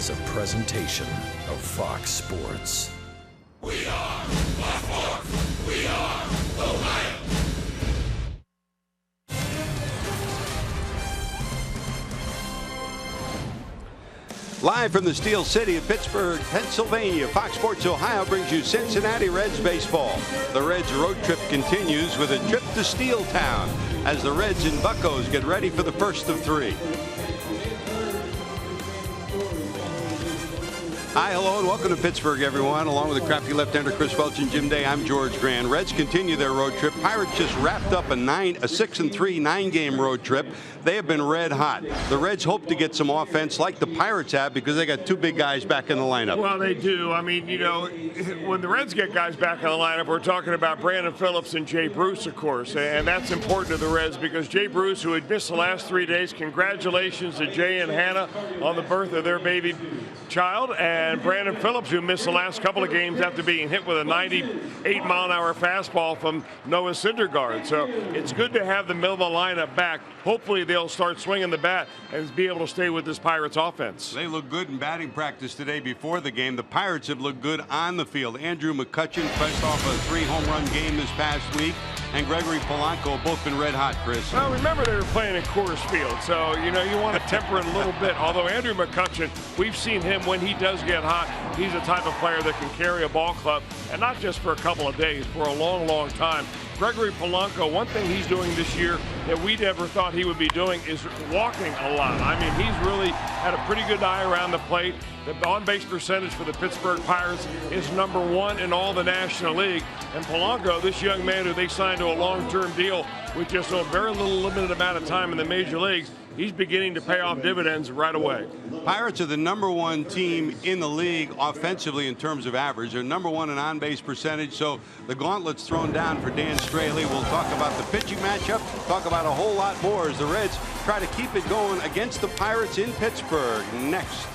is a presentation of Fox Sports. We are Fox. We are Ohio. Live from the Steel City of Pittsburgh, Pennsylvania, Fox Sports Ohio brings you Cincinnati Reds baseball. The Reds road trip continues with a trip to Steel Town as the Reds and Buccos get ready for the first of three. Hi, hello, and welcome to Pittsburgh, everyone. Along with the crafty left-hander Chris Welch and Jim Day, I'm George Grand. Reds continue their road trip. Pirates just wrapped up a 6-3 9-game road trip. They have been red hot. The Reds hope to get some offense like the Pirates have because they got two big guys back in the lineup. Well, they do. I mean, you know, when the Reds get guys back in the lineup, we're talking about Brandon Phillips and Jay Bruce, of course, and that's important to the Reds because Jay Bruce, who had missed the last 3 days, congratulations to Jay and Hannah on the birth of their baby child, and Brandon Phillips, who missed the last couple of games after being hit with a 98-mile-an-hour fastball from Noah Syndergaard. So it's good to have the middle of the lineup back. Hopefully they'll start swinging the bat and be able to stay with this Pirates offense. They look good in batting practice today before the game. The Pirates have looked good on the field. Andrew McCutchen pressed off a 3-home-run game this past week, and Gregory Polanco both been red hot, Chris. Well, remember they were playing in Coors Field, so, you know, you want to temper it a little bit. Although Andrew McCutchen, we've seen him when he does get hot. He's the type of player that can carry a ball club, and not just for a couple of days, for a long, long time. Gregory Polanco, one thing he's doing this year that we never thought he would be doing is walking a lot. I mean, he's really had a pretty good eye around the plate. The on-base percentage for the Pittsburgh Pirates is #1 in all the National League. And Polanco, this young man who they signed to a long-term deal with just a very little limited amount of time in the major leagues, he's beginning to pay off dividends right away. Pirates are the #1 team in the league offensively in terms of average. They're #1 in on-base percentage, so the gauntlet's thrown down for Dan Straley. We'll talk about the pitching matchup, talk about a whole lot more as the Reds try to keep it going against the Pirates in Pittsburgh next.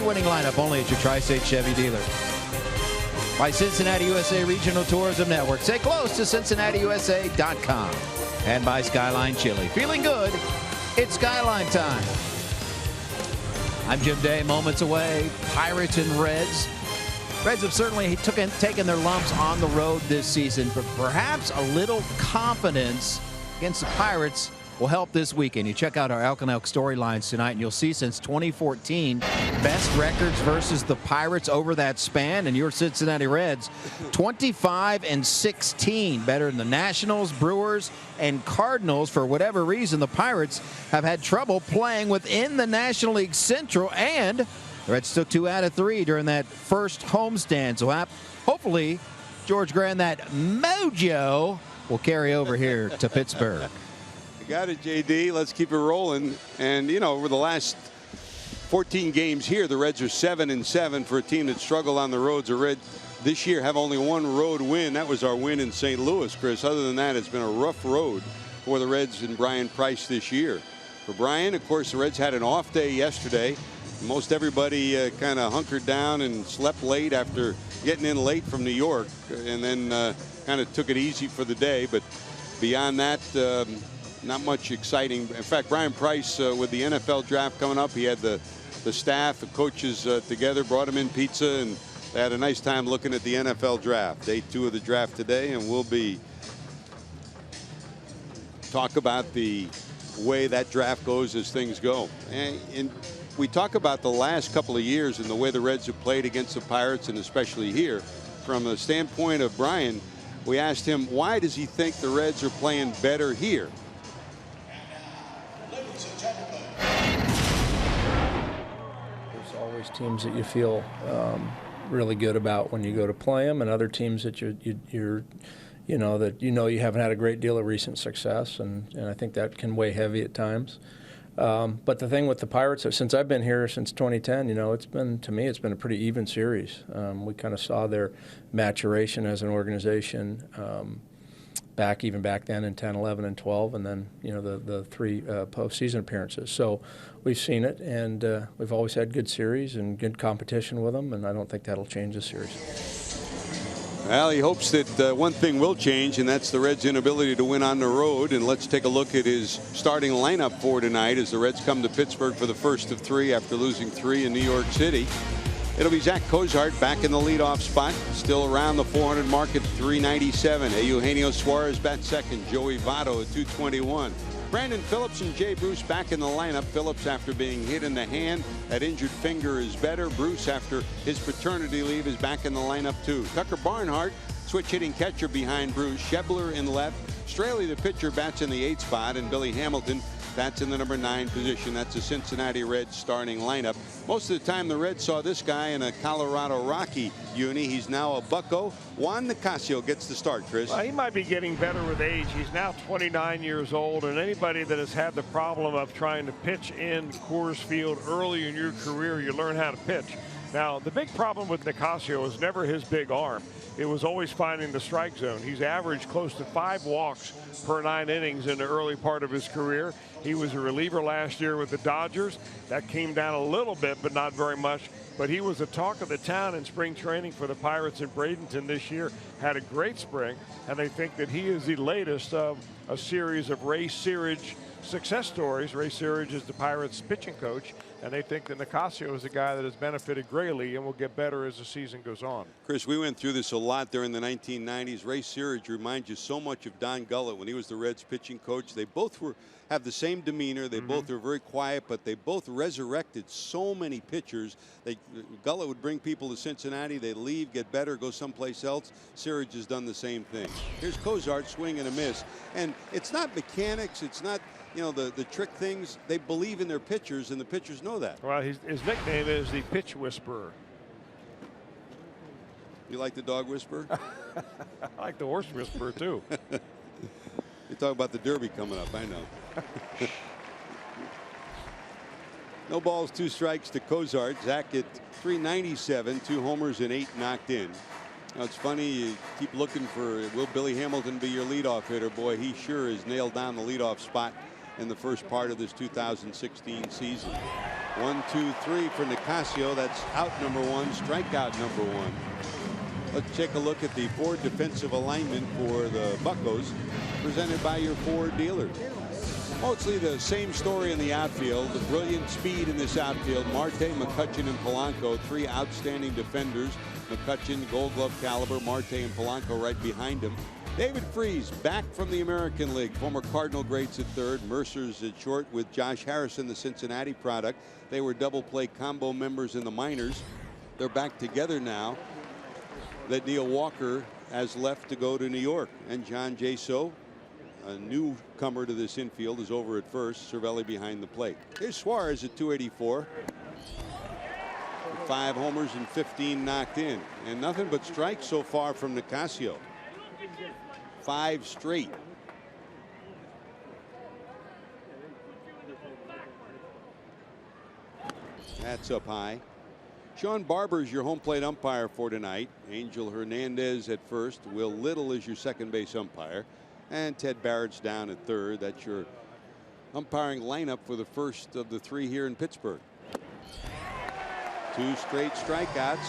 Winning lineup only at your Tri-State Chevy dealer. by Cincinnati USA Regional Tourism Network. Stay close to CincinnatiUSA.com. And by Skyline Chili. Feeling good? It's Skyline time. I'm Jim Day. Moments away. Pirates and Reds. Reds have certainly taken their lumps on the road this season, but perhaps a little confidence against the Pirates will help this weekend. You check out our Elk and Elk storylines tonight, and you'll see since 2014, best records versus the Pirates over that span, and your Cincinnati Reds, 25-16, better than the Nationals, Brewers, and Cardinals. For whatever reason, the Pirates have had trouble playing within the National League Central, and the Reds took 2 out of 3 during that first homestand. So hopefully, George Grant, that mojo will carry over here to Pittsburgh. Got it, JD. Let's keep it rolling. And, you know, over the last 14 games here, the Reds are 7-7 for a team that struggled on the road. The Reds this year have only one road win. That was our win in St. Louis, Chris. Other than that, it's been a rough road for the Reds and Brian Price this year. For Brian, of course, the Reds had an off day yesterday. Most everybody kind of hunkered down and slept late after getting in late from New York, and then kind of took it easy for the day. But beyond that, not much exciting. In fact, Brian Price, with the NFL draft coming up, he had the staff, the coaches together, brought him in pizza, and they had a nice time looking at the NFL draft. Day 2 of the draft today, and we'll be talk about the way that draft goes as things go. And we talk about the last couple of years and the way the Reds have played against the Pirates, and especially here. From the standpoint of Brian, we asked him, why does he think the Reds are playing better here? There's always teams that you feel really good about when you go to play them, and other teams that you haven't had a great deal of recent success, and I think that can weigh heavy at times. But the thing with the Pirates, since I've been here since 2010, it's been a pretty even series. We kind of saw their maturation as an organization back then in 10, 11, and 12, and then the 3 postseason appearances. So we've seen it, and we've always had good series and good competition with them, and I don't think that'll change this series. Well, he hopes that one thing will change, and that's the Reds' inability to win on the road. And let's take a look at his starting lineup for tonight as the Reds come to Pittsburgh for the first of 3 after losing 3 in New York City. It'll be Zach Cozart back in the leadoff spot, still around the 400 mark at 397. Eugenio Suarez bats second. Joey Votto at 221. Brandon Phillips and Jay Bruce back in the lineup. Phillips, after being hit in the hand, that injured finger is better. Bruce, after his paternity leave, is back in the lineup too. Tucker Barnhart, switch hitting catcher behind Bruce. Shebler in left. Straley, the pitcher, bats in the 8th spot, and Billy Hamilton bats in the number 9 position. That's the Cincinnati Reds starting lineup. Most of the time the Reds saw this guy in a Colorado Rocky uni. He's now a Bucco. Juan Nicasio gets the start, Chris. Well, he might be getting better with age. He's now 29 years old, and anybody that has had the problem of trying to pitch in Coors Field early in your career, you learn how to pitch. Now, the big problem with Nicasio was never his big arm. It was always finding the strike zone. He's averaged close to 5 walks per 9 innings in the early part of his career. He was a reliever last year with the Dodgers. That came down a little bit, but not very much. But he was the talk of the town in spring training for the Pirates in Bradenton this year. Had a great spring, and they think that he is the latest of a series of Ray Searage success stories. Ray Searage is the Pirates pitching coach, and they think that Nicasio is a guy that has benefited greatly and will get better as the season goes on. Chris, we went through this a lot during the 1990s. Ray Searage reminds you so much of Don Gullett when he was the Reds pitching coach. They both have the same demeanor. They both are very quiet, but they both resurrected so many pitchers. Gullett would bring people to Cincinnati. They leave, get better, go someplace else. Searage has done the same thing. Here's Cozart, swing and a miss. And it's not mechanics. It's not, the trick things. They believe in their pitchers, and the pitchers know that. Well, his nickname is the Pitch Whisperer. You like the dog whisperer? I like the horse whisperer, too. You talk about the Derby coming up, I know. No balls, 2 strikes to Cozart. Zach at 397, 2 homers and 8 knocked in. Now, it's funny, you keep looking for, will Billy Hamilton be your leadoff hitter? Boy, he sure has nailed down the leadoff spot in the first part of this 2016 season. 1, 2, 3 for Nicasio. That's out number 1, strikeout number 1. Let's take a look at the Ford defensive alignment for the Buccos, presented by your Ford dealer. Mostly the same story in the outfield. The brilliant speed in this outfield. Marte, McCutchen, and Polanco, three outstanding defenders. McCutchen, Gold Glove caliber. Marte and Polanco right behind him. David Freese back from the American League. Former Cardinal greats at third. Mercer's at short with Josh Harrison, the Cincinnati product. They were double play combo members in the minors. They're back together now that Neil Walker has left to go to New York. And John Jaso, a newcomer to this infield, is over at first. Cervelli behind the plate. Here's Suarez at 284. 5 homers and 15 knocked in. And nothing but strikes so far from Nicasio. 5 straight. That's up high. Sean Barber is your home plate umpire for tonight. Angel Hernandez at first. Will Little is your second base umpire. And Ted Barrett's down at third. That's your umpiring lineup for the first of the 3 here in Pittsburgh. 2 straight strikeouts.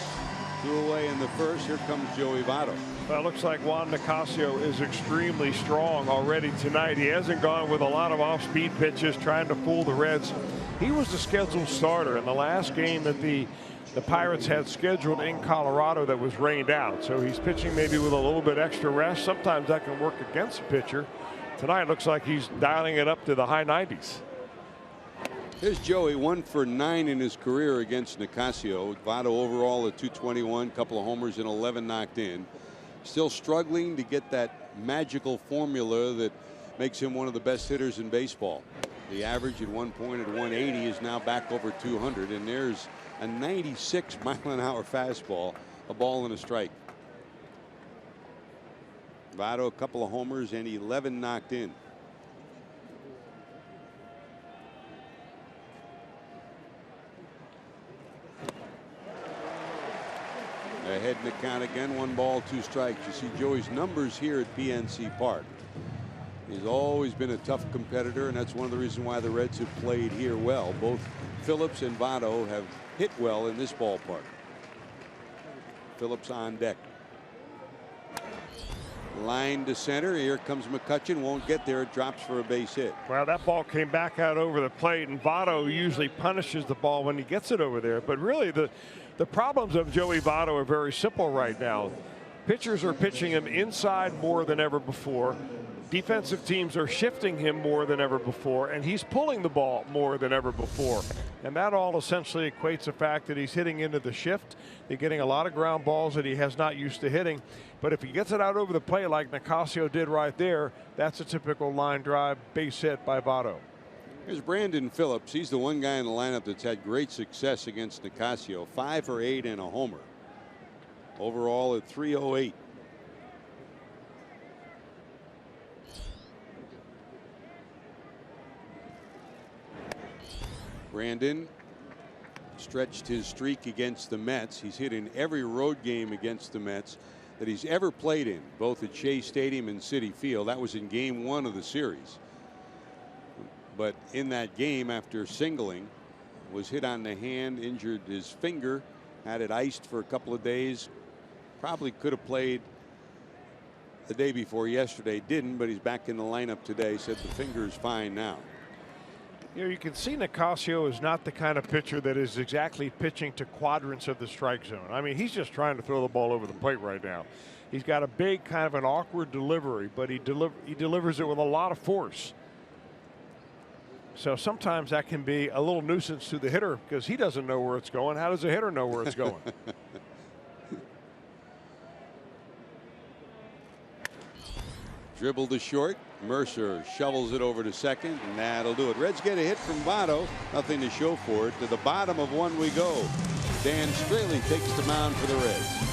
2 away in the first. Here comes Joey Votto. Well, it looks like Juan Nicasio is extremely strong already tonight. He hasn't gone with a lot of off-speed pitches trying to fool the Reds. He was the scheduled starter in the last game that the Pirates had scheduled in Colorado that was rained out. So he's pitching maybe with a little bit extra rest. Sometimes that can work against a pitcher. Tonight it looks like he's dialing it up to the high 90s. Here's Joey, 1 for 9 in his career against Nicasio. Votto overall at 221, couple of homers and 11 knocked in. Still struggling to get that magical formula that makes him one of the best hitters in baseball. The average at one point at 180 is now back over 200, and there's a 96 mile-an-hour fastball, a ball and a strike. Votto, a couple of homers and 11 knocked in. Ahead in the count again, 1 ball, 2 strikes. You see Joey's numbers here at PNC Park. He's always been a tough competitor, and that's one of the reasons why the Reds have played here well. Both Phillips and Votto have hit well in this ballpark. Phillips on deck. Line to center. Here comes McCutchen. Won't get there. It drops for a base hit. Well, that ball came back out over the plate, and Votto usually punishes the ball when he gets it over there. But really, the problems of Joey Votto are very simple right now. Pitchers are pitching him inside more than ever before. Defensive teams are shifting him more than ever before, and he's pulling the ball more than ever before. And that all essentially equates the fact that he's hitting into the shift. They're getting a lot of ground balls that he has not used to hitting. But if he gets it out over the plate like Nicasio did right there, that's a typical line drive base hit by Votto. Here's Brandon Phillips. He's the one guy in the lineup that's had great success against Nicasio. 5 for 8 and a homer. Overall at 308. Brandon stretched his streak against the Mets. He's hit in every road game against the Mets that he's ever played in, both at Shea Stadium and Citi Field. That was in game 1 of the series. But in that game, after singling, was hit on the hand, injured his finger, had it iced for a couple of days. Probably could have played the day before yesterday, didn't, but he's back in the lineup today. Said the finger is fine now. You know, you can see Nicasio is not the kind of pitcher that is exactly pitching to quadrants of the strike zone. I mean, he's just trying to throw the ball over the plate right now. He's got a big, kind of an awkward delivery, but he delivers it with a lot of force. So sometimes that can be a little nuisance to the hitter because he doesn't know where it's going. How does the hitter know where it's going? Dribble to short. Mercer shovels it over to second, and that'll do it. Reds get a hit from Votto. Nothing to show for it. To the bottom of 1 we go. Dan Straley takes the mound for the Reds.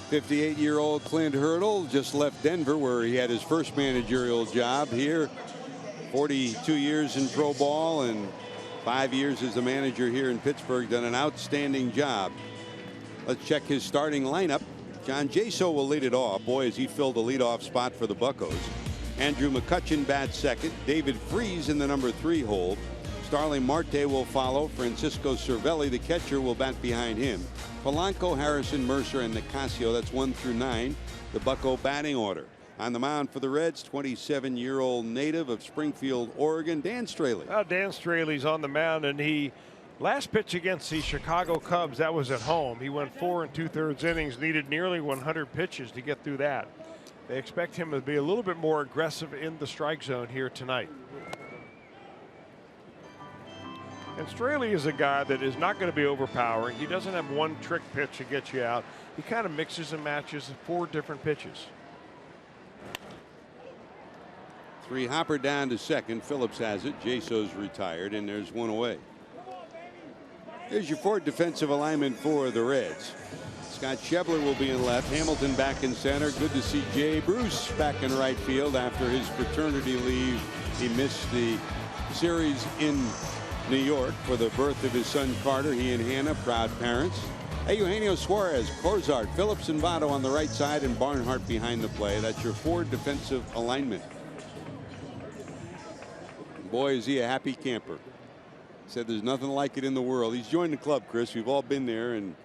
58-year-old Clint Hurdle just left Denver, where he had his first managerial job. Here, 42 years in pro ball and 5 years as a manager here in Pittsburgh. Done an outstanding job. Let's check his starting lineup. John Jaso will lead it off. Boy, has he filled a leadoff spot for the Buccos. Andrew McCutchen bats second. David Freese in the number 3 hole. Starling Marte will follow. Francisco Cervelli, the catcher, will bat behind him. Polanco, Harrison, Mercer, and Nicasio. That's 1 through 9. The Bucco batting order. On the mound for the Reds, 27-year-old native of Springfield, Oregon, Dan Straley. Dan Straley's on the mound, and he last pitch against the Chicago Cubs, that was at home. He went 4 2/3 innings, needed nearly 100 pitches to get through that. They expect him to be a little bit more aggressive in the strike zone here tonight. And Straley is a guy that is not going to be overpowering. He doesn't have one trick pitch to get you out. He kind of mixes and matches 4 different pitches. 3 Hopper down to second. Phillips has it. Jaso's retired, and there's 1 away. Here's your 4th defensive alignment for the Reds. Scott Schebler will be in left. Hamilton back in center. Good to see Jay Bruce back in right field after his paternity leave. He missed the series in New York for the birth of his son Carter. He and Hannah, proud parents. Eugenio Suarez, Cozart, Phillips and Votto on the right side, and Barnhart behind the play. That's your 4 defensive alignment. Boy, is he a happy camper. Said there's nothing like it in the world. He's joined the club, Chris. We've all been there, and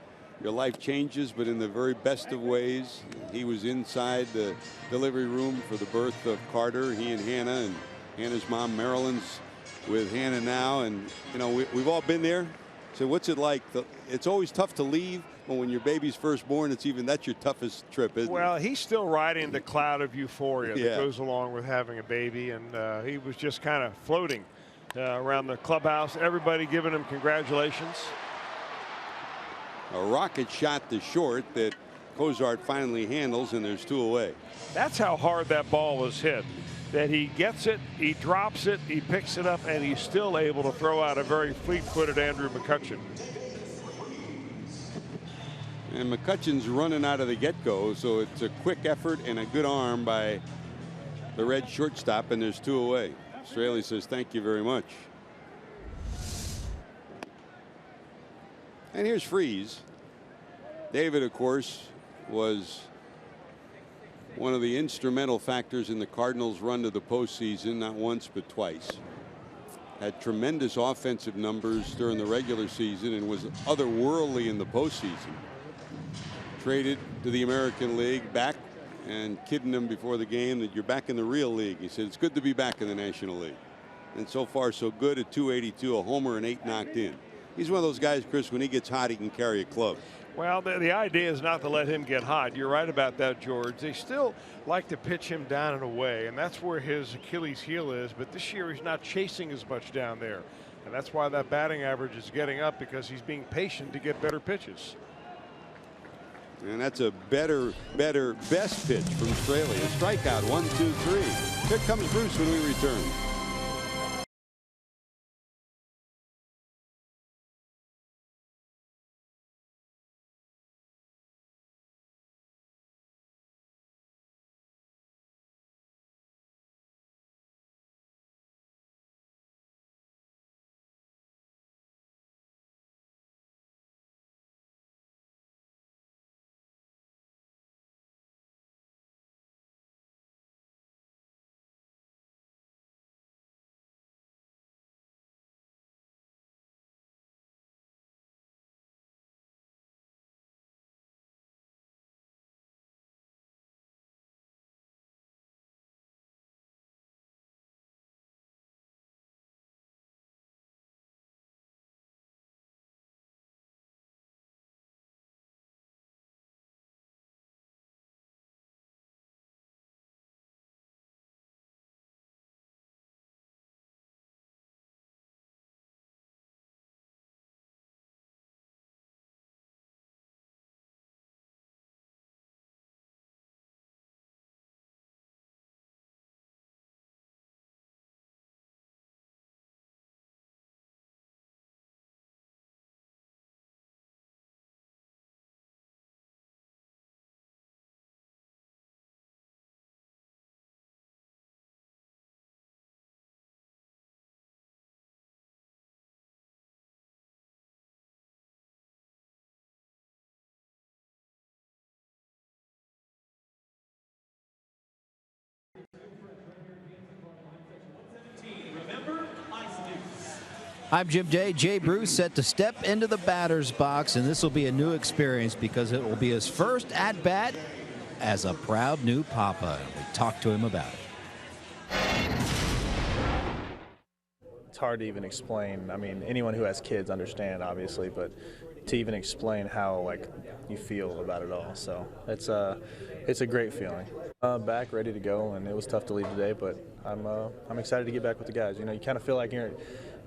your life changes, but in the very best of ways. He was inside the delivery room for the birth of Carter. He and Hannah, and Hannah's mom, Marilyn's with Hannah now. And, you know, we've all been there. So what's it like? It's always tough to leave, but when your baby's first born, that's your toughest trip, isn't it? Well, he's still riding the cloud of euphoria that goes along with having a baby, and he was just kind of floating around the clubhouse. Everybody giving him congratulations. A rocket shot to short that Cozart finally handles, and there's 2 away. That's how hard that ball was hit. That he gets it, he drops it, he picks it up, and he's still able to throw out a very fleet-footed Andrew McCutchen. And McCutchen's running out of the get-go, so it's a quick effort and a good arm by the Red shortstop, and there's 2 away. Straley says thank you very much. And here's Freese. David, of course, was one of the instrumental factors in the Cardinals' run to the postseason, not once but twice. Had tremendous offensive numbers during the regular season and was otherworldly in the postseason. Traded to the American League, back, and kidding him before the game that you're back in the real league. He said it's good to be back in the National League. And so far so good at .282, a homer and 8 knocked in. He's one of those guys, Chris, when he gets hot, he can carry a club. Well, the idea is not to let him get hot. You're right about that, George. They still like to pitch him down and away, and that's where his Achilles heel is. But this year he's not chasing as much down there. And that's why that batting average is getting up, because he's being patient to get better pitches. And that's a best pitch from Straley. A strikeout, 1, 2, 3. Here comes Bruce when we return. I'm Jim Day. Jay Bruce set to step into the batter's box, and this will be a new experience because it will be his first at-bat as a proud new papa. We talked to him about it. It's hard to even explain. I mean, anyone who has kids understand, obviously, but to even explain how like you feel about it all. So it's a great feeling. Back, ready to go, and it was tough to leave today, but I'm excited to get back with the guys. You know, you kind of feel like you're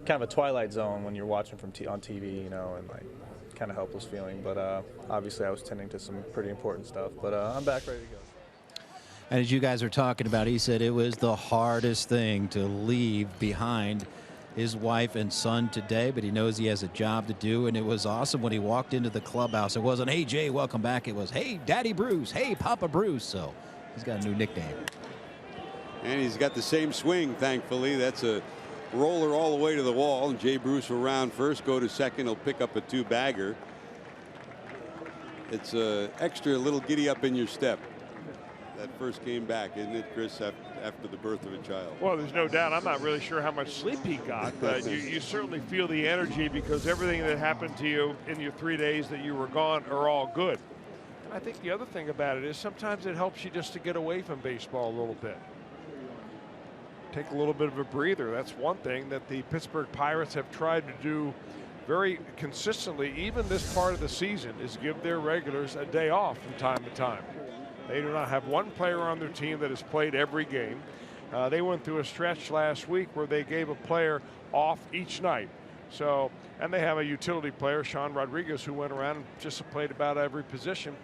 kind of a twilight zone when you're watching on TV, you know, and like kind of helpless feeling. But obviously, I was tending to some pretty important stuff. But I'm back, ready to go. And as you guys were talking about, he said it was the hardest thing to leave behind his wife and son today, but he knows he has a job to do, and it was awesome when he walked into the clubhouse. It wasn't, hey, Jay, welcome back. It was, hey, Daddy Bruce, hey, Papa Bruce. So he's got a new nickname. And he's got the same swing, thankfully. That's a roller all the way to the wall. And Jay Bruce will round first, go to second. He'll pick up a two-bagger. It's a extra little giddy up in your step. That first came back, isn't it, Chris, after the birth of a child? Well, there's no doubt. I'm not really sure how much sleep he got, but you certainly feel the energy because everything that happened to you in your 3 days that you were gone are all good. And I think the other thing about it is sometimes it helps you just to get away from baseball a little bit. Take a little bit of a breather. That's one thing that the Pittsburgh Pirates have tried to do very consistently, even this part of the season, is give their regulars a day off from time to time. They do not have one player on their team that has played every game. They went through a stretch last week where they gave a player off each night. So, and they have a utility player, Sean Rodriguez, who went around and just played about every position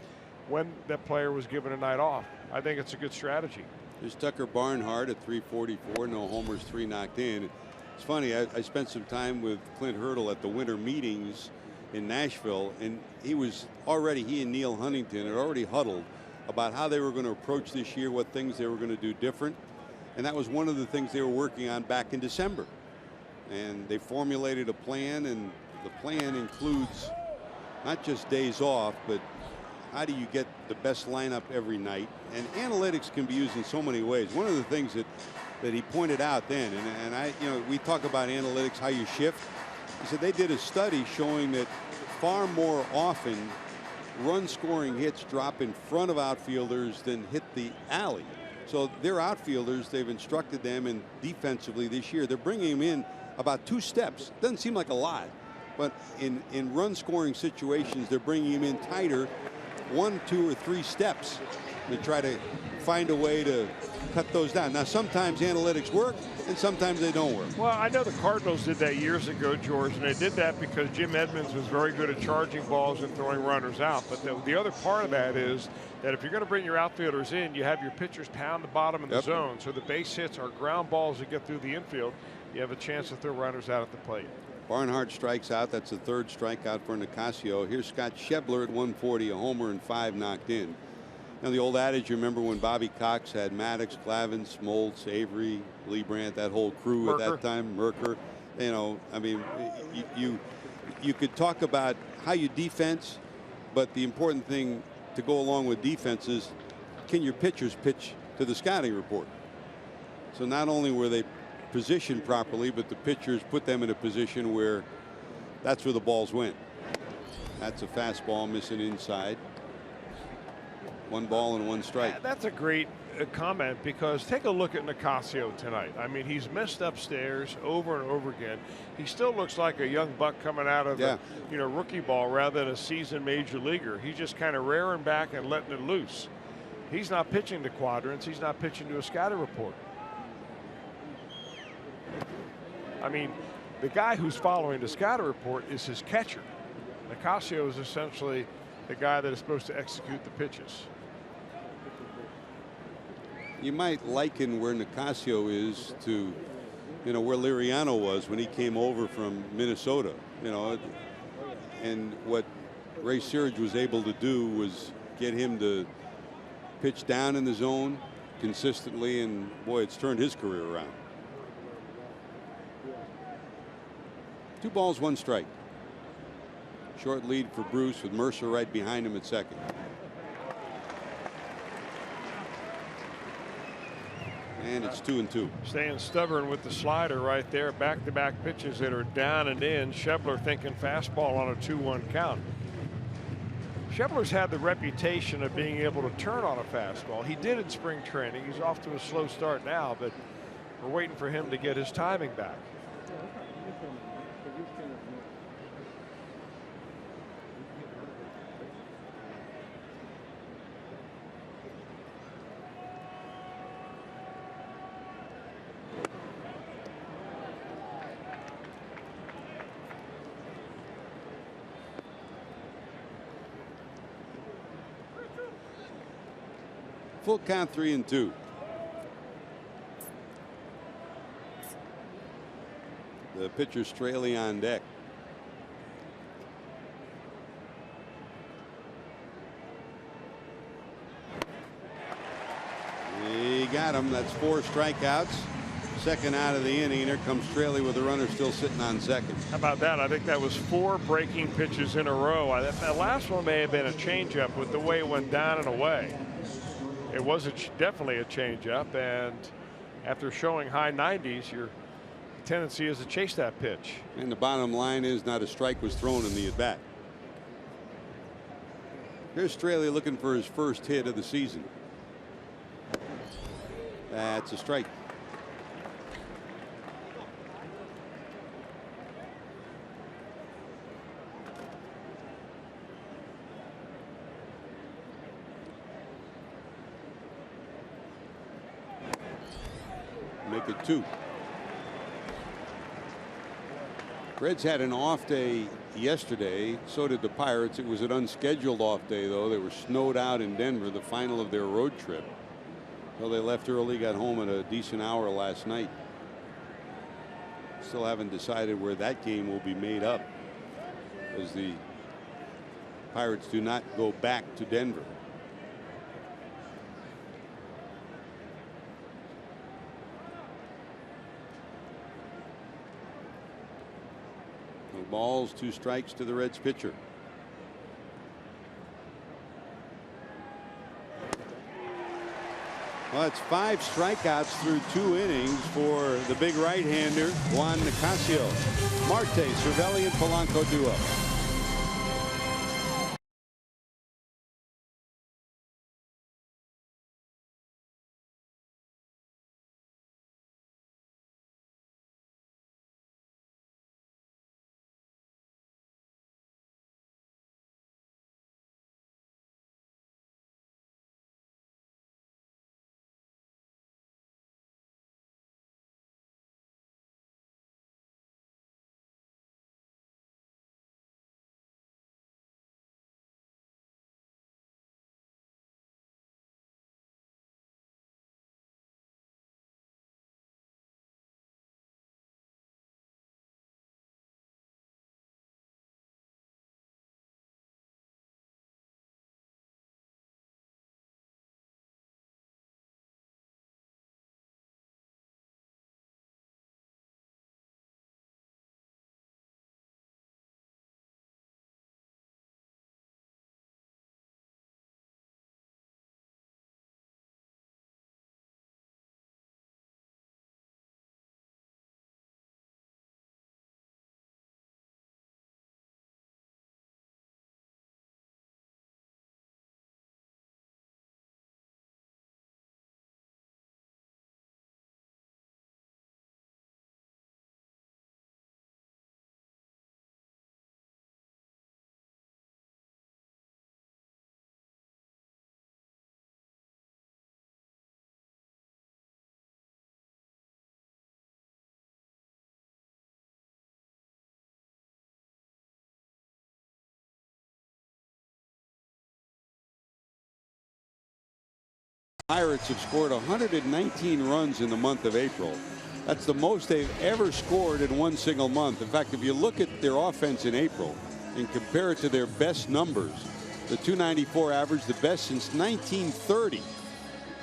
when that player was given a night off. I think it's a good strategy. There's Tucker Barnhart at 344, no homers, 3 knocked in. It's funny, I spent some time with Clint Hurdle at the winter meetings in Nashville, and he and Neil Huntington had already huddled about how they were going to approach this year, what things they were going to do different. And that was one of the things they were working on back in December. And they formulated a plan, and the plan includes not just days off, but how do you get the best lineup every night? And analytics can be used in so many ways. One of the things that he pointed out then, and we talk about analytics, how you shift. He said they did a study showing that far more often run scoring hits drop in front of outfielders than hit the alley. So their outfielders, they've instructed them, and defensively this year, they're bringing them in about 2 steps. Doesn't seem like a lot, but in run scoring situations, they're bringing them in tighter, 1, 2, or 3 steps to try to find a way to cut those down. Now, sometimes analytics work, and sometimes they don't work. Well, I know the Cardinals did that years ago, George, and they did that because Jim Edmonds was very good at charging balls and throwing runners out. But the other part of that is that if you're going to bring your outfielders in, you have your pitchers pound the bottom of the zone. So the base hits are ground balls that get through the infield. You have a chance to throw runners out at the plate. Barnhart strikes out. That's the 3rd strikeout for Nicasio. Here's Scott Schebler at 140, a homer and 5 knocked in. Now, the old adage, you remember when Bobby Cox had Maddox, Clavin, Smoltz, Avery, Lee Brandt, that whole crew at that time, Merker. You know, I mean, you could talk about how you defense, but the important thing to go along with defense is, can your pitchers pitch to the scouting report? So not only were they positioned properly, but the pitchers put them in a position where that's where the balls went. That's a fastball missing inside. 1 ball and 1 strike. That's a great comment, because take a look at Nicasio tonight. I mean, he's missed upstairs over and over again. He still looks like a young buck coming out of the rookie ball rather than a seasoned major leaguer. He's just kind of rearing back and letting it loose. He's not pitching to quadrants. He's not pitching to a scouting report. I mean, the guy who's following the scouting report is his catcher. Nicasio is essentially the guy that is supposed to execute the pitches. You might liken where Nicasio is to, where Liriano was when he came over from Minnesota, and what Ray Searage was able to do was get him to pitch down in the zone consistently, and boy, it's turned his career around. 2 balls, 1 strike. Short lead for Bruce with Mercer right behind him at second. And it's 2-2. Staying stubborn with the slider right there. Back-to-back pitches that are down and in. Schebler thinking fastball on a 2-1 count. Schebler's had the reputation of being able to turn on a fastball. He did in spring training. He's off to a slow start now, but we're waiting for him to get his timing back. Full count, 3-2. The pitcher Straley on deck. He got him. That's 4 strikeouts. Second out of the inning. Here comes Straley with the runner still sitting on second. How about that? I think that was 4 breaking pitches in a row. That last one may have been a changeup with the way it went down and away. It was definitely a changeup, and after showing high 90s, your tendency is to chase that pitch. And the bottom line is not a strike was thrown in the at bat. Here's Straley looking for his first hit of the season. That's a strike. Make it 2. Reds had an off day yesterday. So did the Pirates. It was an unscheduled off day, though. They were snowed out in Denver, the final of their road trip. So they left early, got home at a decent hour last night. Still haven't decided where that game will be made up, as the Pirates do not go back to Denver. No balls, 2 strikes to the Reds pitcher. Well, it's 5 strikeouts through 2 innings for the big right-hander, Juan Nicasio. Marte, Cervelli, and Polanco duo. Pirates have scored 119 runs in the month of April. That's the most they've ever scored in one single month. In fact, if you look at their offense in April and compare it to their best numbers, the .294 average, the best since 1930.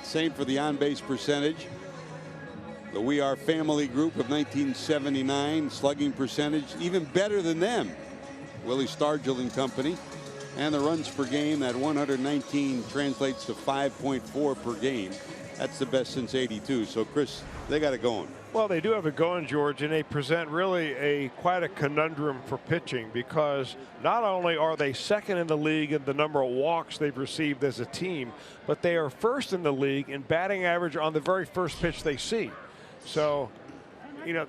Same for the on-base percentage. The We Are Family group of 1979, slugging percentage even better than them. Willie Stargell and company. And the runs per game, that 119 translates to 5.4 per game. That's the best since '82. So, Chris, they got it going. Well, they do have it going, George, and they present really quite a conundrum for pitching, because not only are they second in the league in the number of walks they've received as a team, but they are first in the league in batting average on the very first pitch they see. So, you know,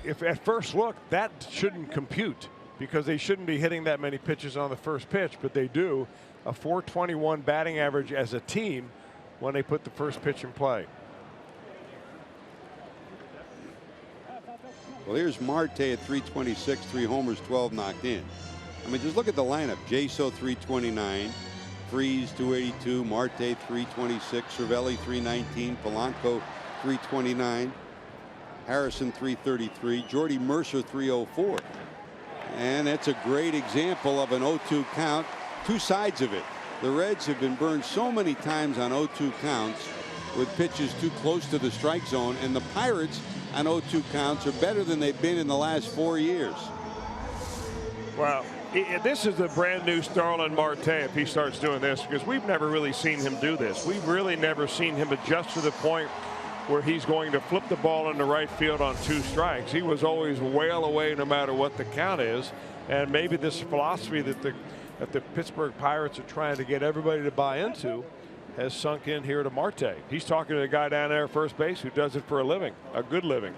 if at first look, that shouldn't compute, because they shouldn't be hitting that many pitches on the first pitch, but they do. A .421 batting average as a team when they put the first pitch in play. Well, here's Marte at 326, 3 homers, 12 knocked in. I mean, just look at the lineup. Jaso 329, Freese 282, Marte 326, Cervelli 319, Polanco 329, Harrison 333, Jordy Mercer 304. And that's a great example of an 0-2 count. Two sides of it. The Reds have been burned so many times on 0-2 counts with pitches too close to the strike zone, and the Pirates on 0-2 counts are better than they've been in the last 4 years. Well, this is a brand new Starlin Marte if he starts doing this, because we've never really seen him do this. We've really never seen him adjust to the point where he's going to flip the ball into right field on 2 strikes. He was always well away no matter what the count is, and maybe this philosophy that the Pittsburgh Pirates are trying to get everybody to buy into has sunk in here to Marte. He's talking to the guy down there at first base who does it for a living, a good living.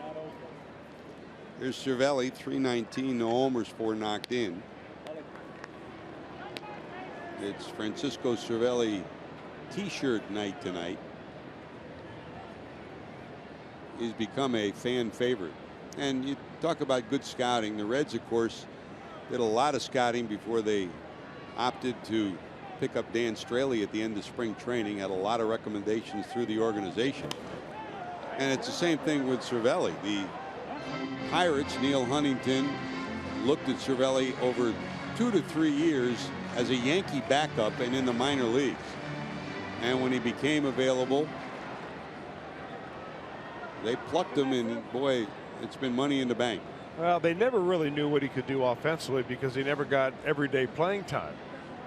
Here's Cervelli, 319, no homers, 4 knocked in. It's Francisco Cervelli t-shirt night tonight. He's become a fan favorite. And you talk about good scouting. The Reds, of course, did a lot of scouting before they opted to pick up Dan Straley at the end of spring training. Had a lot of recommendations through the organization. And it's the same thing with Cervelli. The Pirates, Neil Huntington, looked at Cervelli over 2 to 3 years as a Yankee backup and in the minor leagues. And when he became available, they plucked him, and boy, it's been money in the bank. Well, they never really knew what he could do offensively because he never got everyday playing time.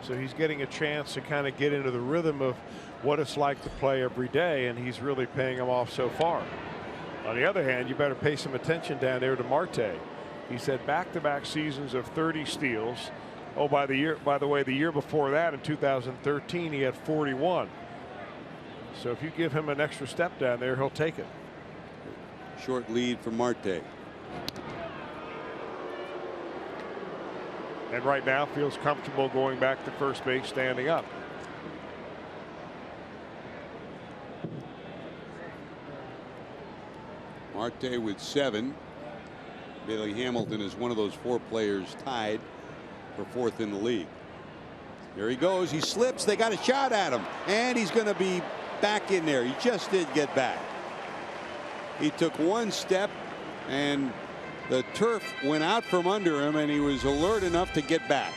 So he's getting a chance to kind of get into the rhythm of what it's like to play every day, and he's really paying him off so far. On the other hand, you better pay some attention down there to Marte. He's had back-to-back seasons of 30 steals. Oh, by the way, the year before that, in 2013, he had 41. So if you give him an extra step down there, he'll take it. Short lead for Marte. And right now feels comfortable going back to first base, standing up. Marte with 7. Bailey Hamilton is one of those 4 players tied for 4th in the league. Here he goes. He slips. They got a shot at him, and he's going to be back in there. He just did get back. He took 1 step, and the turf went out from under him, and he was alert enough to get back.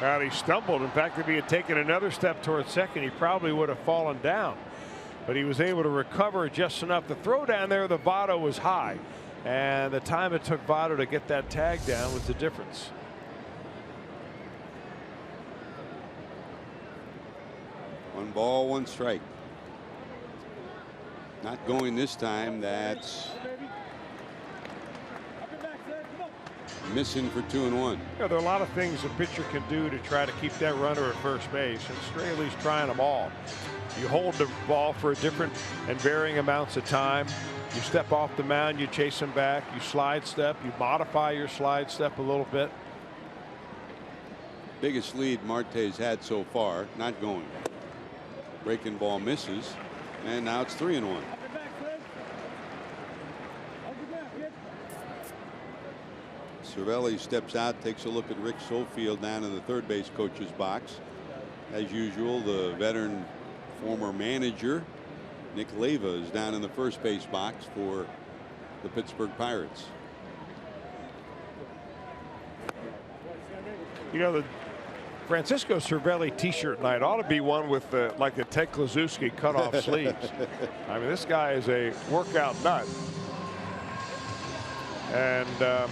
Well, he stumbled. In fact, if he had taken another step towards second, he probably would have fallen down. But he was able to recover just enough. The throw down there, the Votto was high, and the time it took Votto to get that tag down was the difference. One ball, 1 strike. Not going this time. That's missing for 2 and 1. You know, there are a lot of things a pitcher can do to try to keep that runner at first base, and Straley's trying them all. You hold the ball for different and varying amounts of time. You step off the mound, you chase him back, you slide step, you modify your slide step a little bit. Biggest lead Marte's had so far. Not going. Breaking ball misses, and now it's 3 and 1. Cervelli steps out, takes a look at Rick Sofield down in the third base coach's box. As usual, the veteran former manager Nick Leva is down in the first base box for the Pittsburgh Pirates. You know, the Francisco Cervelli t-shirt night ought to be one with like a Ted Kluszewski cutoff sleeves. I mean, this guy is a workout nut, and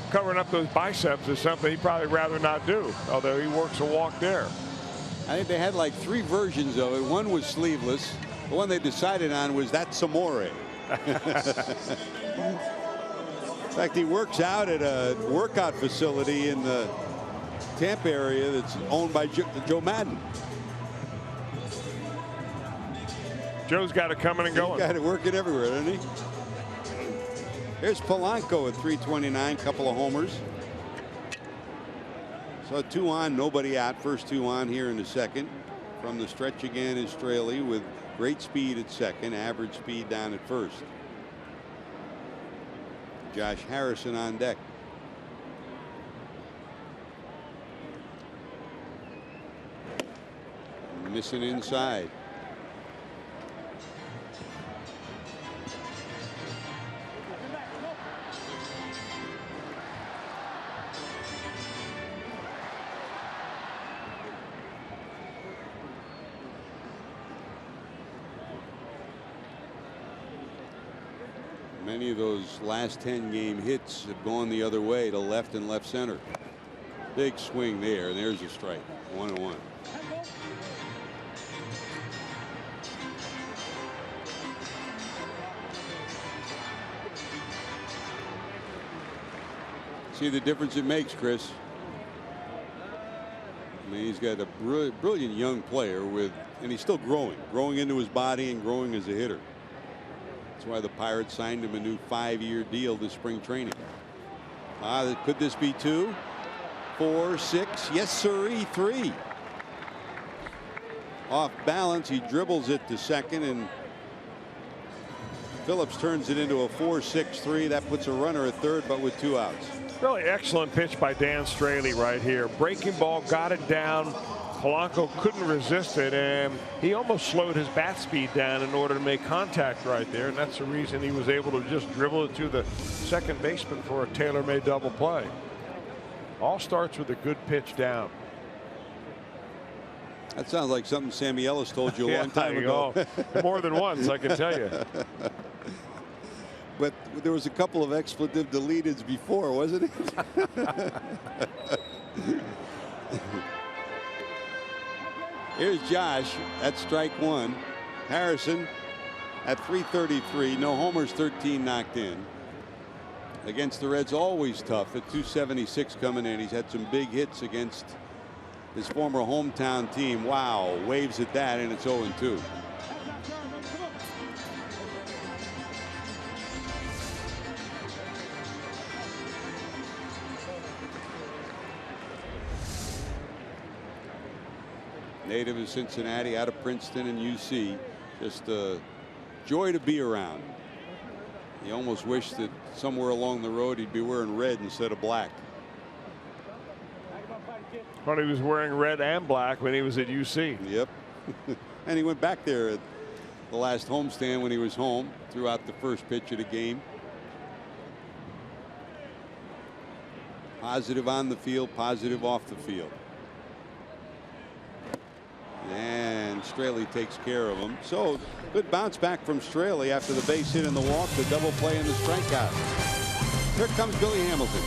covering up those biceps is something he'd probably rather not do, although he works a walk there. I think they had like 3 versions of it. One was sleeveless, The one they decided on was that Samore. In fact, he works out at a workout facility in the Tampa area that's owned by Joe Madden. Joe's got it coming and going. He's got it working everywhere, doesn't he? Here's Polanco at 329, couple of homers. So 2 on, nobody out. First 2 on here in the second. From the stretch again is Straley with great speed at second, average speed down at first. Josh Harrison on deck. Missing inside. Many of those last 10 game hits have gone the other way to left and left center. Big swing there, and there's a strike. 1-1. See the difference it makes, Chris. I mean, he's got a brilliant young player and he's still growing into his body and growing as a hitter. That's why the Pirates signed him a new 5-year deal this spring training. Could this be 2, 4, 6? Yes, sirree, 3. Off balance, he dribbles it to second, and Phillips turns it into a 4-6-3. That puts a runner at third, but with 2 outs. Really excellent pitch by Dan Straley right here. Breaking ball, got it down. Polanco couldn't resist it, and he almost slowed his bat speed down in order to make contact right there, and that's the reason he was able to just dribble it to the second baseman for a tailor-made double play. All starts with a good pitch down. That sounds like something Sammy Ellis told you a long time ago. More than once, I can tell you. But there was a couple of expletive deleteds before, wasn't it? Here's Josh at strike 1. Harrison at 333. No homers, 13 knocked in. Against the Reds, always tough at 276 coming in. He's had some big hits against his former hometown team. Wow, waves at that, and it's 0-2. Native of Cincinnati, out of Princeton and UC. Just a joy to be around. He almost wished that somewhere along the road he'd be wearing red instead of black. But he was wearing red and black when he was at UC. Yep. And he went back there at the last homestand when he was home, threw out the first pitch of the game. Positive on the field, positive off the field. And Straley takes care of him. So good bounce back from Straley after the base hit and the walk, the double play and the strikeout. Here comes Billy Hamilton.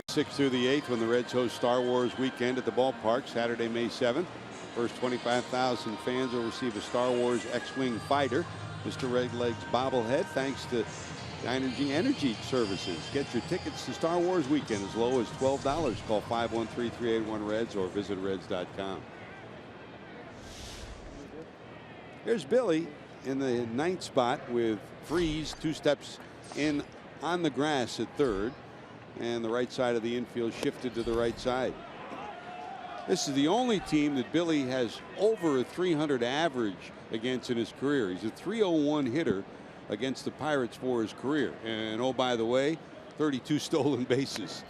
6th through the 8th when the Reds host Star Wars weekend at the ballpark Saturday, May 7th. First 25,000 fans will receive a Star Wars X-Wing fighter. Mr. Redleg's bobblehead, thanks to Energy Services. Get your tickets to Star Wars weekend as low as $12. Call 513-381-REDS or visit reds.com. Here's Billy in the 9th spot with Freeze 2 steps in on the grass at third, and the right side of the infield shifted to the right side. This is the only team that Billy has over a 300 average against in his career. He's a 301 hitter against the Pirates for his career. And oh, by the way, 32 stolen bases.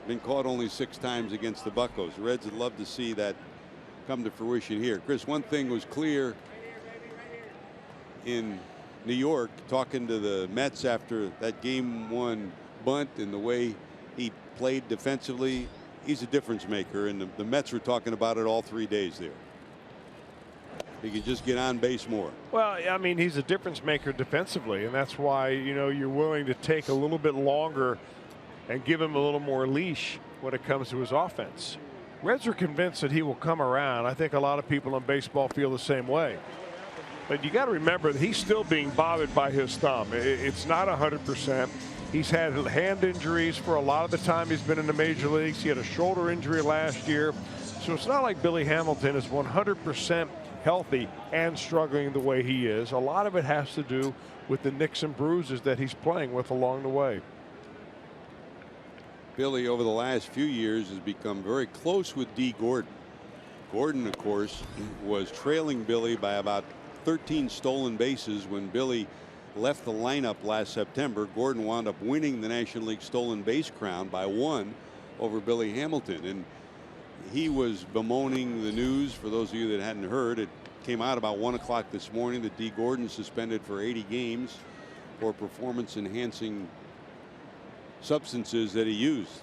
Been caught only 6 times against the Buccos. The Reds would love to see that come to fruition here. Chris, one thing was clear in New York, talking to the Mets after that game 1 bunt and the way he played defensively. He's a difference maker, and the Mets were talking about it all 3 days there. He can just get on base more. Well, I mean, he's a difference maker defensively, and that's why, you know, you're willing to take a little bit longer and give him a little more leash when it comes to his offense. Reds are convinced that he will come around. I think a lot of people in baseball feel the same way. But you got to remember that he's still being bothered by his thumb. It's not 100%. He's had hand injuries for a lot of the time he's been in the major leagues. He had a shoulder injury last year. So it's not like Billy Hamilton is 100% healthy and struggling the way he is. A lot of it has to do with the nicks and bruises that he's playing with along the way. Billy, over the last few years, has become very close with D. Gordon. Gordon, of course, was trailing Billy by about 13 stolen bases when Billy left the lineup last September. Gordon wound up winning the National League stolen base crown by 1 over Billy Hamilton, and he was bemoaning the news. For those of you that hadn't heard, it came out about 1 o'clock this morning that D. Gordon suspended for 80 games for performance enhancing substances that he used.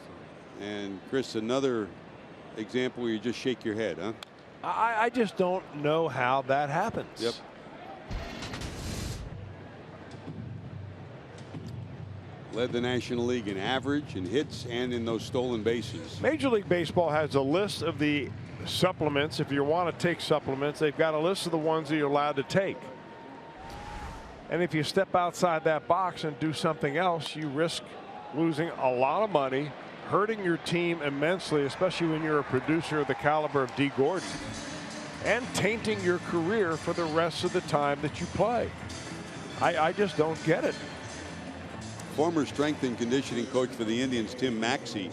And Chris, another example where you just shake your head, huh? I just don't know how that happens. Yep. Led the National League in average, in hits, and in those stolen bases. Major League Baseball has a list of the supplements. If you want to take supplements, they've got a list of the ones that you're allowed to take. And if you step outside that box and do something else, you risk losing a lot of money, hurting your team immensely, especially when you're a producer of the caliber of D. Gordon, and tainting your career for the rest of the time that you play. I just don't get it. Former strength and conditioning coach for the Indians, Tim Maxey,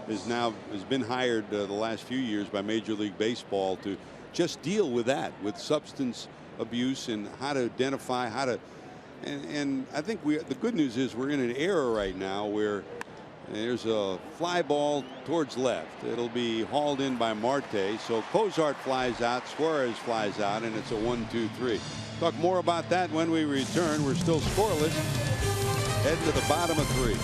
has been hired the last few years by Major League Baseball to just deal with that, with substance abuse and how to identify, how to, and I think the good news is we're in an era right now where there's a fly ball towards left. It'll be hauled in by Marte. So Cozart flies out, Suarez flies out, and it's a 1-2-3. Talk more about that when we return. We're still scoreless. Heading to the bottom of 3.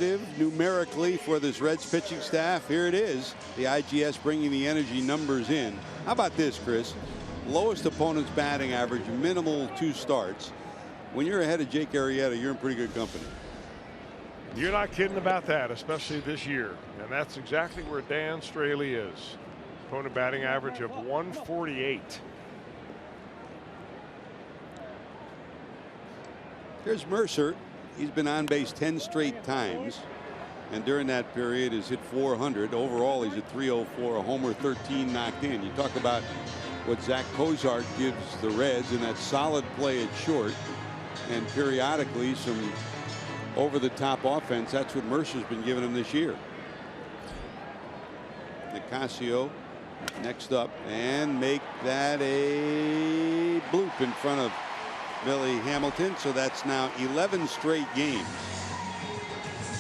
positive numerically for this Reds pitching staff. Here it is. The IGS bringing the energy numbers in. How about this, Chris? Lowest opponent's batting average, minimal 2 starts. When you're ahead of Jake Arrieta, you're in pretty good company. You're not kidding about that, especially this year. And that's exactly where Dan Straley is. Opponent batting average of 148. Here's Mercer. He's been on base 10 straight times. And during that period has hit 400. Overall, he's at 304, a homer, 13 knocked in. You talk about what Zach Cozart gives the Reds in that solid play at short and periodically some over-the-top offense. That's what Mercer's been giving him this year. Nicasio next up and make that a bloop in front of Billy Hamilton. So that's now 11 straight games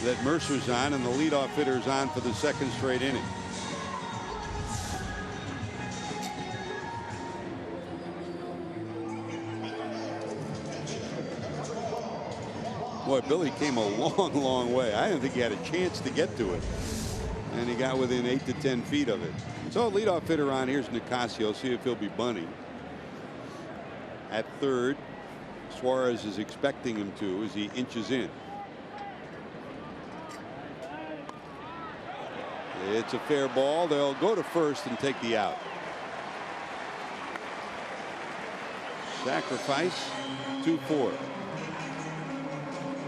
that Mercer's on, and the leadoff hitter's on for the 2nd straight inning. Boy, Billy came a long way. I didn't think he had a chance to get to it, and he got within 8 to 10 feet of it. So leadoff hitter on. Here's Nicasio. See if he'll be bunting. At third, Suarez is expecting him to as he inches in. It's a fair ball. They'll go to first and take the out. Sacrifice 2-4.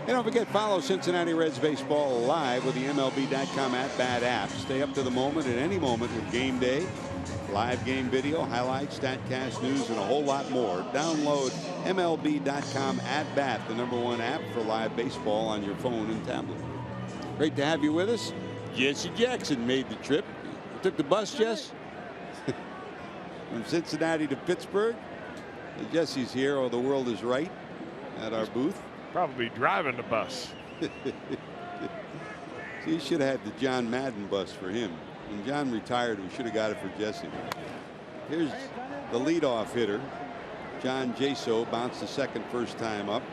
And don't forget, follow Cincinnati Reds baseball live with the MLB.com at-bat app. Stay up to the moment at any moment with game day, live game video, highlights, StatCast news, and a whole lot more. Download MLB.com at-bat, the #1 app for live baseball on your phone and tablet. Great to have you with us. Jesse Jackson made the trip. You took the bus, Jess? From Cincinnati to Pittsburgh. Jesse's here, or the world is right, at our booth. Probably driving the bus. See, you should have had the John Madden bus for him. When John retired, we should have got it for Jesse. Here's the leadoff hitter. John Jaso bounced the second first time up.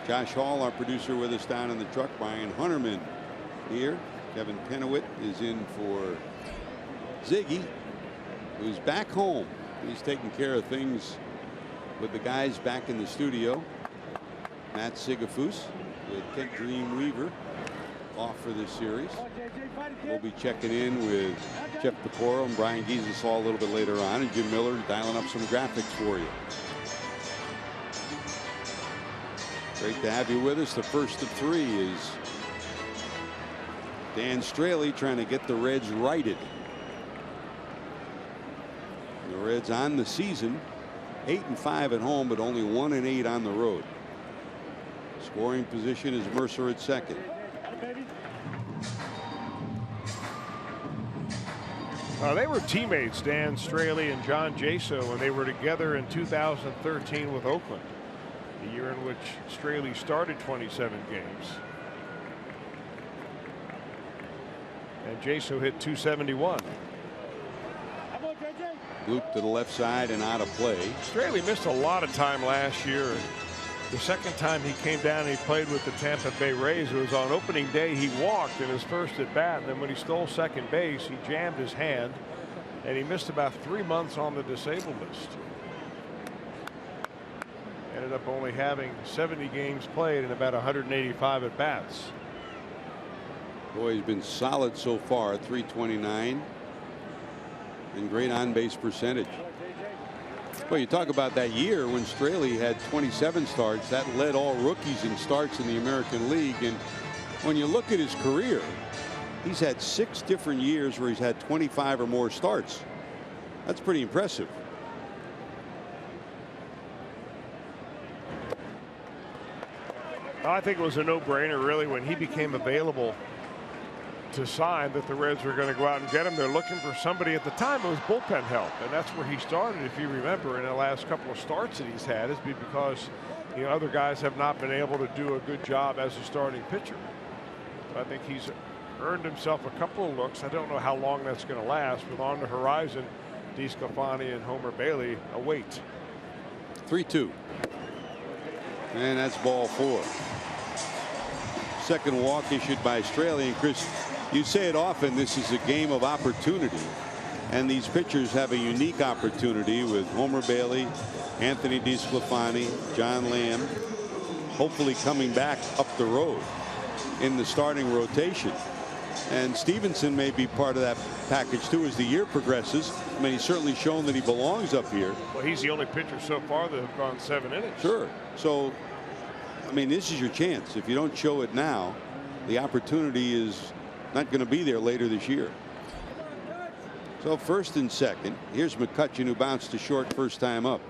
Josh Hall, our producer, with us down in the truck. Brian Hunterman here. Kevin Pennewitt is in for Ziggy, who's back home. He's taking care of things with the guys back in the studio. Matt Sigafus with Kent Dreamweaver off for this series. We'll be checking in with Jeff Pecoro and Brian Giesenthal a little bit later on, and Jim Miller dialing up some graphics for you. Great to have you with us. The first of 3 is Dan Straley trying to get the Reds righted. The Reds on the season 8-5 at home, but only 1-8 on the road. Scoring position is Mercer at second. They were teammates, Dan Straley and John Jaso, when they were together in 2013 with Oakland, the year in which Straley started 27 games. And Jaso hit .271. Loop to the left side and out of play. Straley missed a lot of time last year. The second time he came down and he played with the Tampa Bay Rays, it was on opening day. He walked in his first at bat, and then when he stole second base, he jammed his hand, and he missed about 3 months on the disabled list. Ended up only having 70 games played and about 185 at bats. Boy, he's been solid so far. .329. And great on-base percentage. Well, you talk about that year when Straley had 27 starts. That led all rookies in starts in the American League. And when you look at his career, he's had 6 different years where he's had 25 or more starts. That's pretty impressive. I think it was a no-brainer, really, when he became available to sign, that the Reds were going to go out and get him. They're looking for somebody. At the time, it was bullpen help, and that's where he started, if you remember, in the last couple of starts that he's had, is because, you know, other guys have not been able to do a good job as a starting pitcher. So I think he's earned himself a couple of looks. I don't know how long that's going to last. With on the horizon, DeSclafani and Homer Bailey await. 3-2. And that's ball 4. Second walk issued by Straley. And Chris, you say it often, this is a game of opportunity. And these pitchers have a unique opportunity with Homer Bailey, Anthony DeSclafani, John Lamb, hopefully coming back up the road in the starting rotation. And Stevenson may be part of that package too as the year progresses. I mean, he's certainly shown that he belongs up here. Well, he's the only pitcher so far that have gone 7 innings. Sure. So, I mean, this is your chance. If you don't show it now, the opportunity is not going to be there later this year. So first and second. Here's McCutchen, who bounced to short first time up.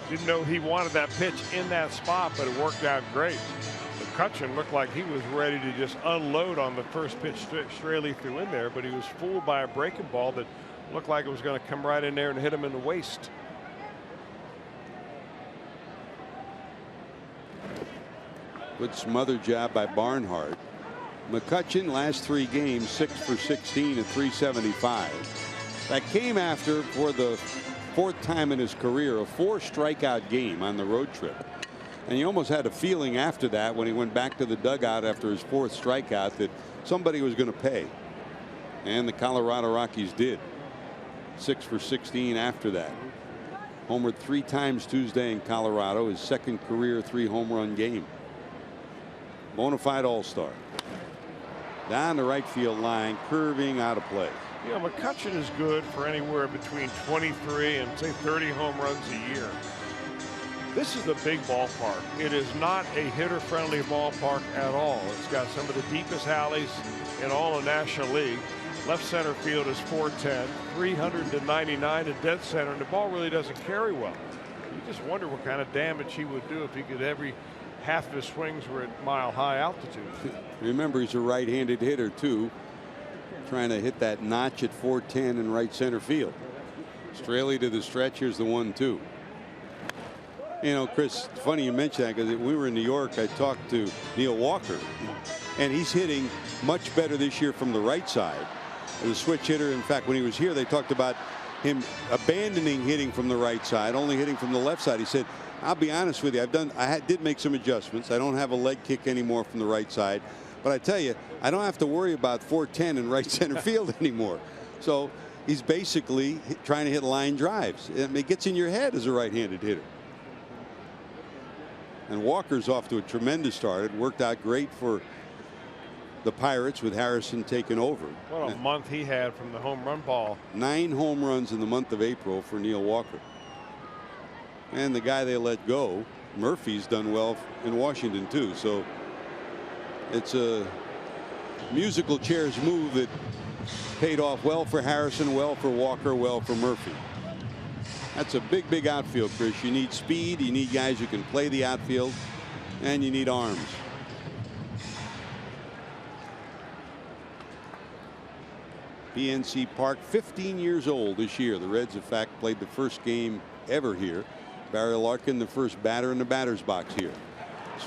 Didn't know he wanted that pitch in that spot, but it worked out great. McCutchen looked like he was ready to just unload on the first pitch Straley threw in there, but he was fooled by a breaking ball that looked like it was going to come right in there and hit him in the waist. Good smother job by Barnhart. McCutchen last 3 games 6 for 16 at 375. That came after, for the 4th time in his career, a 4 strikeout game on the road trip. And you almost had a feeling after that, when he went back to the dugout after his 4th strikeout, that somebody was going to pay. And the Colorado Rockies did. 6 for 16 after that. Homered 3 times Tuesday in Colorado, his 2nd career 3 home run game. Bonafide all-star. Down the right field line, curving out of play. You know, McCutchen is good for anywhere between 23 and say 30 home runs a year. This is a big ballpark. It is not a hitter-friendly ballpark at all. It's got some of the deepest alleys in all of National League. Left center field is 410, 399 to dead center, and the ball really doesn't carry well. You just wonder what kind of damage he would do if he could every half of his swings were at mile-high altitude. Remember, he's a right-handed hitter too, trying to hit that notch at 410 in right center field. Straley to the stretch. Here's the 1-2. You know, Chris, funny you mention that, because we were in New York. I talked to Neil Walker, and he's hitting much better this year from the right side. The switch hitter. In fact, when he was here, they talked about him abandoning hitting from the right side, only hitting from the left side. He said, I'll be honest with you, I did make some adjustments. I don't have a leg kick anymore from the right side, but I tell you, I don't have to worry about 410 in right center field anymore. So he's basically trying to hit line drives. It gets in your head as a right-handed hitter. And Walker's off to a tremendous start. It worked out great for the Pirates with Harrison taking over. What a month he had from the home run ball. 9 home runs in the month of April for Neil Walker. And the guy they let go, Murphy's done well in Washington too. So it's a musical chairs move that paid off well for Harrison, well for Walker, well for Murphy. That's a big outfield, Chris. You need speed, you need guys who can play the outfield, and you need arms. PNC Park, 15 years old this year. The Reds, in fact, played the first game ever here. Barry Larkin, the first batter in the batter's box here.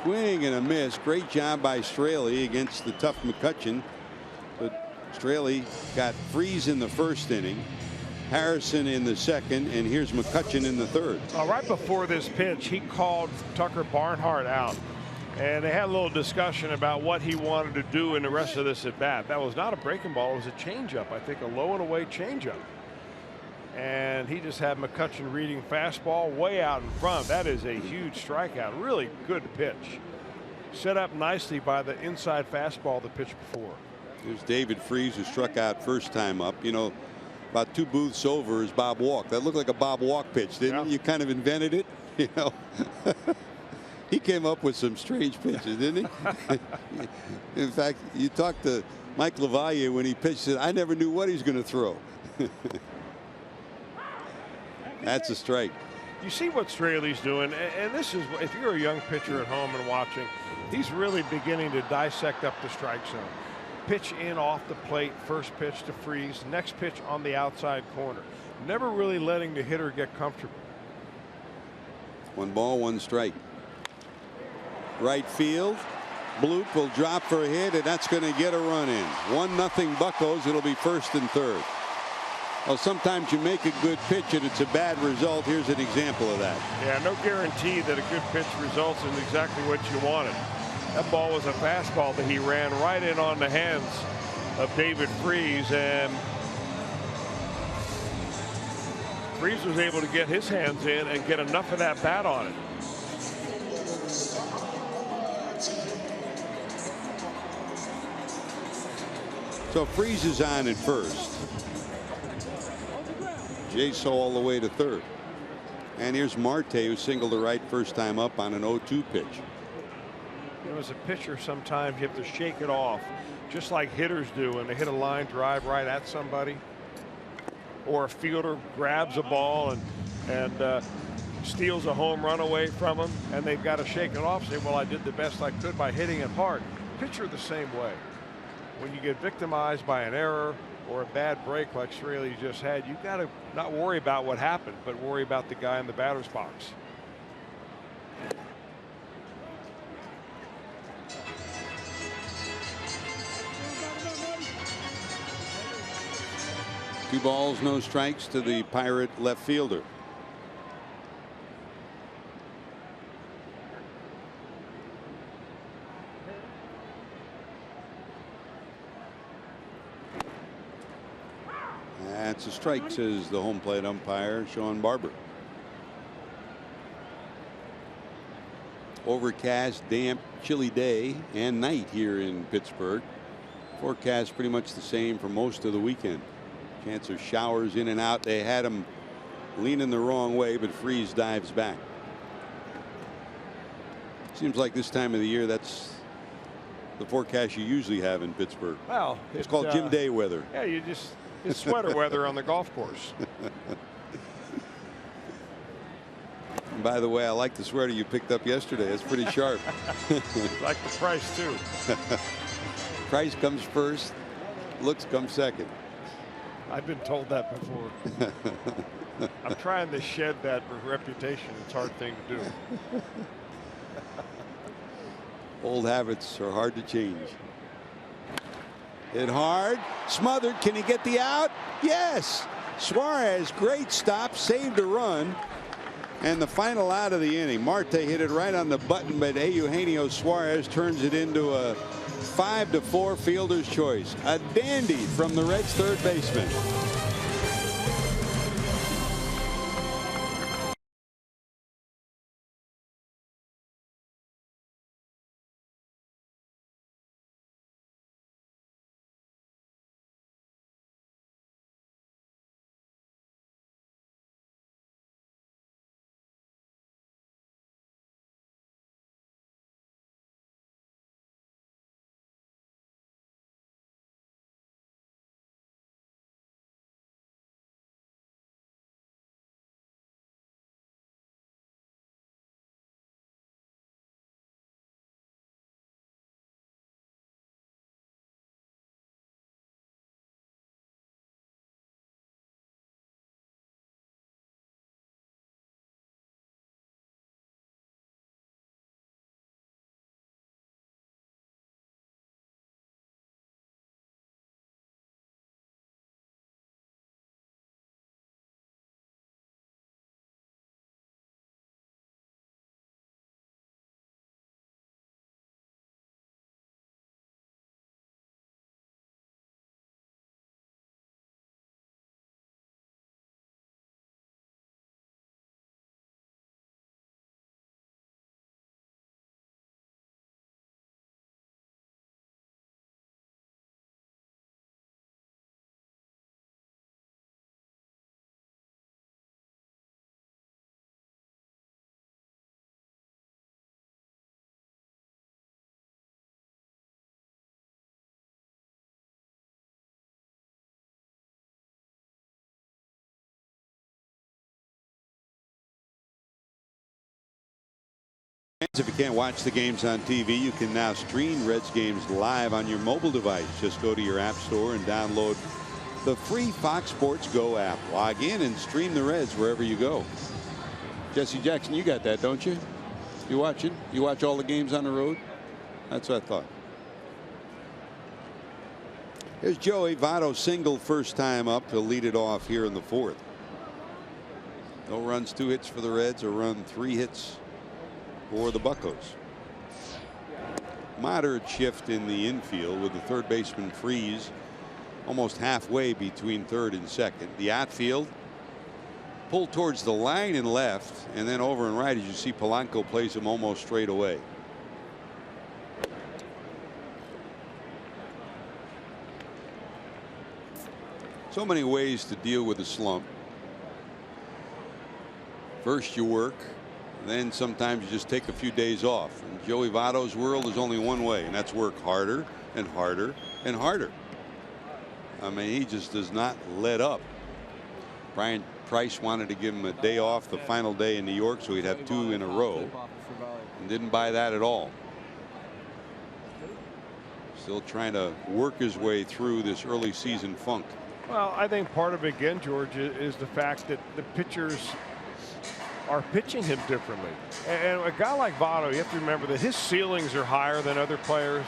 Swing and a miss. Great job by Straley against the tough McCutchen. But Straley got Freese in the first inning, Harrison in the second, and here's McCutchen in the third. Right before this pitch, he called Tucker Barnhart out, and they had a little discussion about what he wanted to do in the rest of this at bat. That was not a breaking ball. It was a changeup. I think a low and away changeup. And he just had McCutchen reading fastball way out in front. That is a huge strikeout. Really good pitch. Set up nicely by the inside fastball the pitch before. There's David Freese, who struck out first time up. You know, about 2 booths over is Bob Walk. That looked like a Bob Walk pitch, didn't it? You kind of invented it, you know. He came up with some strange pitches, didn't he? In fact, you talked to Mike LaValle when he pitched it. I never knew what he was going to throw. That's a strike. You see what Straley's doing, and this is, if you're a young pitcher at home and watching, he's really beginning to dissect up the strike zone. Pitch in off the plate, first pitch to Freese, next pitch on the outside corner. Never really letting the hitter get comfortable. 1 ball, 1 strike. Right field. Bloop will drop for a hit, and that's going to get a run in. 1-0 Buccos. It'll be first and third. Well, sometimes you make a good pitch and it's a bad result. Here's an example of that. Yeah, no guarantee that a good pitch results in exactly what you wanted. That ball was a fastball that he ran right in on the hands of David Freese, and Freese was able to get his hands in and get enough of that bat on it. So Freese is on at first. Jaso all the way to third. And here's Marte, who singled to right first time up on an 0-2 pitch. You know, as a pitcher, sometimes you have to shake it off, just like hitters do when they hit a line drive right at somebody, or a fielder grabs a ball and steals a home run away from them, and they've got to shake it off, say, well, I did the best I could by hitting it hard. Pitcher the same way. When you get victimized by an error or a bad break like Straley just had, you got to not worry about what happened, but worry about the guy in the batter's box. Two balls, no strikes to the Pirate left fielder. That's a strike, says the home plate umpire, Sean Barber. Overcast, damp, chilly day and night here in Pittsburgh. Forecast pretty much the same for most of the weekend. Chance of showers in and out. They had him leaning the wrong way, but Freese dives back. Seems like this time of the year, that's the forecast you usually have in Pittsburgh. Well, it's called Jim Day weather. Yeah, it's sweater weather on the golf course. And by the way, I like the sweater you picked up yesterday. It's pretty sharp. Like the price too. Price comes first, looks come second. I've been told that before. I'm trying to shed that reputation. It's a hard thing to do. Old habits are hard to change. Hit hard, smothered. Can he get the out? Yes. Suarez, great stop, saved a run. And the final out of the inning. Marte hit it right on the button, but Eugenio Suarez turns it into a 5-4 fielder's choice. A dandy from the Reds' third baseman. If you can't watch the games on TV, you can now stream Reds games live on your mobile device. Just go to your app store and download the free Fox Sports Go app. Log in and stream the Reds wherever you go. Jesse Jackson, you got that, don't you? You watching? You watch all the games on the road? That's what I thought. Here's Joey Votto, single first time up to lead it off here in the fourth. No runs, 2 hits for the Reds, a run, 3 hits for the Buccos. Moderate shift in the infield with the third baseman Freeze almost halfway between third and second. The outfield pulled towards the line and left, and then over and right as you see Polanco plays him almost straight away. So many ways to deal with a slump. First you work, then sometimes you just take a few days off. In Joey Votto's world, there's only one way, and that's work harder and harder and harder. I mean, he just does not let up. Brian Price wanted to give him a day off the final day in New York so he'd have 2 in a row, and didn't buy that at all. Still trying to work his way through this early season funk. Well, I think part of it again, George, is the fact that the pitchers are pitching him differently. And a guy like Votto, you have to remember that his ceilings are higher than other players,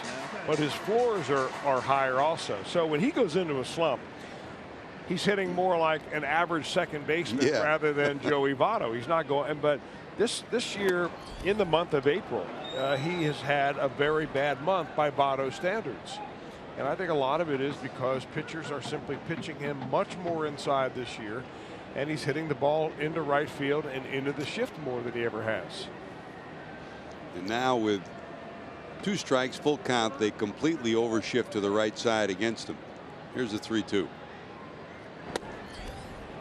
but his floors are higher also. So when he goes into a slump, he's hitting more like an average second baseman rather than Joey Votto. He's not going. But this year, in the month of April, he has had a very bad month by Votto standards. And I think a lot of it is because pitchers are simply pitching him much more inside this year, and he's hitting the ball into right field and into the shift more than he ever has. And now with 2 strikes, full count, they completely overshift to the right side against him. Here's the 3-2.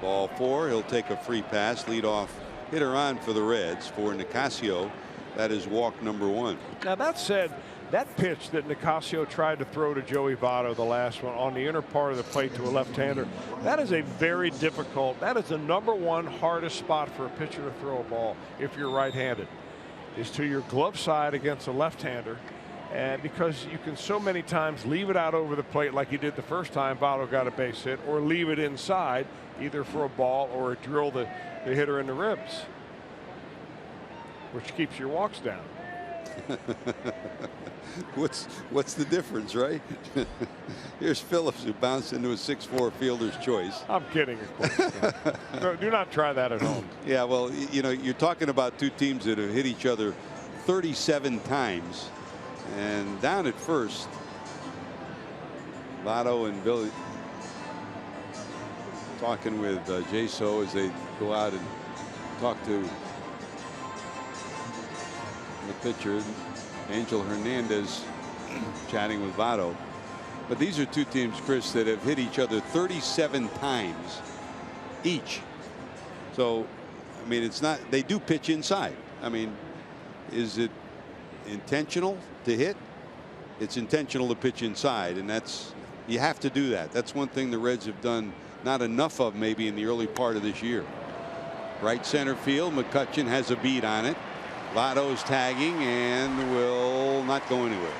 Ball 4. He'll take a free pass. Lead off hitter on for the Reds for Nicasio. That is walk number 1. Now that said, that pitch that Nicasio tried to throw to Joey Votto, the last one on the inner part of the plate to a left-hander, that is a very difficult, that is the #1 hardest spot for a pitcher to throw a ball if you're right-handed, is to your glove side against a left-hander. And because you can so many times leave it out over the plate like you did the first time Votto got a base hit, or leave it inside either for a ball or drill the hitter in the ribs, which keeps your walks down. What's the difference, right? Here's Phillips, who bounced into a 6-4 fielder's choice. I'm kidding, of course. No, do not try that at home. Yeah, well, you know, you're talking about 2 teams that have hit each other 37 times. And down at first, Votto and Billy talking with Jaso as they go out and talk to the pitcher, Angel Hernandez, chatting with Votto. But these are 2 teams, Chris, that have hit each other 37 times each. So, I mean, it's not, they do pitch inside. I mean, is it intentional to hit? It's intentional to pitch inside, and that's, you have to do that. That's one thing the Reds have done not enough of maybe in the early part of this year. Right center field, McCutchen has a beat on it. Votto's tagging and will not go anywhere.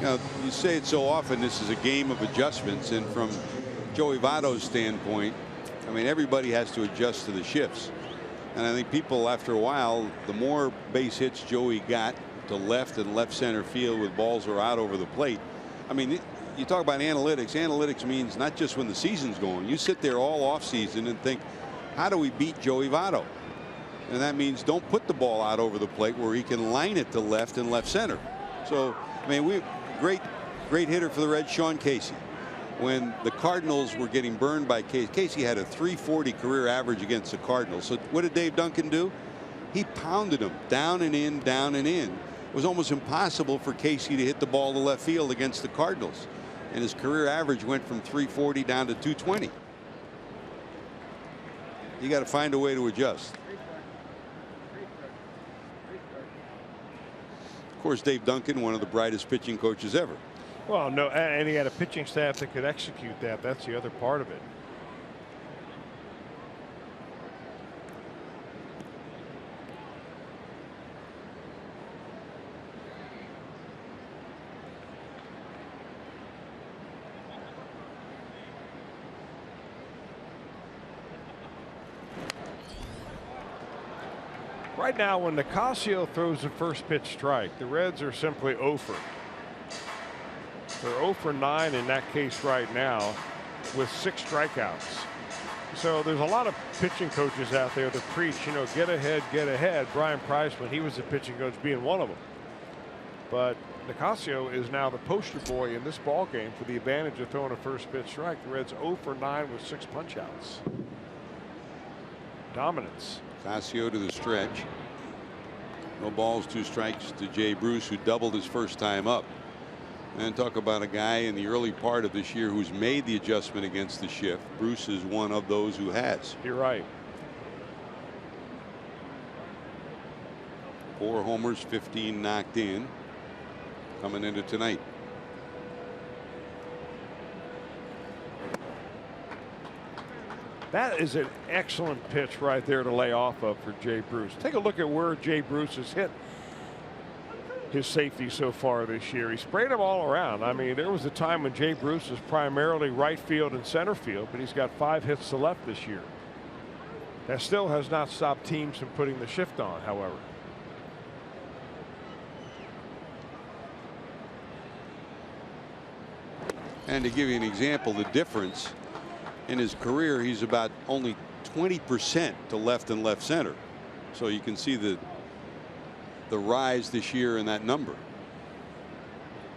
Now, you say it so often, this is a game of adjustments, and from Joey Votto's standpoint, I mean, everybody has to adjust to the shifts. And I think people, after a while, the more base hits Joey got to left and left center field with balls are out over the plate. I mean, you talk about analytics. Analytics means not just when the season's going. You sit there all off season and think, how do we beat Joey Votto? And that means don't put the ball out over the plate where he can line it to left and left center. So, I mean, great hitter for the Reds, Sean Casey. When the Cardinals were getting burned by Casey, Casey had a .340 career average against the Cardinals. So what did Dave Duncan do? He pounded them down and in, down and in. It was almost impossible for Casey to hit the ball to left field against the Cardinals. And his career average went from .340 down to .220. You got to find a way to adjust. Of course, Dave Duncan, one of the brightest pitching coaches ever. Well, no, and he had a pitching staff that could execute that. That's the other part of it. Right now, when Nicasio throws the first pitch strike, the Reds are simply 0 for. They're 0 for 9 in that case right now with 6 strikeouts. So there's a lot of pitching coaches out there that preach, you know, get ahead, get ahead. Brian Price, when he was the pitching coach, being one of them. But Nicasio is now the poster boy in this ball game for the advantage of throwing a first pitch strike. The Reds 0 for 9 with 6 punch-outs. Dominance. Nicasio to the stretch. No balls, 2 strikes to Jay Bruce, who doubled his first time up. And talk about a guy in the early part of this year who's made the adjustment against the shift. Bruce is one of those who has. You're right. 4 homers, 15 knocked in coming into tonight. That is an excellent pitch right there to lay off of for Jay Bruce. Take a look at where Jay Bruce has hit his safety so far this year. He sprayed them all around. I mean, there was a time when Jay Bruce was primarily right field and center field, but he's got 5 hits to left this year. That still has not stopped teams from putting the shift on, however. And to give you an example, the difference in his career, he's about only 20% to left and left center. So you can see the rise this year in that number.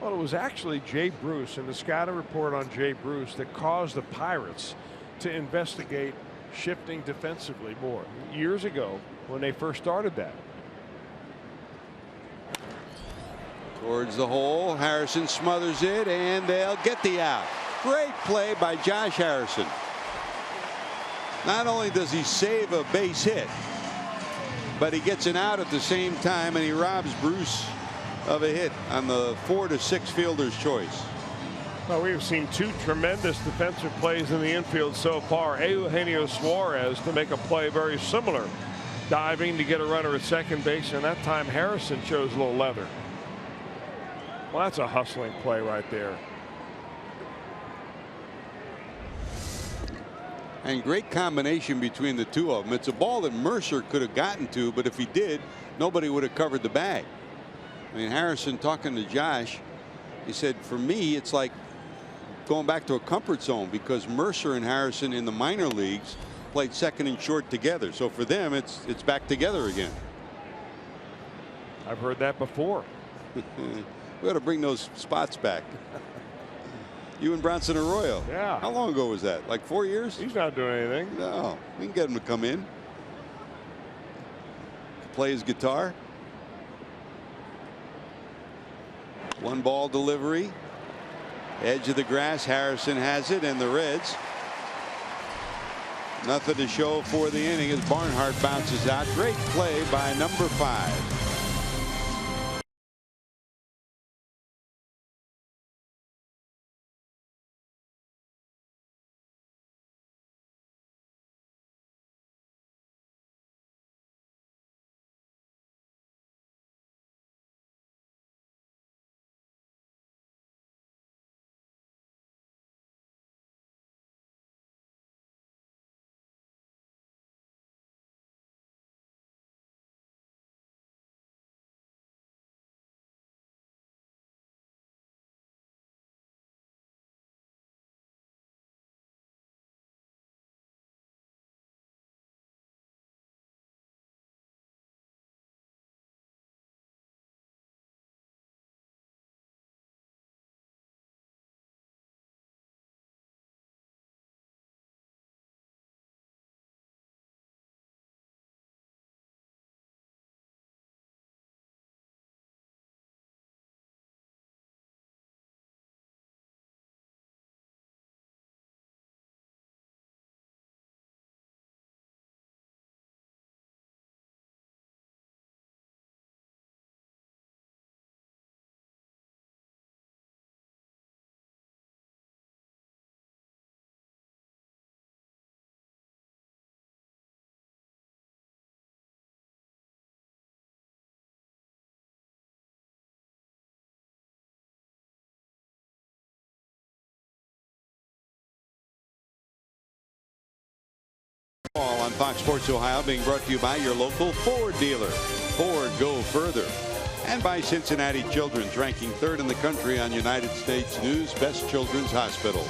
Well, it was actually Jay Bruce and the scouting report on Jay Bruce that caused the Pirates to investigate shifting defensively more years ago when they first started that. Towards the hole, Harrison smothers it, and they'll get the out. Great play by Josh Harrison. Not only does he save a base hit, but he gets an out at the same time, and he robs Bruce of a hit on the 4 to 6 fielder's choice. Well, we've seen 2 tremendous defensive plays in the infield so far. Eugenio Suarez to make a play very similar, diving to get a runner at second base, and that time Harrison chose a little leather. Well, that's a hustling play right there. And great combination between the 2 of them. It's a ball that Mercer could have gotten to, but if he did, nobody would have covered the bag. I mean, Harrison talking to Josh, he said, for me, it's like going back to a comfort zone, because Mercer and Harrison in the minor leagues played second and short together. So for them, it's back together again. I've heard that before. We ought to bring those spots back. You and Bronson Arroyo. Yeah. How long ago was that? Like 4 years? He's not doing anything. No. We can get him to come in. Play his guitar. 1 ball delivery. Edge of the grass. Harrison has it, and the Reds. Nothing to show for the inning as Barnhart bounces out. Great play by number 5. On Fox Sports Ohio, being brought to you by your local Ford dealer. Ford, go further. And by Cincinnati Children's, ranking 3rd in the country on United States News Best Children's Hospital.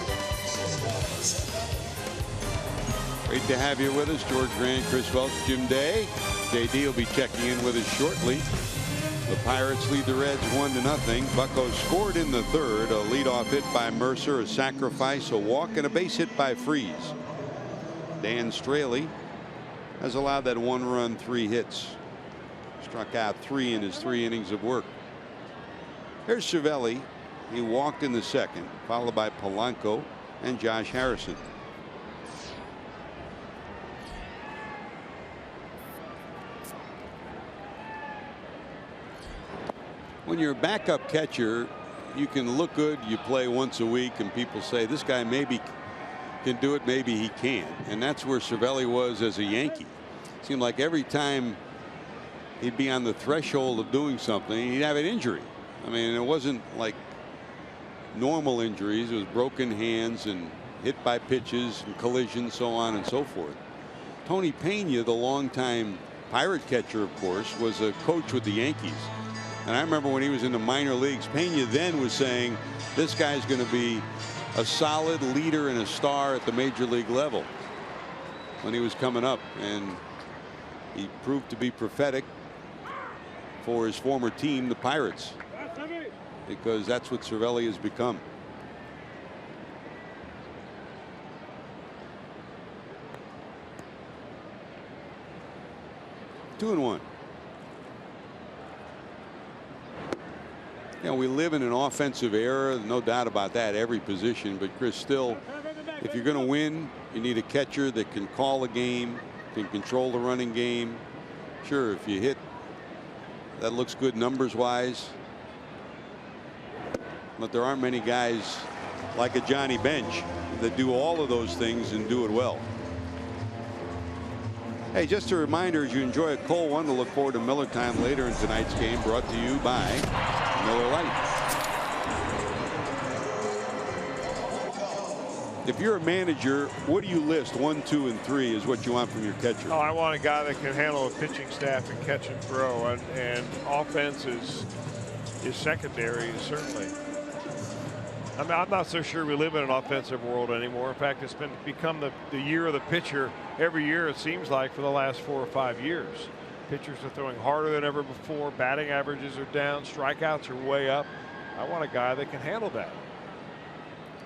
Great to have you with us. George Grant, Chris Welch, Jim Day. JD will be checking in with us shortly. The Pirates lead the Reds 1-0. Bucko scored in the 3rd. A leadoff hit by Mercer, a sacrifice, a walk, and a base hit by Freese. Dan Straley has allowed that 1-run, 3 hits. Struck out 3 in his 3 innings of work. Here's Cervelli. He walked in the 2nd, followed by Polanco and Josh Harrison. When you're a backup catcher, you can look good. You play once a week, and people say this guy maybe can do it, maybe he can't. And that's where Cervelli was as a Yankee. It seemed like every time he'd be on the threshold of doing something, he'd have an injury. I mean, it wasn't like normal injuries. It was broken hands and hit by pitches and collisions, so on and so forth. Tony Pena, the longtime Pirate catcher, of course, was a coach with the Yankees. And I remember when he was in the minor leagues, Pena then was saying this guy's going to be a solid leader and a star at the major league level when he was coming up. And he proved to be prophetic for his former team, the Pirates, because that's what Cervelli has become. Two and one. You know, we live in an offensive era, no doubt about that, every position. But Chris, still, if you're going to win, you need a catcher that can call a game, can control the running game. Sure, if you hit, that looks good numbers wise. But there aren't many guys like a Johnny Bench that do all of those things and do it well. Hey, just a reminder, as you enjoy a cold one, to look forward to Miller Time later in tonight's game, brought to you by Miller Lite. If you're a manager, what do you list? 1, 2, and 3 is what you want from your catcher. Oh, I want a guy that can handle a pitching staff and catch and throw, and offense is secondary, certainly. I mean, I'm not so sure we live in an offensive world anymore. In fact, it's become the year of the pitcher every year, it seems like, for the last 4 or 5 years. Pitchers are throwing harder than ever before. Batting averages are down. Strikeouts are way up. I want a guy that can handle that.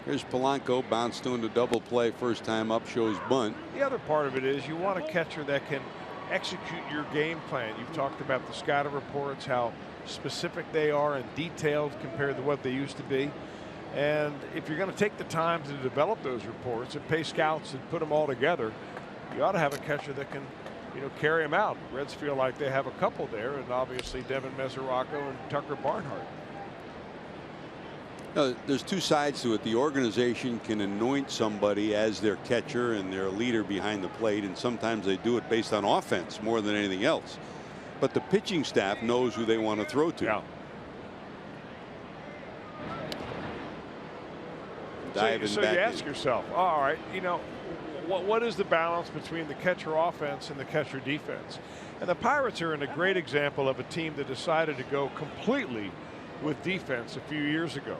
Here's Polanco, bounced into double play, first time up, shows bunt. The other part of it is you want a catcher that can execute your game plan. You've talked about the scouting reports, how specific they are and detailed compared to what they used to be. And if you're going to take the time to develop those reports and pay scouts and put them all together, you ought to have a catcher that can, you know, carry them out. The Reds feel like they have a couple there, and obviously Devin Mesoraco and Tucker Barnhart. No, there's two sides to it. The organization can anoint somebody as their catcher and their leader behind the plate, and sometimes they do it based on offense more than anything else. But the pitching staff knows who they want to throw to. Yeah. So you ask yourself, all right, you know, what is the balance between the catcher offense and the catcher defense? And the Pirates are in a great example of a team that decided to go completely with defense a few years ago.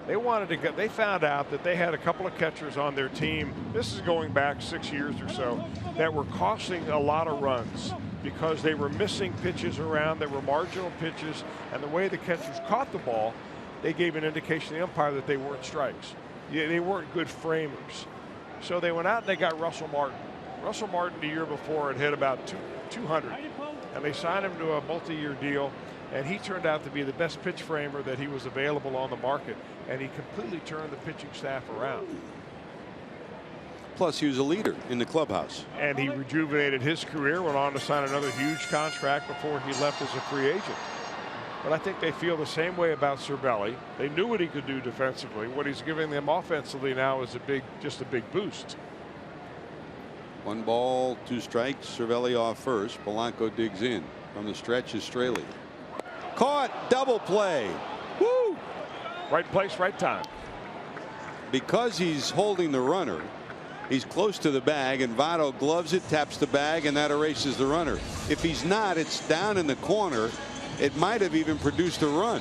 They wanted to get, they found out that they had a couple of catchers on their team, this is going back 6 years or so, that were costing a lot of runs because they were missing pitches around, they were marginal pitches, and the way the catchers caught the ball, they gave an indication to the umpire that they weren't strikes. They weren't good framers. So they went out and they got Russell Martin. Russell Martin the year before had hit about 200, and they signed him to a multi-year deal, and he turned out to be the best pitch framer that he was available on the market, and he completely turned the pitching staff around. Plus, he was a leader in the clubhouse. And he rejuvenated his career, went on to sign another huge contract before he left as a free agent. But I think they feel the same way about Cervelli. They knew what he could do defensively. What he's giving them offensively now is just a big boost. 1 ball, 2 strikes. Cervelli off first. Polanco digs in. From the stretch is Straley. Caught, double play. Woo! Right place, right time. Because he's holding the runner, He's close to the bag, and Votto gloves it, taps the bag, and that erases the runner. If he's not, it's down in the corner. It might have even produced a run.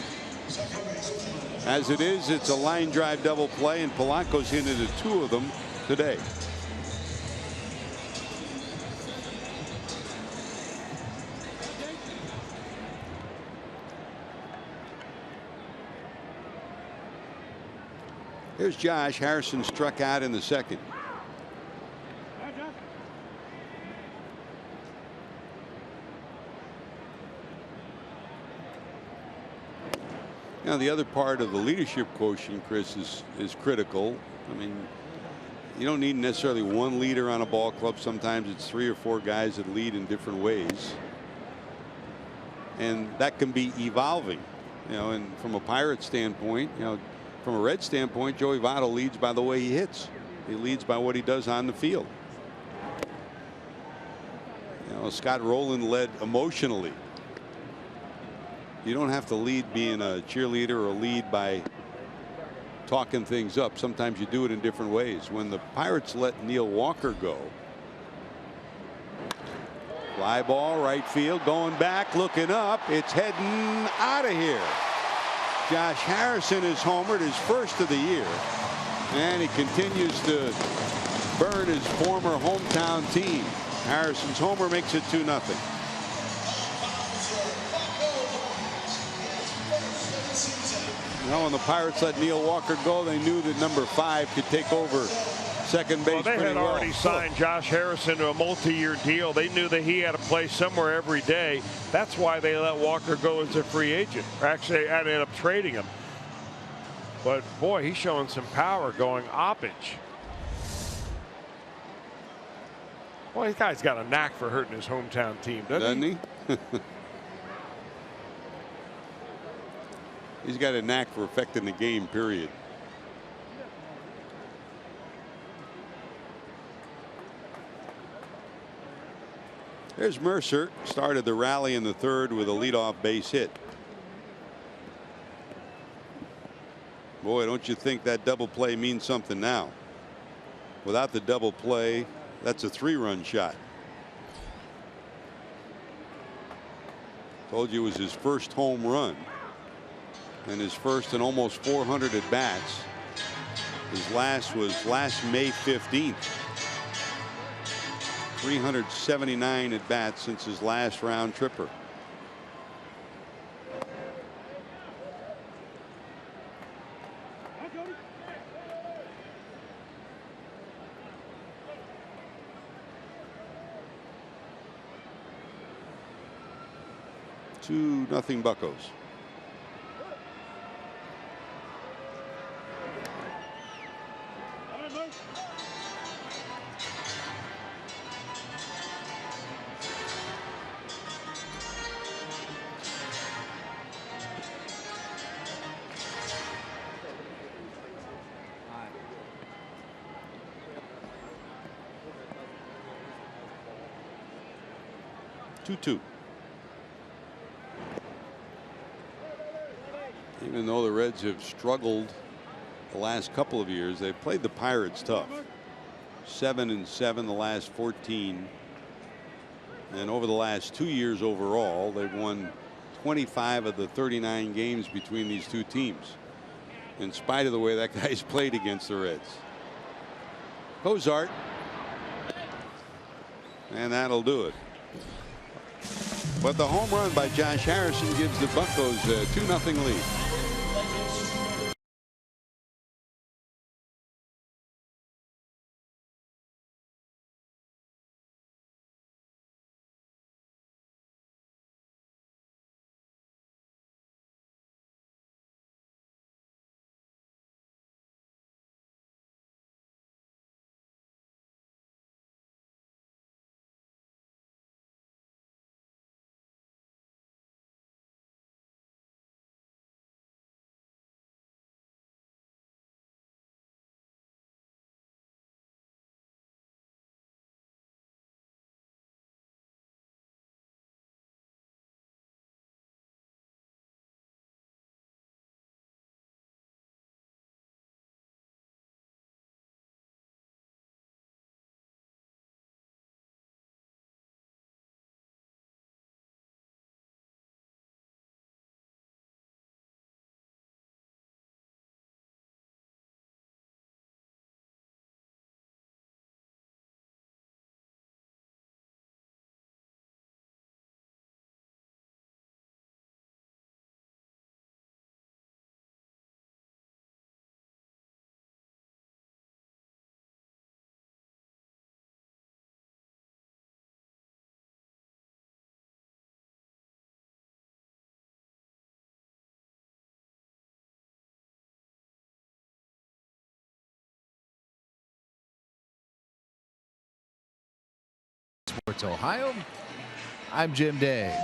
As it is, it's a line drive double play, and Polanco's hit into 2 of them today. Here's Josh. Harrison struck out in the second. Now, the other part of the leadership quotient, Chris, is critical. I mean, you don't need necessarily one leader on a ball club. Sometimes it's 3 or 4 guys that lead in different ways. And that can be evolving. You know, and from a Pirate standpoint, you know, from a Red standpoint, Joey Votto leads by the way he hits. He leads by what he does on the field. You know, Scott Rowland led emotionally. You don't have to lead being a cheerleader or lead by talking things up. Sometimes you do it in different ways. When the Pirates let Neil Walker go, fly ball right field, going back, looking up, it's heading out of here. Josh Harrison is homered, his first of the year, and he continues to burn his former hometown team. Harrison's homer makes it 2-0. When the Pirates let Neil Walker go, they knew that number 5 could take over second base. Well, they had already signed Josh Harrison to a multi-year deal. They knew that he had to play somewhere every day. That's why they let Walker go as a free agent. Actually, they ended up trading him. But boy, he's showing some power going oppage. Boy, this guy's got a knack for hurting his hometown team, doesn't he? He's got a knack for affecting the game, period. There's Mercer. Started the rally in the third with a leadoff base hit. Boy, don't you think that double play means something now? Without the double play, that's a 3-run shot. Told you it was his first home run. And his first in almost 400 at bats. His last was last May 15th. 379 at bats since his last round tripper. Two nothing Buccos. Even though the Reds have struggled the last couple of years, they've played the Pirates tough. 7-7 the last 14. And over the last 2 years overall, they've won 25 of the 39 games between these two teams, in spite of the way that guy's played against the Reds. Cozart. And that'll do it. But the home run by Josh Harrison gives the Buccos a 2-0 lead. Ohio. I'm Jim Day.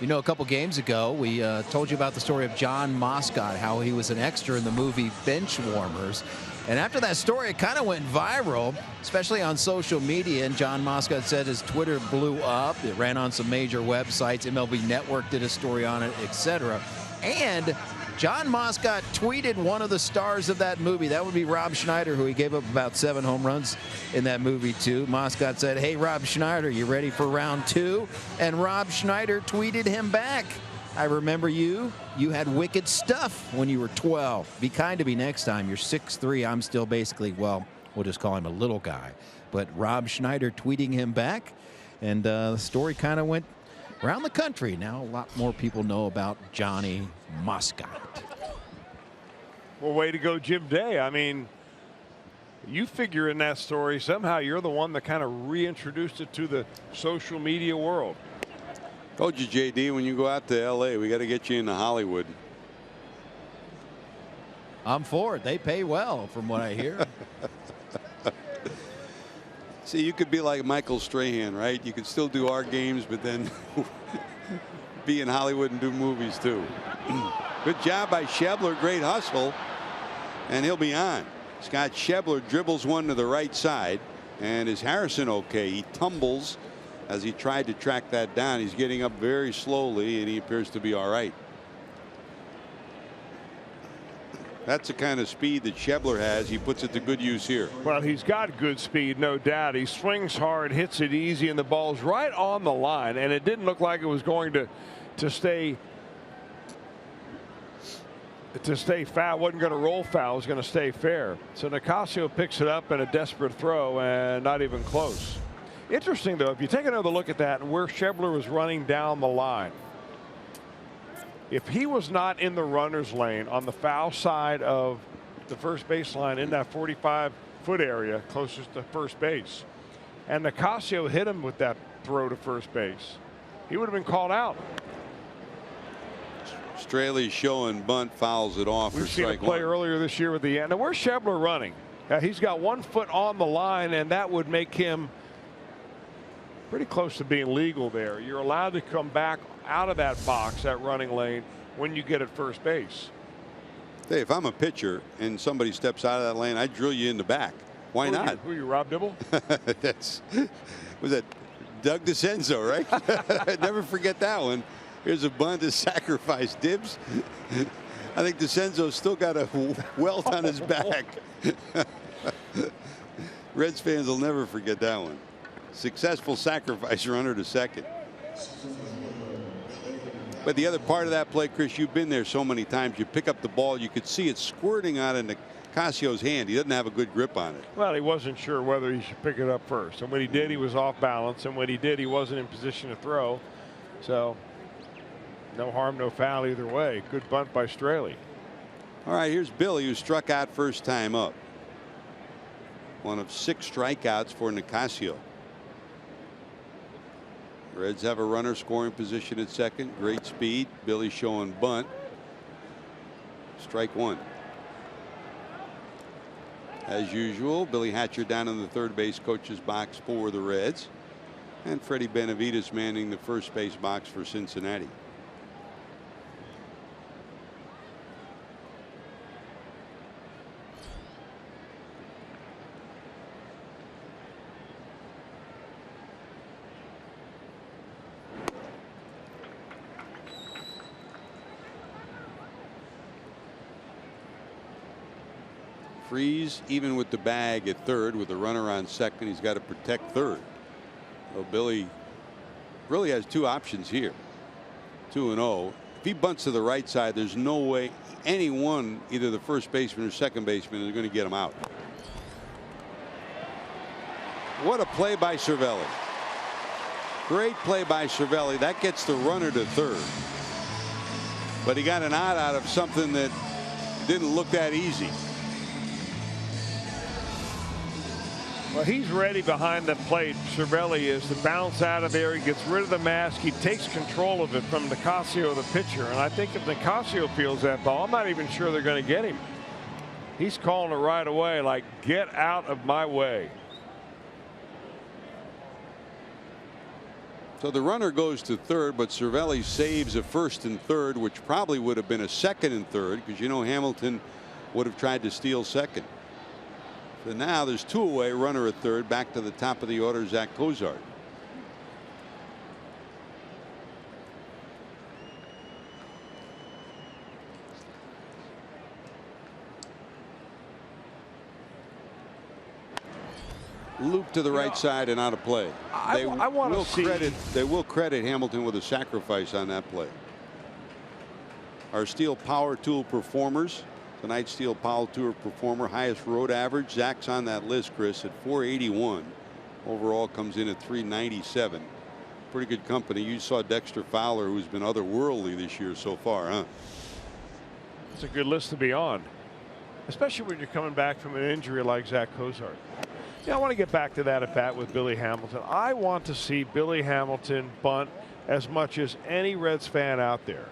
You know, a couple games ago, we told you about the story of John Moscott, how he was an extra in the movie Benchwarmers. And after that story, it kind of went viral, especially on social media. And John Moscott said his Twitter blew up. It ran on some major websites. MLB Network did a story on it, etc. And John Moscott tweeted one of the stars of that movie. That would be Rob Schneider, who he gave up about 7 home runs in that movie, too. Moscott said, "Hey, Rob Schneider, you ready for round 2? And Rob Schneider tweeted him back, "I remember you. You had wicked stuff when you were 12. Be kind to me next time. You're 6'3". I'm still basically, well, we'll just call him a little guy." But Rob Schneider tweeting him back, and the story kind of went around the country. Now a lot more people know about Johnny Moscott. Well, way to go, Jim Day. I mean, you figure in that story, somehow you're the one that kind of reintroduced it to the social media world. Told you, JD, when you go out to L.A., we got to get you into Hollywood. I'm for it. They pay well, from what I hear. See, you could be like Michael Strahan, right? You could still do our games, but then be in Hollywood and do movies, too. Good job by Schebler. Great hustle. And he'll be on. Scott Schebler dribbles one to the right side. And is Harrison okay? He tumbles as he tried to track that down. He's getting up very slowly, and he appears to be all right. That's the kind of speed that Schebler has. He puts it to good use here. Well, he's got good speed, no doubt. He swings hard, hits it easy, and the ball's right on the line. And it didn't look like it was going to stay foul. Wasn't going to roll foul. It was going to stay fair. So Nicasio picks it up in a desperate throw, and not even close. Interesting, though, if you take another look at that and where Schebler was running down the line, if he was not in the runner's lane on the foul side of the first baseline in that 45-foot area closest to first base, and Nicasio hit him with that throw to first base, he would have been called out. Straley's showing bunt, fouls it off. We've seen a play earlier this year with the end. Now, where's Schebler running? He's got 1 foot on the line, and that would make him pretty close to being legal there. You're allowed to come back out of that box, that running lane, when you get at first base. Hey, if I'm a pitcher and somebody steps out of that lane, I drill you in the back. Why not? Who are you, Rob Dibble? Was that Doug DeCenzo, right? Never forget that one. Here's a bunt to sacrifice. Dibs. I think DeCenzo's still got a welt on his back. Reds fans will never forget that one. Successful sacrifice runner to second. But the other part of that play, Chris, you've been there so many times. You pick up the ball, you could see it squirting out of Nicasio's hand. He doesn't have a good grip on it. Well, he wasn't sure whether he should pick it up first. And when he did, he was off balance. And when he did, he wasn't in position to throw. So no harm, no foul either way. Good bunt by Straley. All right, here's Billy, who struck out first time up. One of 6 strikeouts for Nicasio. Reds have a runner scoring position at second. Great speed. Billy showing bunt. Strike 1. As usual, Billy Hatcher down in the third base coach's box for the Reds. And Freddie Benavides manning the first base box for Cincinnati. Freeze even with the bag at third with a runner on second. He's got to protect third. So Billy really has 2 options here. 2-0. If he bunts to the right side, there's no way anyone, either the first baseman or second baseman, is going to get him out. What a play by Cervelli. Great play by Cervelli. That gets the runner to third. But he got an out of something that didn't look that easy. Well, he's ready behind the plate. Cervelli is to bounce out of there. He gets rid of the mask. He takes control of it from Nicasio, the pitcher. And I think if Nicasio feels that ball, I'm not even sure they're going to get him. He's calling it right away, like, get out of my way. So the runner goes to third, but Cervelli saves a first and third, which probably would have been a second and third, because you know Hamilton would have tried to steal second. So now there's two away, runner at third, back to the top of the order, Zach Cozart. Loop to the right side and out of play. I want to see. They will credit Hamilton with a sacrifice on that play. Our Steel Power Tool performers. Tonight's Steel Power Tour performer, highest road average. Zach's on that list, Chris, at 481. Overall comes in at 397. Pretty good company. You saw Dexter Fowler, who's been otherworldly this year so far, huh? It's a good list to be on, especially when you're coming back from an injury like Zach Cozart. Yeah, I want to get back to that at bat with Billy Hamilton. I want to see Billy Hamilton bunt as much as any Reds fan out there.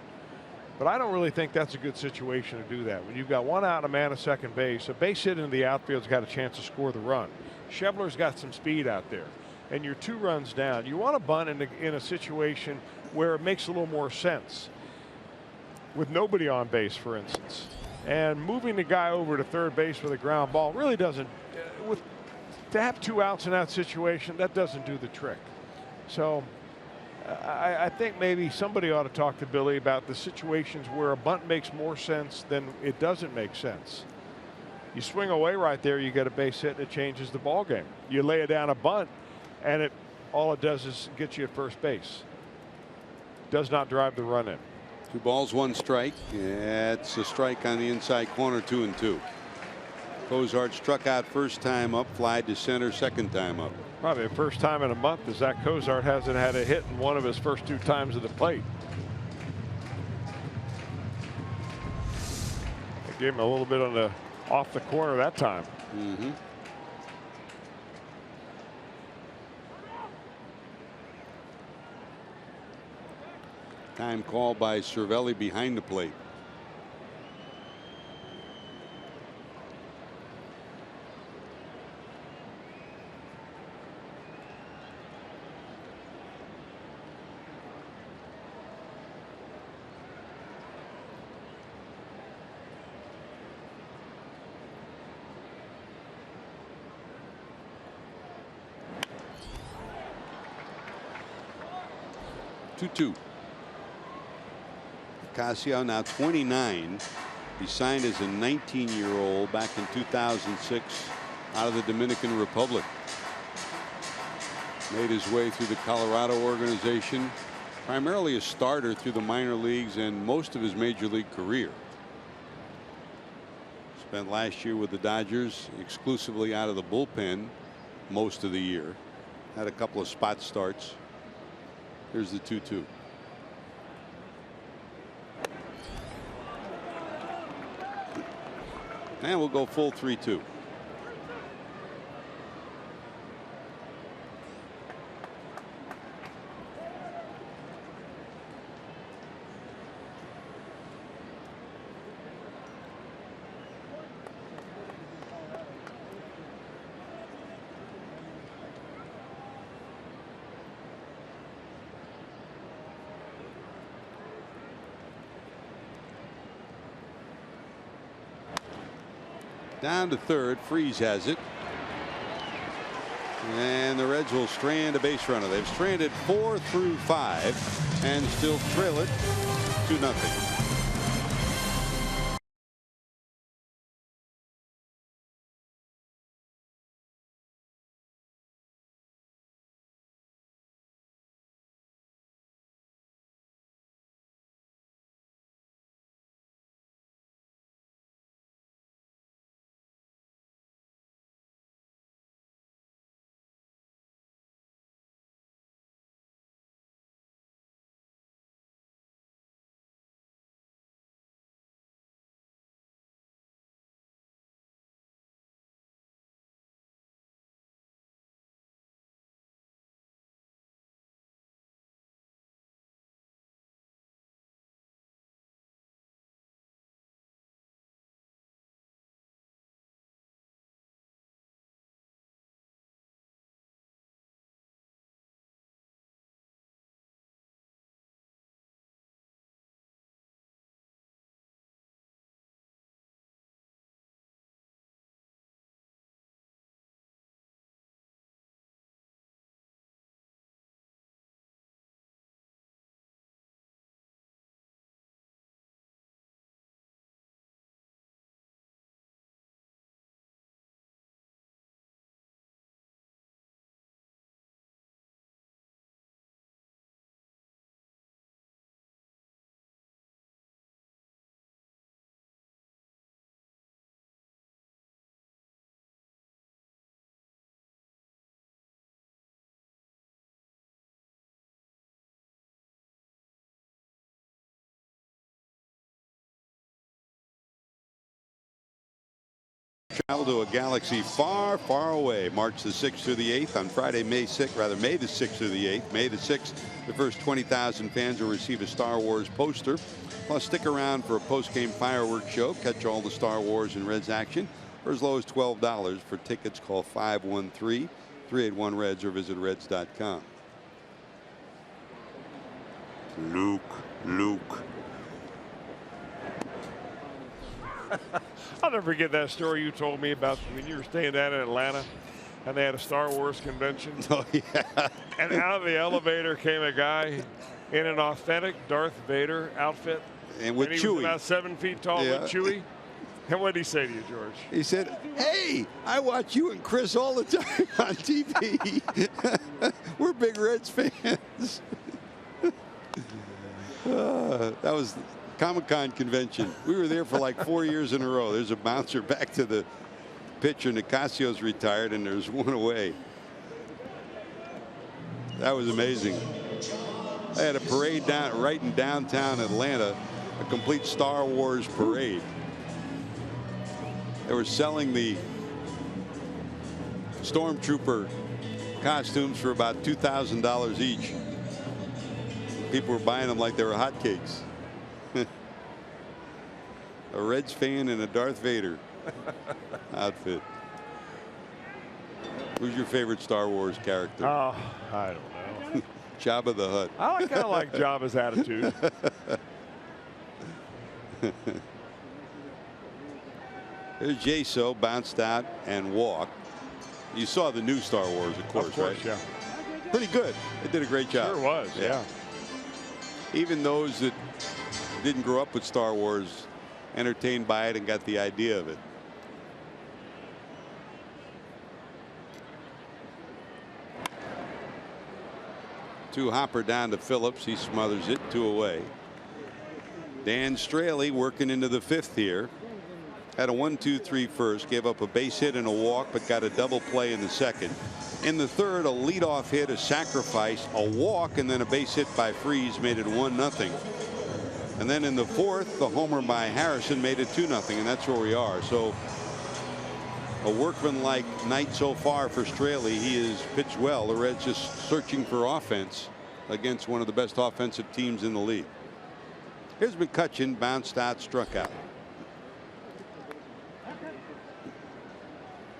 But I don't really think that's a good situation to do that. When you've got one out and a man at second base, a base hit into the outfield's got a chance to score the run. Schebler's got some speed out there, and you're 2 runs down. You want to bunt in a situation where it makes a little more sense, with nobody on base, for instance. And moving the guy over to third base with a ground ball really doesn't. To have 2 outs in that situation, that doesn't do the trick. So I think maybe somebody ought to talk to Billy about the situations where a bunt makes more sense than it doesn't make sense. You swing away right there, you get a base hit, and it changes the ball game. You lay it down a bunt, and all it does is get you at first base. Does not drive the run in. 2 balls, 1 strike. It's a strike on the inside corner, 2-2. Cozart struck out first time up, flied to center second time up. Probably the first time in a month that Zach Cozart hasn't had a hit in one of his first 2 times at the plate. They gave him a little bit on the off the corner that time. Time called by Cervelli behind the plate. Casio now 29. He signed as a 19-year-old back in 2006 out of the Dominican Republic. Made his way through the Colorado organization, primarily a starter through the minor leagues and most of his major league career. Spent last year with the Dodgers exclusively out of the bullpen most of the year. Had a couple of spot starts. Here's the 2-2. And we'll go full 3-2. Down to third. Freeze has it. And the Reds will strand a base runner. They've stranded 4 through 5 and still trail it 2-0. Travel to a galaxy far, far away. March the 6th through the 8th. On Friday, May the 6th through the 8th. May the 6th, the first 20,000 fans will receive a Star Wars poster. Plus, stick around for a post-game fireworks show. Catch all the Star Wars and Reds action for as low as $12. For tickets, call 513-381-REDS or visit reds.com. Luke. I'll never forget that story you told me about when you were staying down in Atlanta and they had a Star Wars convention. Oh, yeah. And out of the elevator came a guy in an authentic Darth Vader outfit. And with he Chewie. was about 7 feet tall with Chewie. And what did he say to you, George? He said, "Hey, I watch you and Chris all the time on TV. We're big Reds fans." That was Comic-Con convention. We were there for like 4 years in a row. There's a bouncer back to the pitcher. Nicasio's retired, and there's one away. That was amazing. I had a parade right in downtown Atlanta, a complete Star Wars parade. They were selling the Stormtrooper costumes for about $2,000 each. People were buying them like they were hotcakes. A Reds fan in a Darth Vader outfit. Who's your favorite Star Wars character? Oh, I don't know. Jabba the Hutt. I kind of like Jabba's attitude. There's Jaso, bounced out and walked. You saw the new Star Wars, of course, right? Yeah. Pretty good. They did a great job. Sure was, yeah. Even those that didn't grow up with Star Wars entertained by it and got the idea of it. Two hopper down to Phillips. He smothers it. 2 away. Dan Straley working into the 5th here. Had a 1-2-3 first, gave up a base hit and a walk, but got a double play in the 2nd. In the 3rd, a leadoff hit, a sacrifice, a walk, and then a base hit by Freese made it 1-0. And then in the 4th, the homer by Harrison made it 2-0, and that's where we are. So a workmanlike night so far for Straley. He has pitched well. The Reds just searching for offense against one of the best offensive teams in the league. Here's McCutchen, bounced out, struck out.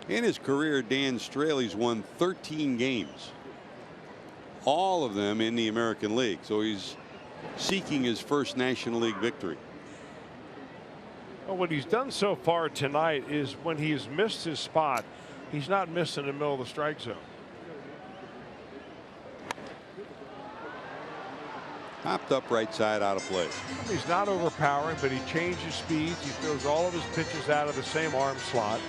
In his career, Dan Straley's won 13 games, all of them in the American League. So he's seeking his first National League victory. Well, what he's done so far tonight is when he's missed his spot, he's not missed in the middle of the strike zone. Popped up right side, out of play. He's not overpowering, but he changes speeds. He throws all of his pitches out of the same arm slot.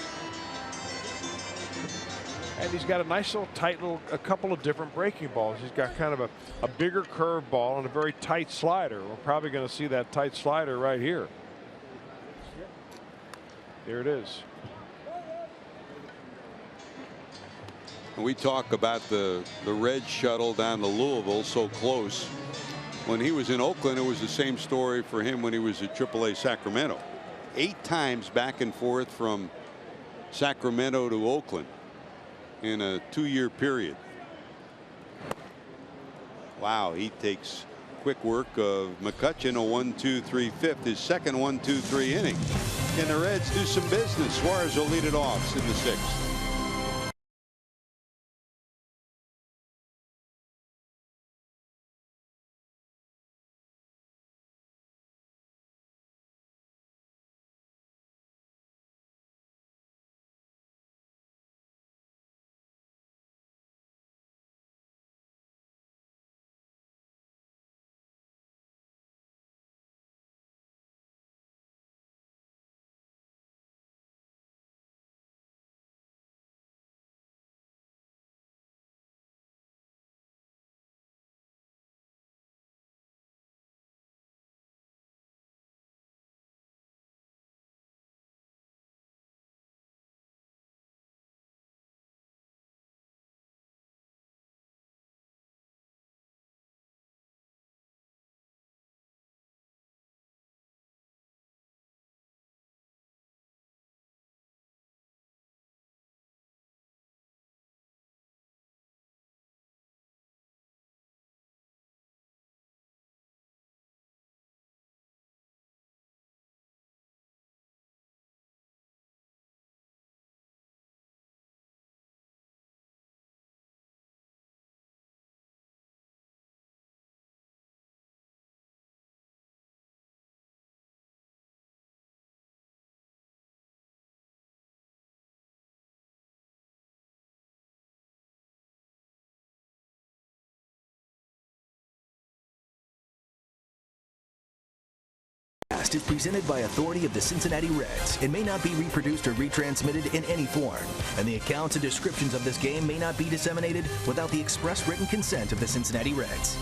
And he's got a nice little tight a couple of different breaking balls. He's got kind of a bigger curve ball and a very tight slider. We're probably going to see that tight slider right here. Here it is. We talk about the Red shuttle down to Louisville so close. When he was in Oakland, it was the same story for him when he was at AAA Sacramento. 8 times back and forth from Sacramento to Oakland in a 2-year period. Wow, he takes quick work of McCutchen. A 1-2-3 5th, his second 1-2-3 inning. Can the Reds do some business? Suarez will lead it off in the 6th. broadcast is presented by authority of the Cincinnati Reds and may not be reproduced or retransmitted in any form. And the accounts and descriptions of this game may not be disseminated without the express written consent of the Cincinnati Reds.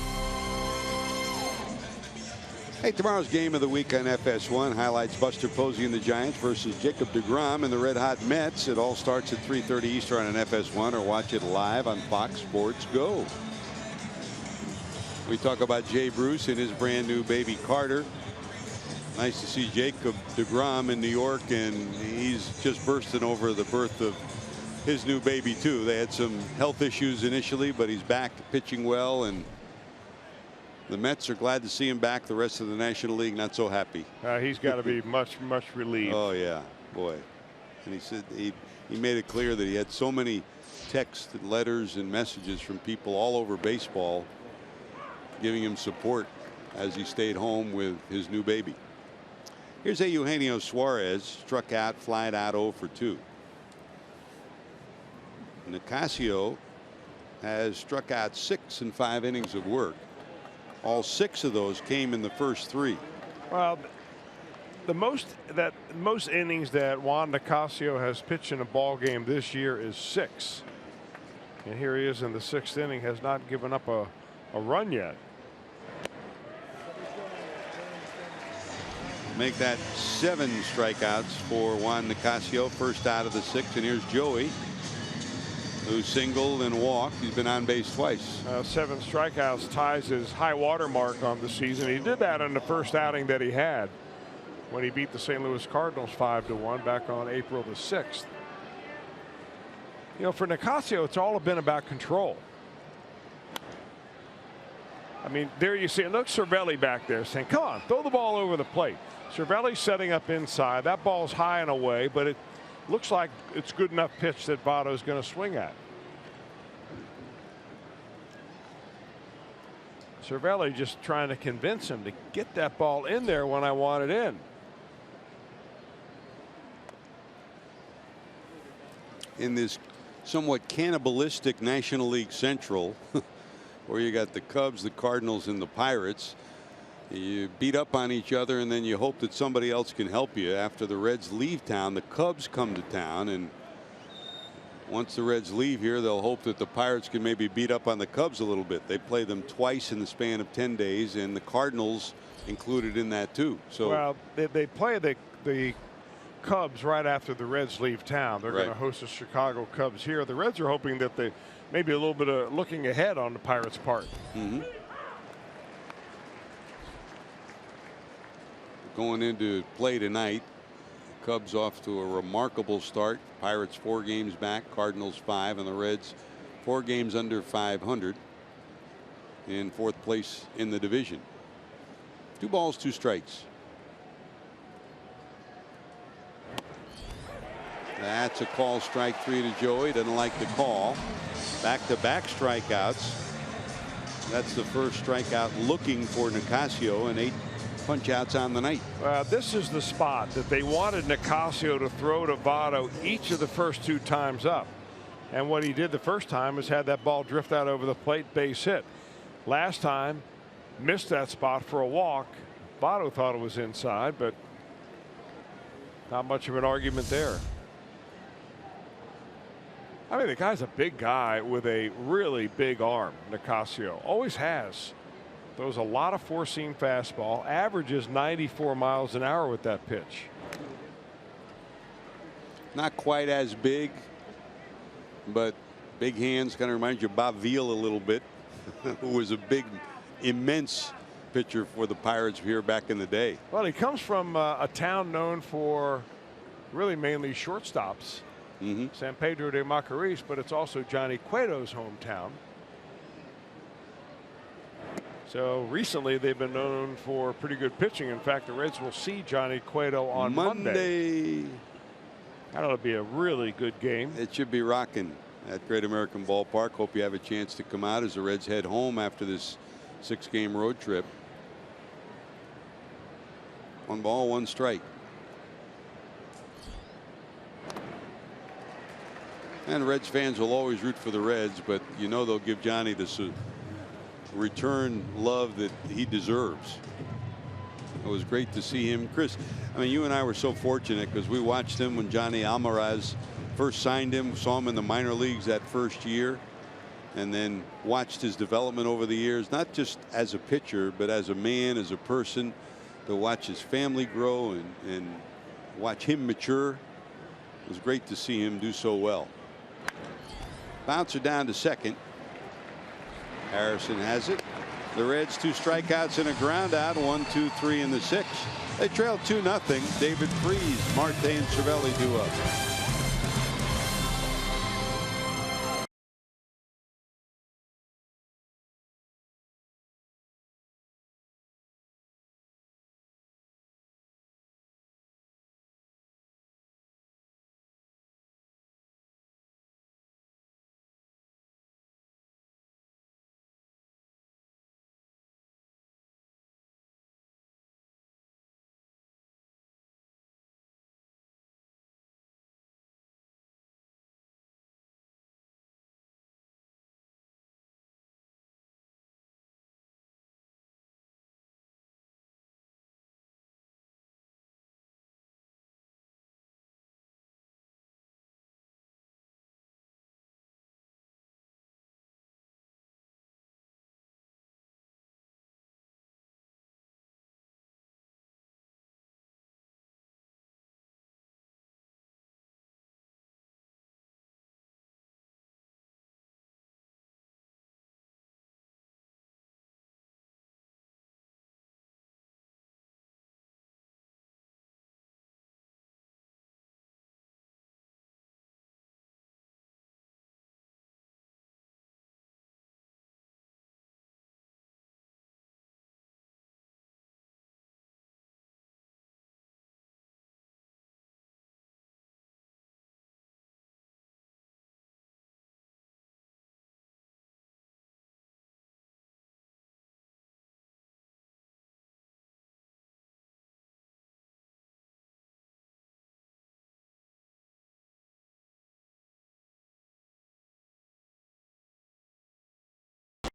Hey, tomorrow's game of the week on FS1 highlights Buster Posey and the Giants versus Jacob deGrom and the Red Hot Mets. It all starts at 3:30 Eastern on FS1, or watch it live on Fox Sports Go. We talk about Jay Bruce and his brand new baby Carter. Nice to see Jacob deGrom in New York, and he's just bursting over the birth of his new baby too. They had some health issues initially, but he's back pitching well, and the Mets are glad to see him back. The rest of the National League not so happy. He's got to be much relieved. Oh yeah, boy. And he said he made it clear that he had so many texts and letters and messages from people all over baseball giving him support as he stayed home with his new baby. Here's Eugenio Suarez, struck out, flied out 0 for 2. Nicasio has struck out 6 in 5 innings of work. All 6 of those came in the first 3. Well, the most innings that Juan Nicasio has pitched in a ball game this year is 6, and here he is in the 6th inning, has not given up a run yet. Make that 7 strikeouts for Juan Nicasio, first out of the 6. And here's Joey, who singled and walked. He's been on base twice. 7 strikeouts ties his high water mark on the season. He did that in the first outing that he had when he beat the St. Louis Cardinals 5-1 back on April the 6th. You know, for Nicasio, it's all been about control. I mean, there you see it. Look, Cervelli back there saying, come on, throw the ball over the plate. Cervelli's setting up inside. That ball's high and away, but it looks like it's good enough pitch that Votto's going to swing at. Cervelli just trying to convince him to get that ball in there when I want it in. In this somewhat cannibalistic National League Central, where you got the Cubs, the Cardinals, and the Pirates, you beat up on each other, and then you hope that somebody else can help you. After the Reds leave town, the Cubs come to town, and once the Reds leave here, they'll hope that the Pirates can maybe beat up on the Cubs a little bit. They play them twice in the span of 10 days, and the Cardinals included in that too. So, well, they play the Cubs right after the Reds leave town. They're going to host the Chicago Cubs here. The Reds are hoping that they maybe a little bit of looking ahead on the Pirates' part. Going into play tonight, Cubs off to a remarkable start. Pirates 4 games back, Cardinals 5, and the Reds 4 games under 500 in 4th place in the division. 2 balls, 2 strikes. That's a call, strike 3 to Joey. Doesn't like the call. Back-to-back strikeouts. That's the first strikeout looking for Nicasio, and 8 punch-outs on the night. This is the spot that they wanted Nicasio to throw to Votto each of the first 2 times up. And what he did the first time is had that ball drift out over the plate, base hit. Last time, missed that spot for a walk. Votto thought it was inside, but not much of an argument there. I mean, the guy's a big guy with a really big arm. Nicasio always has. Throws a lot of four-seam fastball, averages 94 miles an hour with that pitch. Not quite as big, but big hands. Kind of reminds you of Bob Veal a little bit, who was a big, immense pitcher for the Pirates here back in the day. Well, he comes from a town known for really mainly shortstops. San Pedro de Macorís, but it's also Johnny Cueto's hometown. So recently they've been known for pretty good pitching. In fact, the Reds will see Johnny Cueto on Monday. That'll be a really good game. It should be rocking at Great American Ballpark. Hope you have a chance to come out as the Reds head home after this 6-game road trip. 1 ball, 1 strike. And Reds fans will always root for the Reds, but you know they'll give Johnny the return love that he deserves. It was great to see him. Chris, I mean, you and I were so fortunate because we watched him when Johnny Almaraz first signed him, saw him in the minor leagues that first year, and then watched his development over the years, not just as a pitcher, but as a man, as a person, to watch his family grow and watch him mature. It was great to see him do so well. Bouncer down to second. Harrison has it. The Reds 2 strikeouts and a ground out. 1, 2, 3 in the 6th. They trail 2-0. David Freese, Marte, and Cervelli due up.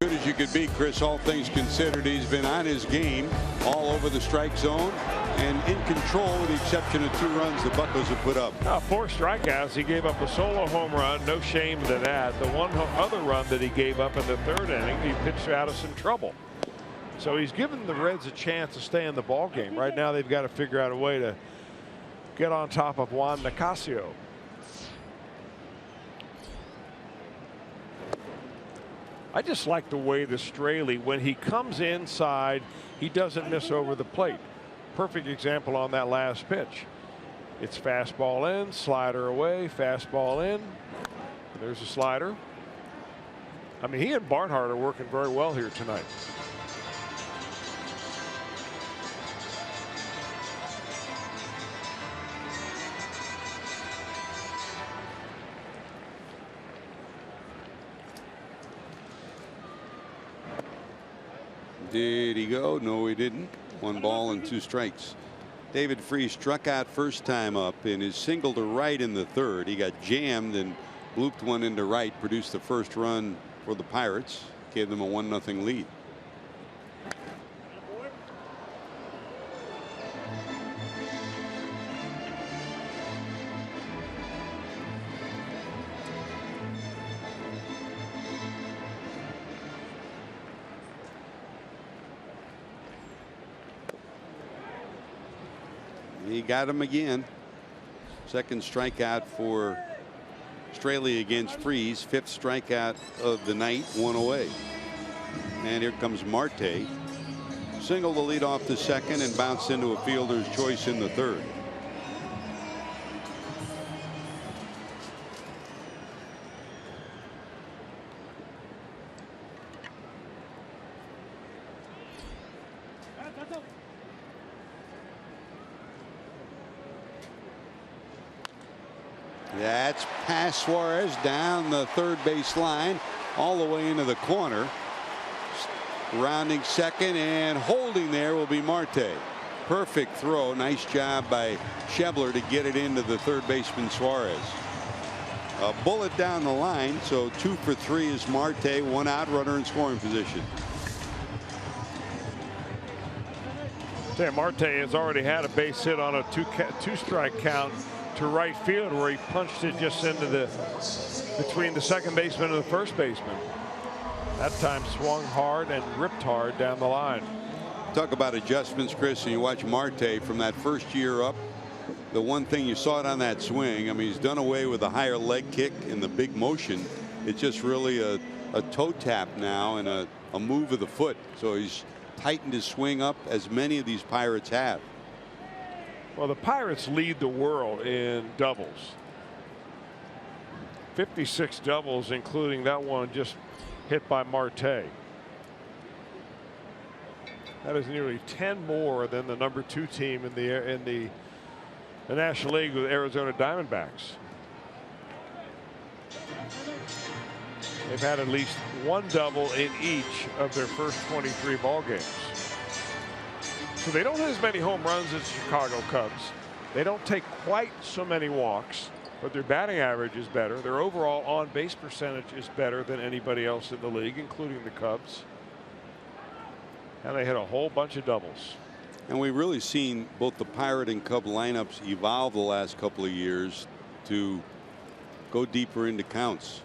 Good as you could be, Chris, all things considered. He's been on his game all over the strike zone and in control with the exception of 2 runs the Buccos have put up. 4 strikeouts. He gave up a solo home run. No shame to that. The one other run that he gave up in the 3rd inning, he pitched out of some trouble. So he's given the Reds a chance to stay in the ball game. Right now they've got to figure out a way to get on top of Juan Nicasio. I just like the way the Straley, when he comes inside, he doesn't miss over the plate. Perfect example on that last pitch. It's fastball in, slider away, fastball in. There's a slider. I mean, he and Barnhart are working very well here tonight. Did he go? No, he didn't. 1 ball and 2 strikes. David Freese struck out first time up in his single to right in the 3rd. He got jammed and looped one into right, produced the first run for the Pirates, gave them a 1-0 lead. He got him again. 2nd strikeout for Straley against Freese. 5th strikeout of the night, 1 away. And here comes Marte. Single the lead off the 2nd and bounced into a fielder's choice in the 3rd. That's past Suarez down the 3rd base line all the way into the corner. Rounding 2nd and holding there will be Marte. Perfect throw. Nice job by Schebler to get it into the 3rd baseman Suarez. A bullet down the line. So 2 for 3 is Marte. 1 out, runner in scoring position. Sam Marte has already had a base hit on a two-strike count to right field, where he punched it just into between the second baseman and the first baseman. That time swung hard and ripped hard down the line. Talk about adjustments, Chris, and you watch Marte from that first year up. The one thing you saw it on that swing, I mean, he's done away with the higher leg kick and the big motion. It's just really a toe tap now and a move of the foot. So he's tightened his swing up, as many of these Pirates have. Well, the Pirates lead the world in doubles. 56 doubles, including that one just hit by Marte. That is nearly 10 more than the #2 team in the National League with Arizona Diamondbacks. They've had at least one double in each of their first 23 ball games. So they don't have as many home runs as the Chicago Cubs. They don't take quite so many walks, but their batting average is better. Their overall on-base percentage is better than anybody else in the league, including the Cubs. And they hit a whole bunch of doubles. And we've really seen both the Pirate and Cub lineups evolve the last couple of years to go deeper into counts,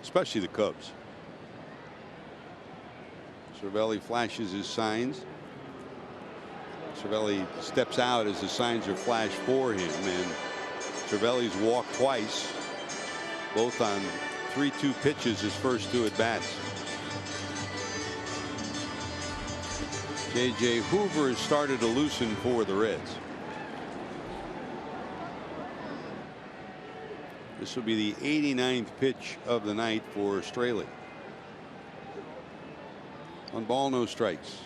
especially the Cubs. Cervelli flashes his signs. Cervelli steps out as the signs are flashed for him, and Cervelli's walked twice, both on 3-2 pitches his first 2 at bats. J.J. Hoover has started to loosen for the Reds. This will be the 89th pitch of the night for Straley. 1 ball, no strikes.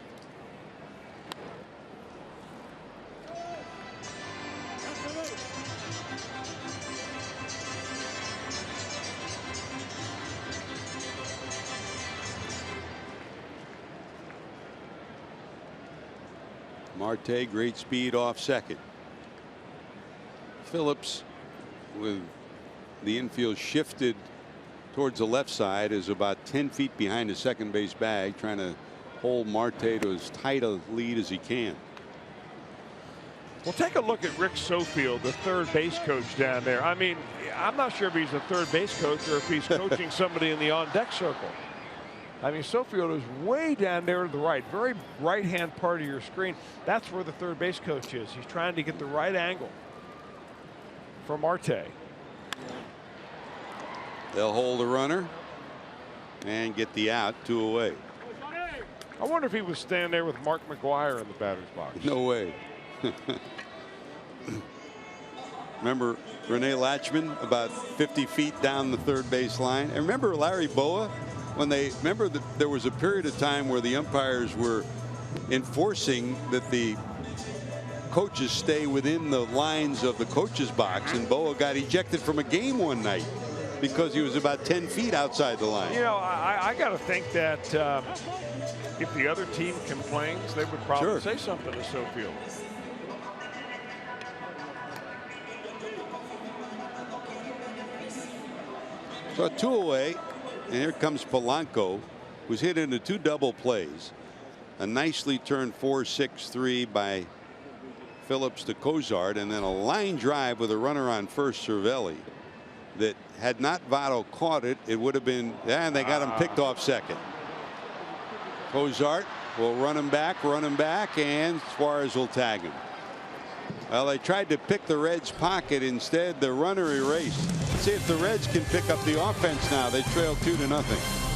Marte, great speed off second. Phillips, with the infield shifted towards the left side, is about 10 feet behind the second base bag, trying to hold Marte to as tight a lead as he can. Well, take a look at Rick Sofield, the third base coach down there. I mean, I'm not sure if he's a third base coach or if he's coaching somebody in the on-deck circle. I mean, Sofield is way down there to the right, very right-hand part of your screen. That's where the third base coach is. He's trying to get the right angle for Marte. They'll hold the runner and get the out, 2 away. I wonder if he was standing there with Mark McGwire in the batter's box. No way. Remember Rene Latchman about 50 feet down the third base line? And remember Larry Boa? When remember that there was a period of time where the umpires were enforcing that the coaches stay within the lines of the coach's box, and Boa got ejected from a game one night because he was about 10 feet outside the line. You know, I got to think that if the other team complains, they would probably say something to Sofield. So 2 away. And here comes Polanco, who's hit into 2 double plays. A nicely turned 4-6-3 by Phillips to Cozart, and then a line drive with a runner on first, Cervelli, that had not Votto caught it, it would have been, and they got him picked off second. Cozart will run him back, and Suarez will tag him. Well, they tried to pick the Reds' pocket. Instead, the runner erased. See if the Reds can pick up the offense now. They trail 2-0.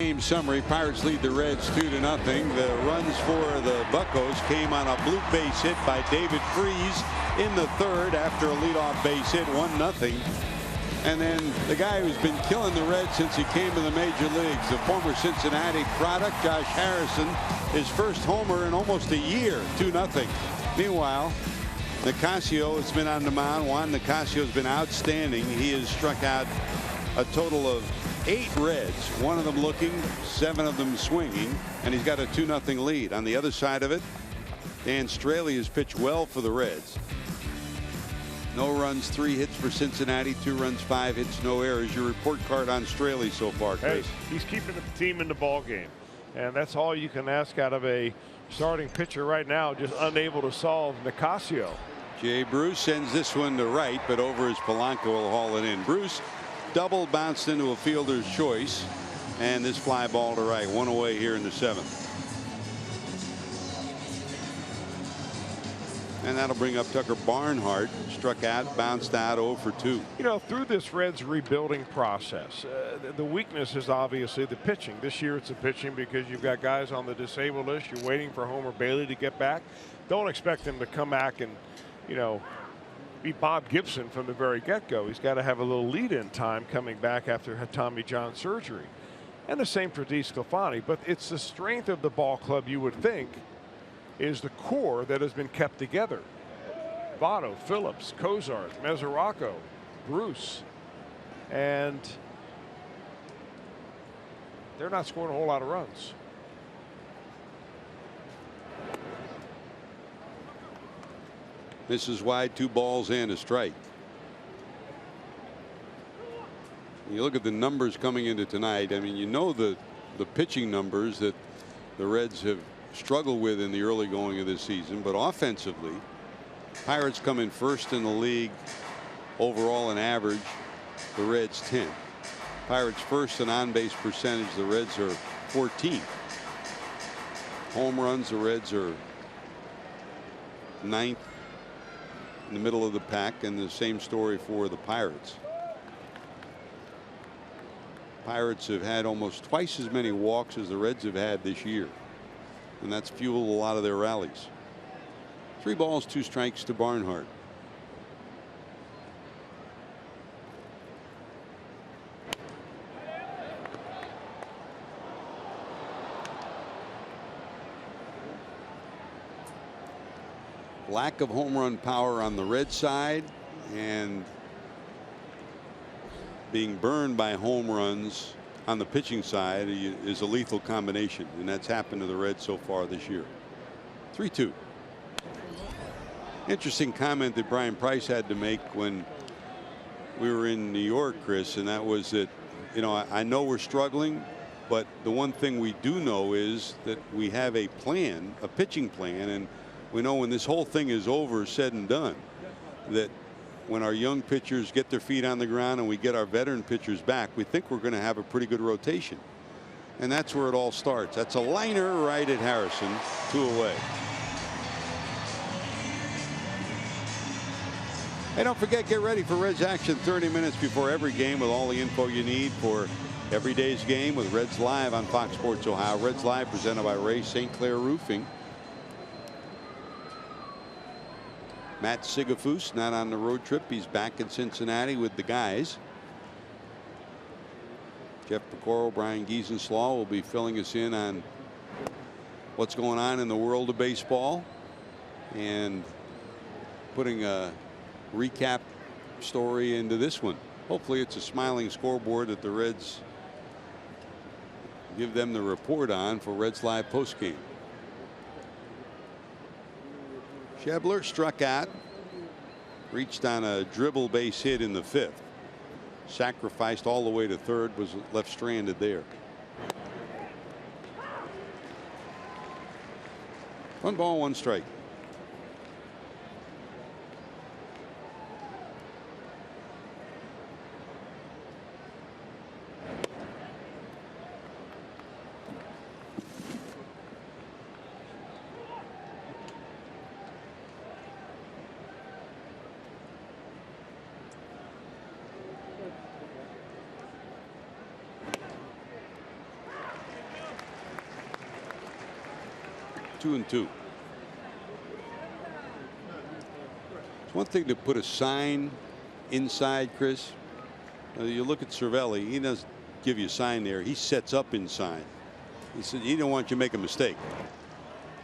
Game summary. Pirates lead the Reds 2-0. The runs for the Buccos came on a blue base hit by David Freese in the third after a leadoff base hit, 1-0. And then the guy who's been killing the Reds since he came to the major leagues, the former Cincinnati product, Josh Harrison, his first homer in almost a year, 2-0. Meanwhile, Nicasio has been on the mound. Juan Nicasio has been outstanding. He has struck out a total of 8 Reds, 1 of them looking, 7 of them swinging, and he's got a 2-0 lead. On the other side of it, Dan Straley has pitched well for the Reds. No runs, 3 hits for Cincinnati, 2 runs, 5 hits, no errors. Your report card on Straley so far, Chris. Hey, he's keeping the team in the ball game, and that's all you can ask out of a starting pitcher right now, just unable to solve Nicasio. Jay Bruce sends this one to right, but over as Polanco will haul it in. Bruce double bounced into a fielder's choice, and this fly ball to right, 1 away here in the 7th. And that'll bring up Tucker Barnhart. Struck out, bounced out 0 for 2. You know, through this Reds rebuilding process, the weakness is obviously the pitching. This year it's the pitching because you've got guys on the disabled list. You're waiting for Homer Bailey to get back. Don't expect him to come back and, you know, be Bob Gibson from the very get-go. He's got to have a little lead-in time coming back after Tommy John surgery. And the same for DeSclafani. But it's the strength of the ball club, you would think, is the core that has been kept together. Votto, Phillips, Cozart, Mesoraco, Bruce, and they're not scoring a whole lot of runs. This is wide, 2 balls and a strike. You look at the numbers coming into tonight. I mean, you know the pitching numbers that the Reds have struggled with in the early going of this season, but offensively, Pirates come in first in the league overall in average, the Reds 10th. Pirates first in on-base percentage, the Reds are 14th. Home runs, the Reds are 9th in the middle of the pack, and the same story for the Pirates. Pirates have had almost twice as many walks as the Reds have had this year, and that's fueled a lot of their rallies. 3 balls, 2 strikes to Barnhart. Lack of home run power on the Red side, and being burned by home runs on the pitching side is a lethal combination, and that's happened to the Reds so far this year. 3-2. Interesting comment that Brian Price had to make when we were in New York, Chris, and that was that, you know, I know we're struggling, but the one thing we do know is that we have a plan, a pitching plan, and we know when this whole thing is over, said and done, that when our young pitchers get their feet on the ground and we get our veteran pitchers back, we think we're going to have a pretty good rotation. And that's where it all starts. That's a liner right at Harrison, 2 away. Hey, don't forget, get ready for Reds action 30 minutes before every game with all the info you need for every day's game with Reds Live on Fox Sports Ohio. Reds Live presented by Ray St. Clair Roofing. Matt Sigafus not on the road trip. He's back in Cincinnati with the guys. Jeff Pecoro, Brian Giesenslaw will be filling us in on what's going on in the world of baseball and putting a recap story into this one. Hopefully it's a smiling scoreboard that the Reds give them the report on for Reds Live postgame. Schebler struck out, reached on a dribble base hit in the 5th. Sacrificed all the way to third, was left stranded there. 1 ball, 1 strike. 2-2. It's one thing to put a sign inside, Chris. You look at Cervelli, he doesn't give you a sign there. He sets up inside. He said he don't want you to make a mistake.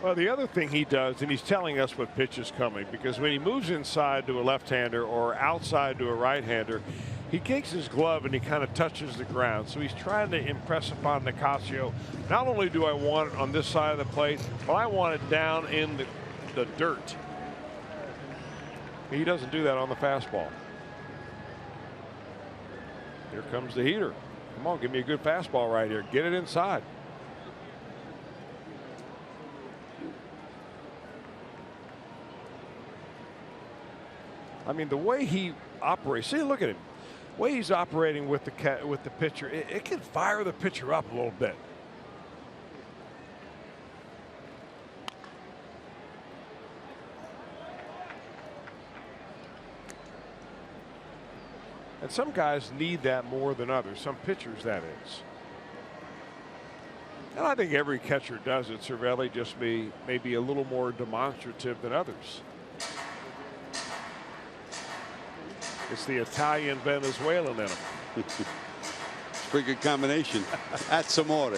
Well, the other thing he does, and he's telling us what pitch is coming, because when he moves inside to a left-hander or outside to a right-hander, he takes his glove and he kind of touches the ground. So he's trying to impress upon Nicasio, not only do I want it on this side of the plate, but I want it down in the dirt. He doesn't do that on the fastball. Here comes the heater. Come on, give me a good fastball right here. Get it inside. I mean, the way he operates, see, look at him. The way he's operating with the pitcher, it can fire the pitcher up a little bit. And some guys need that more than others, some pitchers, that is. And I think every catcher does it. Cervelli just maybe a little more demonstrative than others. It's the Italian Venezuelan in him. It's a pretty good combination. That's amore.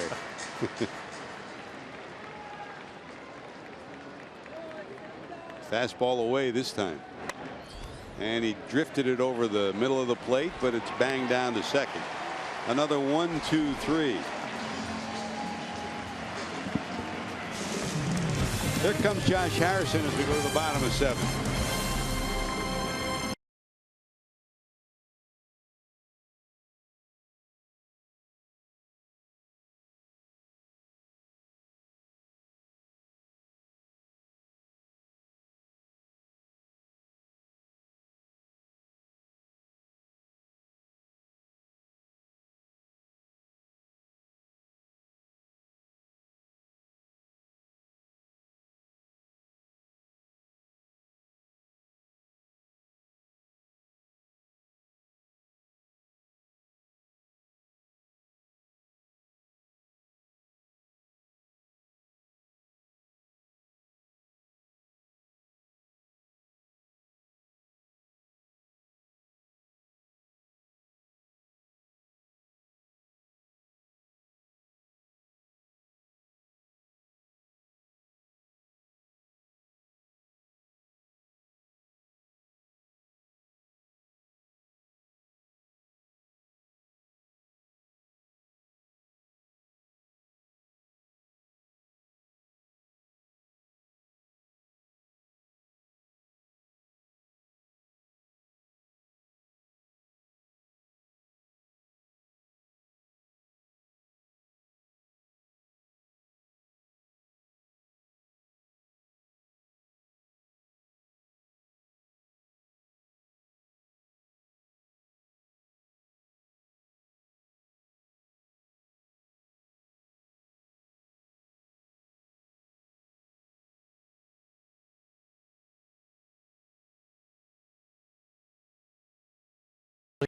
Fastball away this time. And he drifted it over the middle of the plate, but it's banged down to second. Another 1-2-3. Here comes Josh Harrison as we go to the bottom of 7.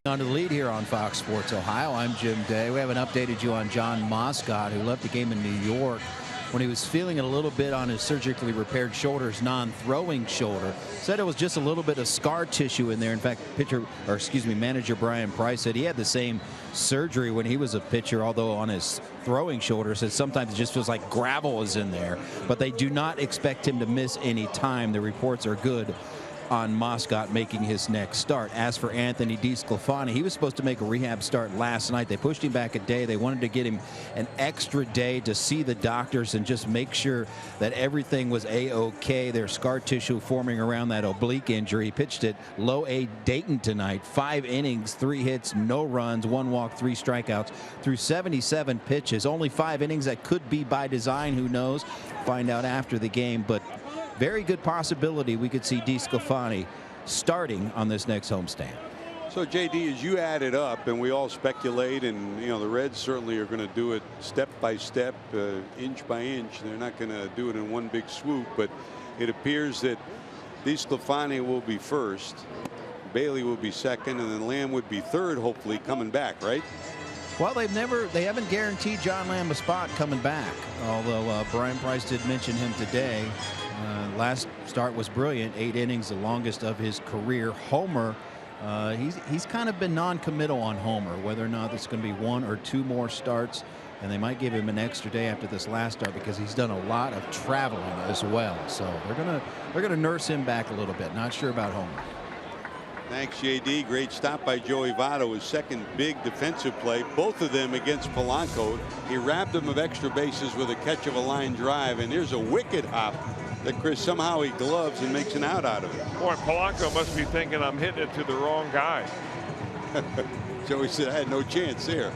On to the lead here on Fox Sports Ohio. I'm Jim Day. We haven't updated you on John Moscott, who left the game in New York when he was feeling it a little bit on his surgically repaired shoulder, his non-throwing shoulder. Said it was just a little bit of scar tissue in there. In fact, manager Brian Price said he had the same surgery when he was a pitcher, although on his throwing shoulder. Said sometimes it just feels like gravel is in there, but they do not expect him to miss any time. The reports are good on Moscott making his next start. As for Anthony DeSclafani, he was supposed to make a rehab start last night. They pushed him back a day. They wanted to get him an extra day to see the doctors and just make sure that everything was A-OK. There's scar tissue forming around that oblique injury. He pitched at Low A Dayton tonight. 5 innings, 3 hits, no runs, 1 walk, 3 strikeouts through 77 pitches. Only 5 innings. That could be by design. Who knows? Find out after the game. But very good possibility we could see DeSclafani starting on this next homestand. So, JD, as you add it up, and we all speculate, and the Reds certainly are going to do it step by step, inch by inch. They're not going to do it in one big swoop, but it appears that DeSclafani will be first, Bailey will be second, and then Lamb would be third, hopefully coming back, right? Well, they haven't guaranteed John Lamb a spot coming back. Although Brian Price did mention him today. Last start was brilliant, 8 innings, the longest of his career. Homer, he's kind of been non-committal on Homer, whether or not it's going to be 1 or 2 more starts, and they might give him an extra day after this last start because he's done a lot of traveling as well. So they're gonna nurse him back a little bit. Not sure about Homer. Thanks, JD. Great stop by Joey Votto, his second big defensive play, both of them against Polanco. He robbed him of extra bases with a catch of a line drive, and here's a wicked hop that Chris somehow he gloves and makes an out of it. Boy, Polanco must be thinking I'm hitting it to the wrong guy. Joey said I had no chance there.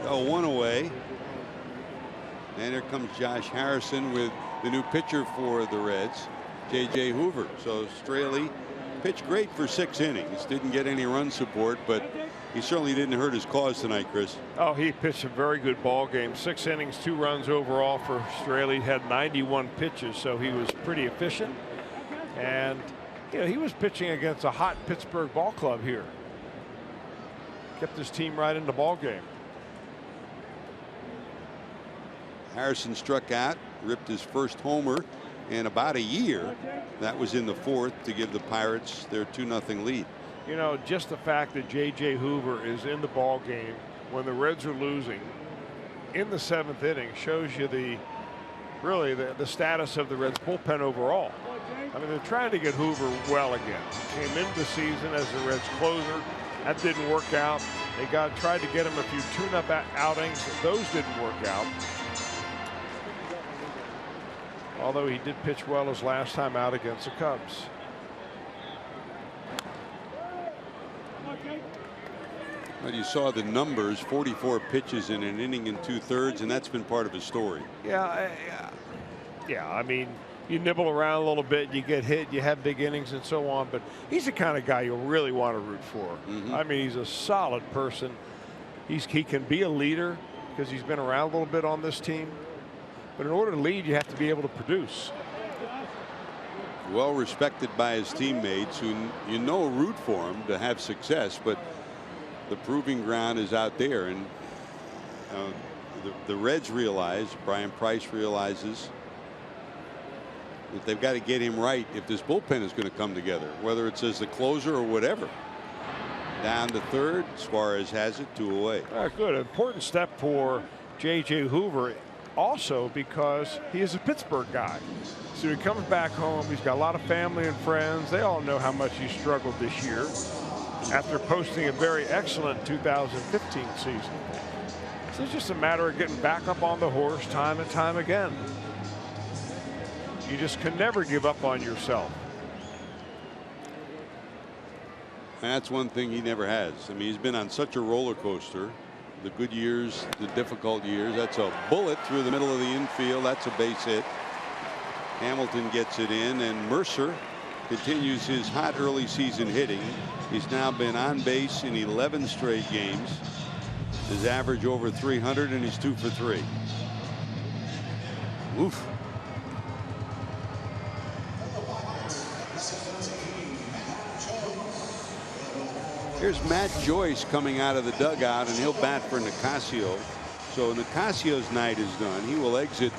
Oh, 1 away. And here comes Josh Harrison with the new pitcher for the Reds, J.J. Hoover. So Straley pitched great for 6 innings. Didn't get any run support, but he certainly didn't hurt his cause tonight, Chris. Oh, he pitched a very good ball game. 6 innings, 2 runs overall for Straley. Had 91 pitches, so he was pretty efficient. And you know, he was pitching against a hot Pittsburgh ball club here. Kept his team right in the ball game. Harrison struck out, ripped his first homer in about a year. That was in the 4th to give the Pirates their 2-0 lead. You know, just the fact that J.J. Hoover is in the ball game when the Reds are losing in the 7th inning shows you the status of the Reds bullpen overall. I mean, they're trying to get Hoover well again. Came into the season as the Reds closer. That didn't work out. They tried to get him a few tune-up outings. Those didn't work out. Although he did pitch well his last time out against the Cubs. Well, you saw the numbers, 44 pitches in an inning and 2/3, and that's been part of his story. Yeah. I mean, you nibble around a little bit, you get hit, you have big innings and so on, but he's the kind of guy you really want to root for. I mean, he's a solid person. He can be a leader because he's been around a little bit on this team. But in order to lead, you have to be able to produce. Well respected by his teammates who root for him to have success, but the proving ground is out there. And the Reds realize, Brian Price realizes, that they've got to get him right if this bullpen is going to come together, whether it's as the closer or whatever. Down to 3rd, Suarez has it, 2 away. Good. Important step for J.J. Hoover. Also because he is a Pittsburgh guy. So he comes back home. He's got a lot of family and friends. They all know how much he struggled this year after posting a very excellent 2015 season. So it's just a matter of getting back up on the horse time and time again. You just can never give up on yourself. And that's one thing he never has. I mean, he's been on such a roller coaster. The good years, the difficult years. That's a bullet through the middle of the infield. That's a base hit. Hamilton gets it in, and Mercer continues his hot early season hitting. He's now been on base in 11 straight games. His average over 300, and he's 2 for 3. Oof. Here's Matt Joyce coming out of the dugout, and he'll bat for Nicasio. So Nicasio's night is done. He will exit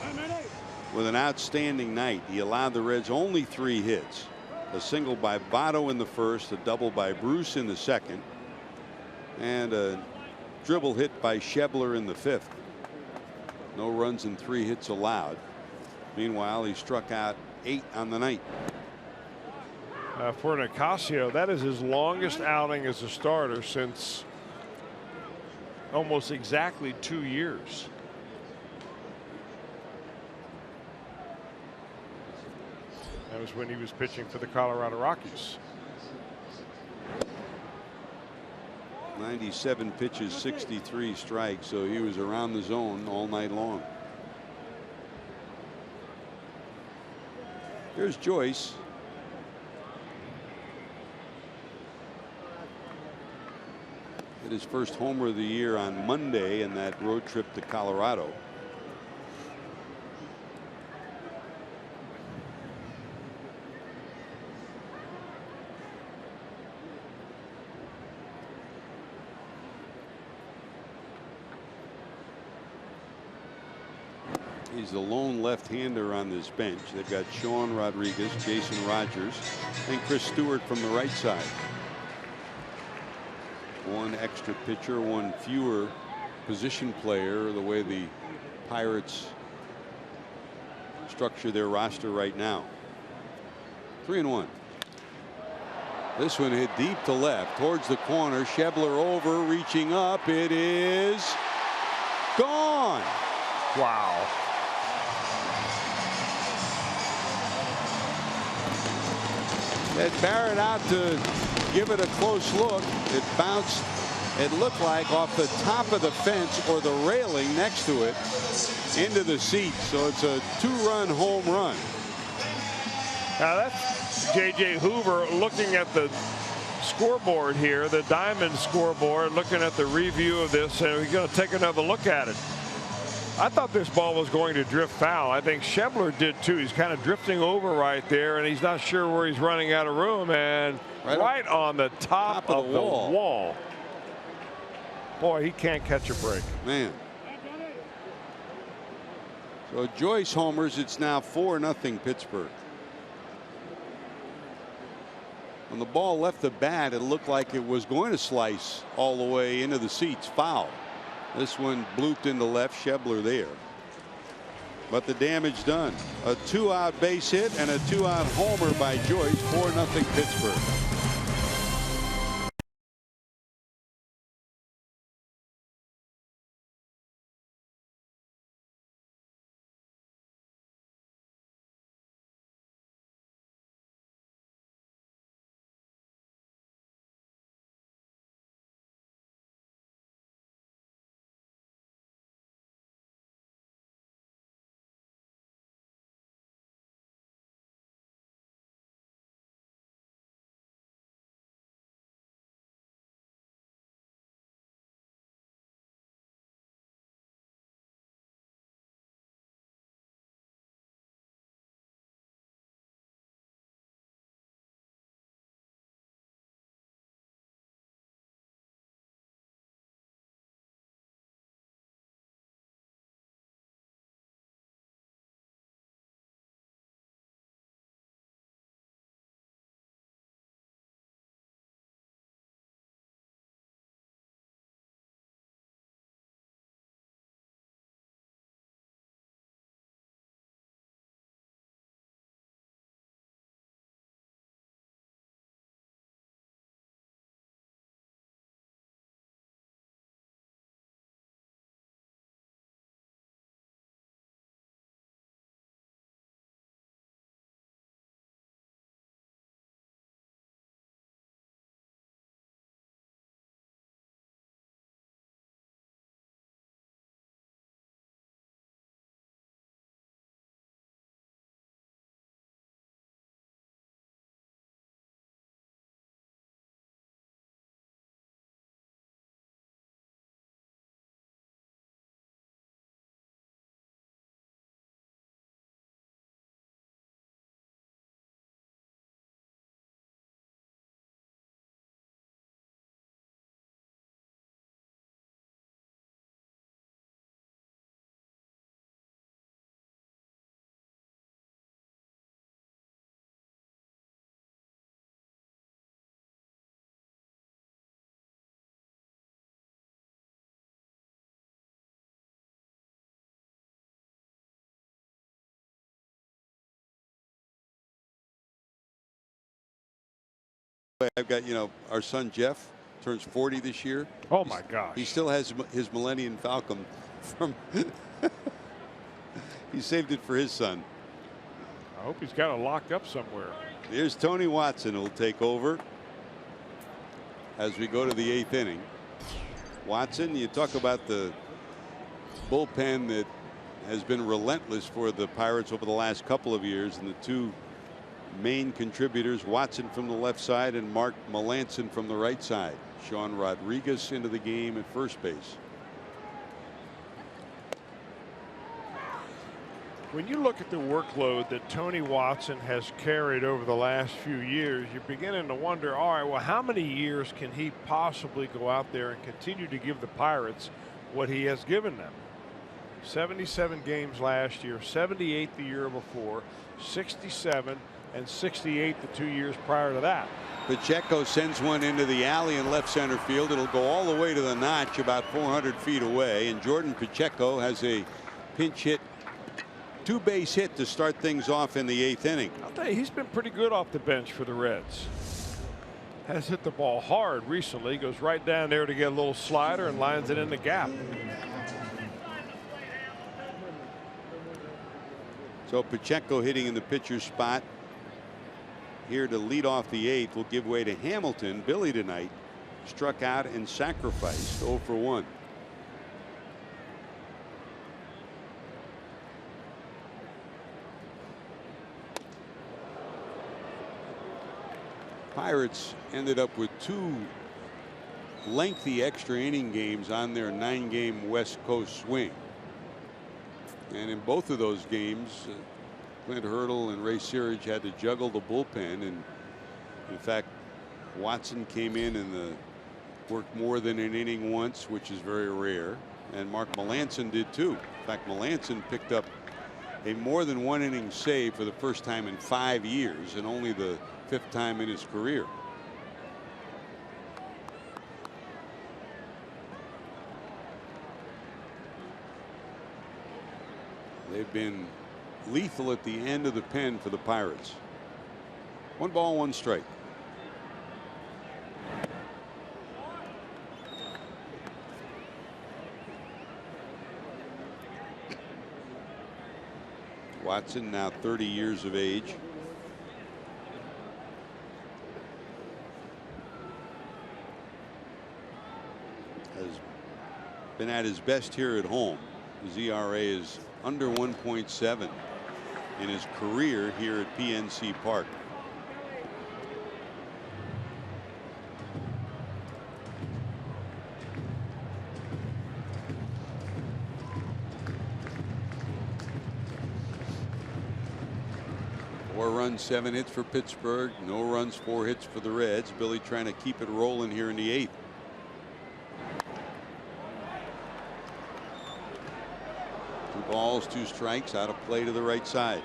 with an outstanding night. He allowed the Reds only 3 hits. A single by Votto in the 1st, a double by Bruce in the 2nd, and a dribble hit by Schebler in the 5th. No runs and 3 hits allowed. Meanwhile, he struck out 8 on the night. For Nicasio, that is his longest outing as a starter since almost exactly 2 years. That was when he was pitching for the Colorado Rockies. 97 pitches, 63 strikes, so he was around the zone all night long. Here's Joyce. Hit his first homer of the year on Monday in that road trip to Colorado. He's the lone left-hander on this bench. They've got Sean Rodriguez, Jason Rogers, and Chris Stewart from the right side. One extra pitcher, one fewer position player, the way the Pirates structure their roster right now. 3-1. This one hit deep to left towards the corner. Schebler over, reaching up. It is gone. Wow. They Barrett out to give it a close look. It bounced, it looked like, off the top of the fence or the railing next to it into the seats. So it's a 2-run home run. Now that's J.J. Hoover looking at the scoreboard here, the Diamond scoreboard, looking at the review of this, and he's going to take another look at it. I thought this ball was going to drift foul. I think Schebler did too. He's kind of drifting over right there, and he's not sure where he's running out of room, and right on the top of the wall. Boy, he can't catch a break. Man. So Joyce homers. It's now 4-0 Pittsburgh. When the ball left the bat, it looked like it was going to slice all the way into the seats. Foul. This one blooped into left. Schebler there. But the damage done. A 2-out base hit and a 2-out homer by Joyce. 4-0 Pittsburgh. I've got, our son Jeff turns 40 this year. Oh my gosh. He still has his Millennium Falcon from he saved it for his son. I hope he's got it locked up somewhere. Here's Tony Watson who will take over as we go to the 8th inning. Watson, you talk about the bullpen that has been relentless for the Pirates over the last couple of years, and the two main contributors, Watson from the left side and Mark Melancon from the right side. Sean Rodriguez into the game at first base. When you look at the workload that Tony Watson has carried over the last few years, you're beginning to wonder, all right, well, how many years can he possibly go out there and continue to give the Pirates what he has given them? 77 games last year, 78 the year before, 67 and 68 the 2 years prior to that. Pacheco sends one into the alley in left center field. It'll go all the way to the notch about 400 feet away. And Jordan Pacheco has a pinch hit, two-base hit to start things off in the 8th inning. I'll tell you, he's been pretty good off the bench for the Reds. Has hit the ball hard recently. Goes right down there to get a little slider and lines it in the gap. So Pacheco hitting in the pitcher's spot here to lead off the 8th will give way to Hamilton. Billy tonight struck out and sacrificed 0 for 1. Pirates ended up with 2 lengthy extra inning games on their 9-game West Coast swing. And in both of those games, Clint Hurdle and Ray Searage had to juggle the bullpen. And in fact, Watson came in and worked more than an inning once, which is very rare. And Mark Melancon did too. In fact, Melancon picked up a more than 1 inning save for the first time in 5 years, and only the 5th time in his career. They've been lethal at the end of the pen for the Pirates. 1 ball, 1 strike. Watson now 30 years of age. Has been at his best here at home. His ERA is under 1.7 in his career here at PNC Park. Four runs, 7 hits for Pittsburgh. No runs, 4 hits for the Reds. Billy trying to keep it rolling here in the 8th. Balls, 2 strikes, out of play to the right side.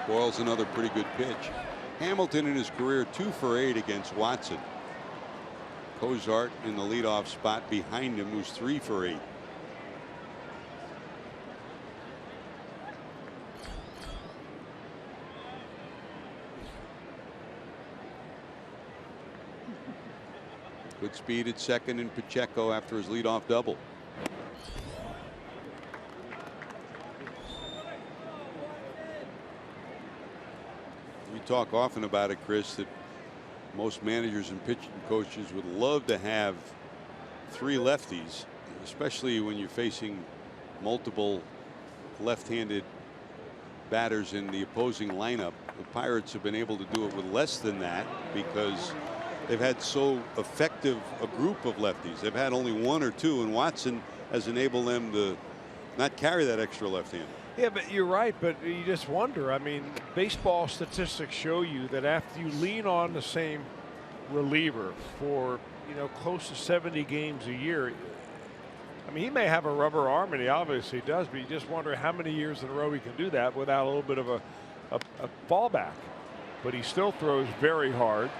Spoils another pretty good pitch. Hamilton in his career 2 for 8 against Watson. Cozart in the leadoff spot behind him, who's 3 for 8. Good speed at second in Pacheco after his leadoff double. We talk often about it, Chris, that most managers and pitching coaches would love to have 3 lefties, especially when you're facing multiple left-handed batters in the opposing lineup. The Pirates have been able to do it with less than that because they've had so effective a group of lefties. They've had only 1 or 2, and Watson has enabled them to not carry that extra left hand. Yeah, but you're right. But you just wonder. I mean, baseball statistics show you that after you lean on the same reliever for, close to 70 games a year, I mean, he may have a rubber arm, and he obviously does, but you just wonder how many years in a row he can do that without a little bit of a fallback. But he still throws very hard.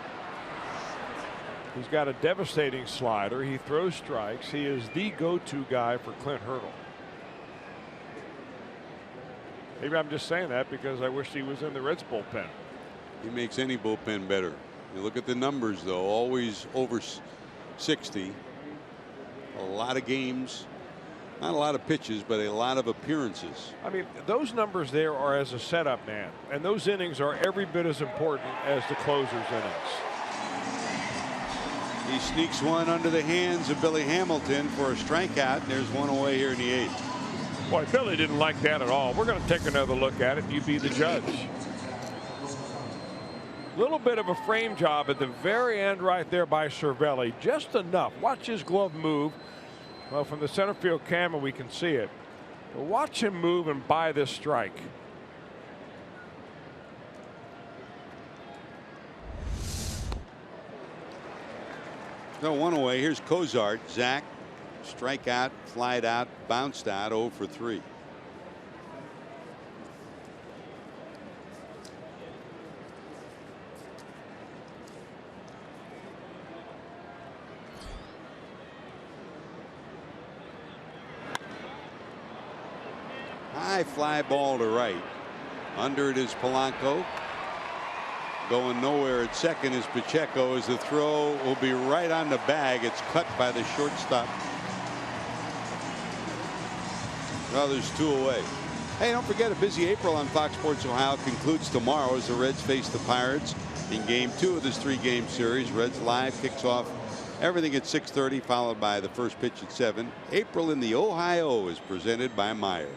He's got a devastating slider. He throws strikes. He is the go-to guy for Clint Hurdle. Maybe I'm just saying that because I wish he was in the Reds bullpen. He makes any bullpen better. You look at the numbers, though, always over 60. A lot of games, not a lot of pitches, but a lot of appearances. I mean, those numbers there are as a setup man, and those innings are every bit as important as the closer's innings. He sneaks one under the hands of Billy Hamilton for a strikeout, and there's one away here in the 8th. Boy, Billy didn't like that at all. We're going to take another look at it. You be the judge. Little bit of a frame job at the very end right there by Cervelli. Just enough. Watch his glove move. Well, from the center field camera, we can see it. But watch him move and buy this strike. No, one away. Here's Cozart. Zach, strikeout, flied out, bounced out, 0 for 3. High fly ball to right. Under it is Polanco. Going nowhere at second is Pacheco as the throw will be right on the bag. It's cut by the shortstop. Well, there's 2 away. Hey, don't forget, a busy April on Fox Sports Ohio concludes tomorrow as the Reds face the Pirates in game 2 of this 3-game series. Reds Live kicks off everything at 6:30, followed by the first pitch at 7. April in the Ohio is presented by Meyer.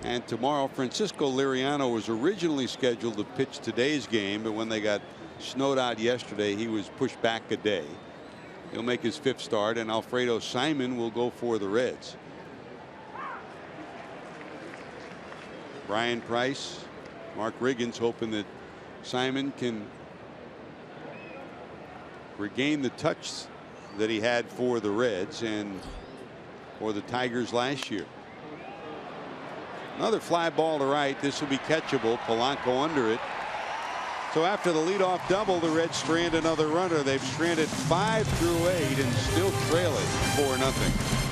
And tomorrow, Francisco Liriano was originally scheduled to pitch today's game, but when they got snowed out yesterday, he was pushed back a day. He'll make his 5th start, and Alfredo Simon will go for the Reds. Brian Price, Mark Riggins hoping that Simon can regain the touch that he had for the Reds and for the Tigers last year. Another fly ball to right. This will be catchable. Polanco under it. So after the leadoff double, the Reds strand another runner. They've stranded 5 through 8 and still trail it 4-0.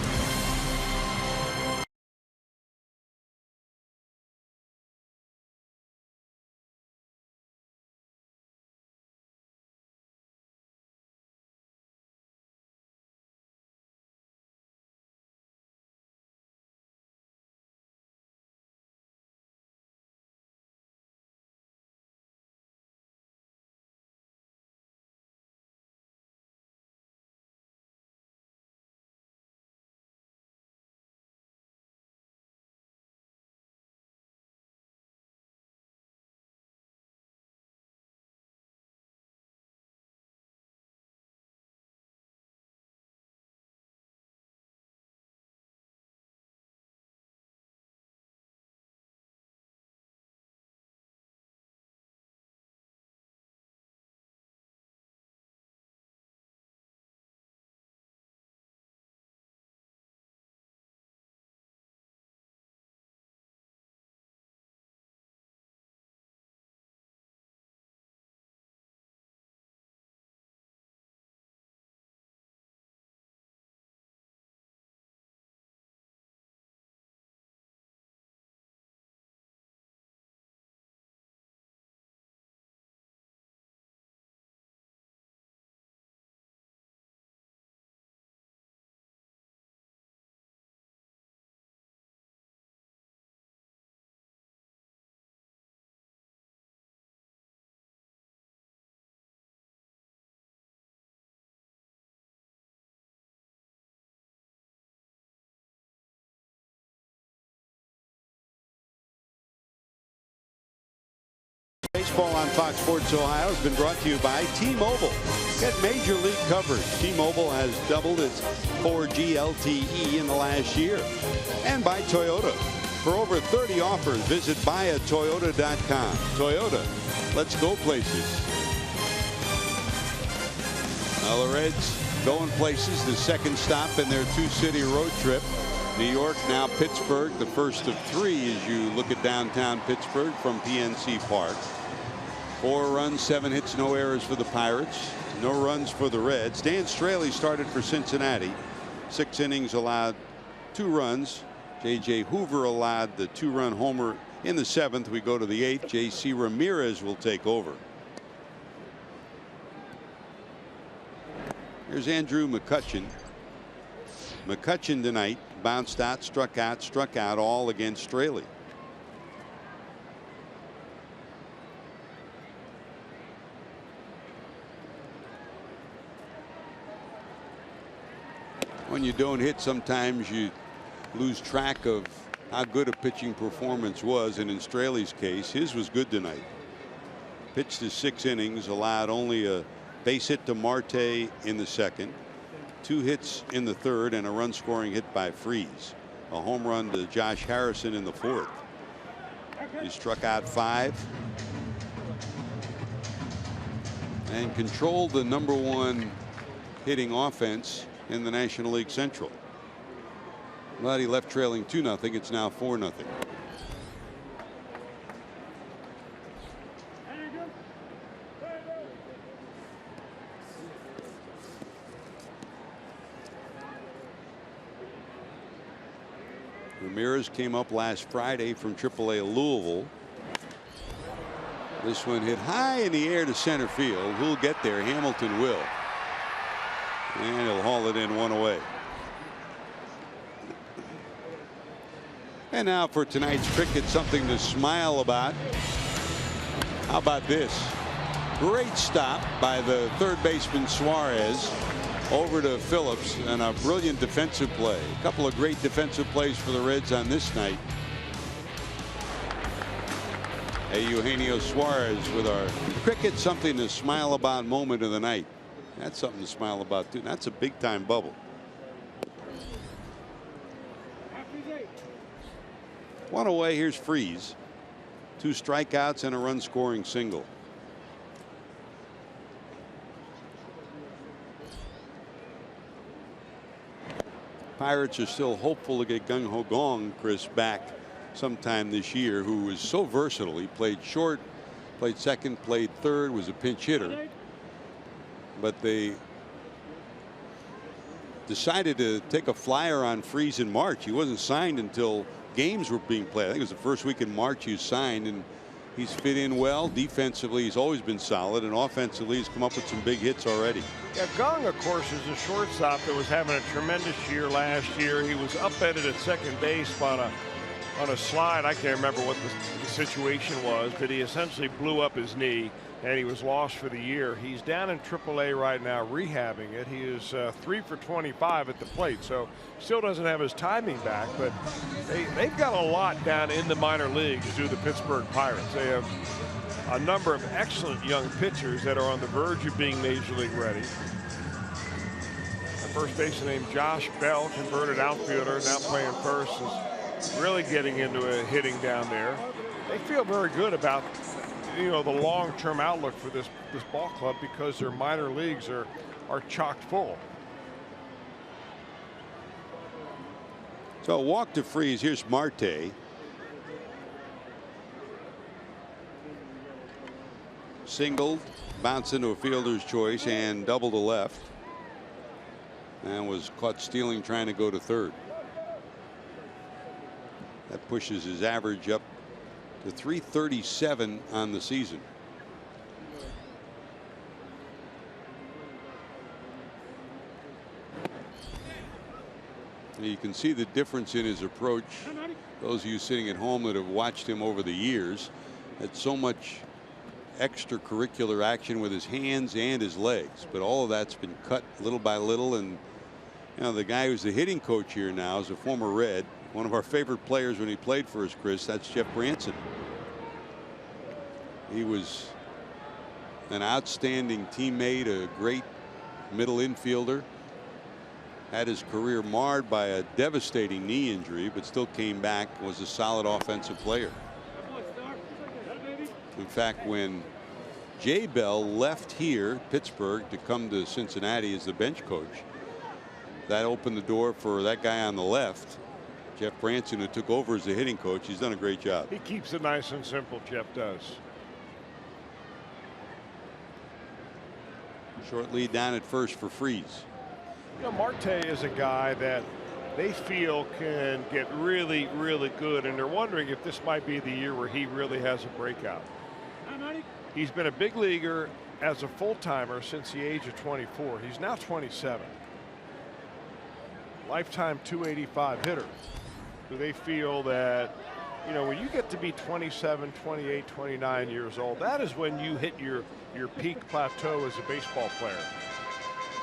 Baseball on Fox Sports Ohio has been brought to you by T-Mobile. Get major league coverage. T-Mobile has doubled its 4G LTE in the last year. And by Toyota. For over 30 offers, visit buyatoyota.com. Toyota, let's go places. Now the Reds going places. The second stop in their 2-city road trip. New York, now Pittsburgh, the first of 3 as you look at downtown Pittsburgh from PNC Park. 4 runs, 7 hits, no errors for the Pirates. No runs for the Reds. Dan Straley started for Cincinnati. 6 innings, allowed 2 runs. J.J. Hoover allowed the 2-run homer in the 7th. We go to the 8th. J.C. Ramirez will take over. Here's Andrew McCutchen. McCutchen tonight bounced out, struck out, all against Straley. When you don't hit, sometimes you lose track of how good a pitching performance was, and in Straley's case, his was good tonight. pitched his 6 innings, allowed only a base hit to Marte in the second, 2 hits in the third, and a run scoring hit by Freese. A home run to Josh Harrison in the fourth. He struck out 5 and controlled the #1 hitting offense in the National League Central. But he left trailing 2-0. It's now 4-0. Ramirez came up last Friday from AAA Louisville. This one hit high in the air to center field. Who'll get there? Hamilton will. And he'll haul it in 1 away. And now for tonight's cricket, something to smile about. How about this? Great stop by the third baseman Suarez over to Phillips, and a brilliant defensive play. A couple of great defensive plays for the Reds on this night. Eugenio Suarez with our cricket, something to smile about moment of the night. That's something to smile about too. That's a big time bubble. One away. Here's Freese. 2 strikeouts and a run scoring single. Pirates are still hopeful to get Gung Ho Gong, Chris, back sometime this year, who was so versatile. He played short, played second, played third, was a pinch hitter. But they decided to take a flyer on Freese in March. He wasn't signed until games were being played. I think it was the first week in March he was signed, and he's fit in well. Defensively, he's always been solid, and offensively, he's come up with some big hits already. Yeah, Gong, of course, is a shortstop that was having a tremendous year last year. He was upended at second base on a slide. I can't remember what the situation was, but he essentially blew up his knee, and he was lost for the year. He's down in AAA right now rehabbing it. He is 3 for 25 at the plate, so still doesn't have his timing back, but they've got a lot down in the minor leagues to do the Pittsburgh Pirates. They have a number of excellent young pitchers that are on the verge of being major league ready. The first baseman named Josh Bell, converted outfielder, now playing first, is really getting into a hitting down there. They feel very good about, you know, the long-term outlook for this ball club because their minor leagues are chock full. So walk to Freese. Here's Marte. Singled, bounced into a fielder's choice, and doubled to left, and was caught stealing trying to go to third. That pushes his average up to 337 on the season. You can see the difference in his approach. Those of you sitting at home that have watched him over the years, had so much extracurricular action with his hands and his legs, but all of that's been cut little by little. And you know, the guy who's the hitting coach here now is a former Red, one of our favorite players when he played for us, Chris. That's Jeff Branson. He was an outstanding teammate, a great middle infielder. Had his career marred by a devastating knee injury, but still came back, was a solid offensive player. In fact, when Jay Bell left here, Pittsburgh, to come to Cincinnati as the bench coach, that opened the door for that guy on the left, Jeff Branson, who took over as the hitting coach. He's done a great job. He keeps it nice and simple, Jeff does. Short lead down at first for Freese. You know, Marte is a guy that they feel can get really, really good, and they're wondering if this might be the year where he really has a breakout. He's been a big leaguer as a full-timer since the age of 24. He's now 27. Lifetime 285 hitter. Do they feel that, you know, when you get to be 27, 28, 29 years old, that is when you hit your peak plateau as a baseball player,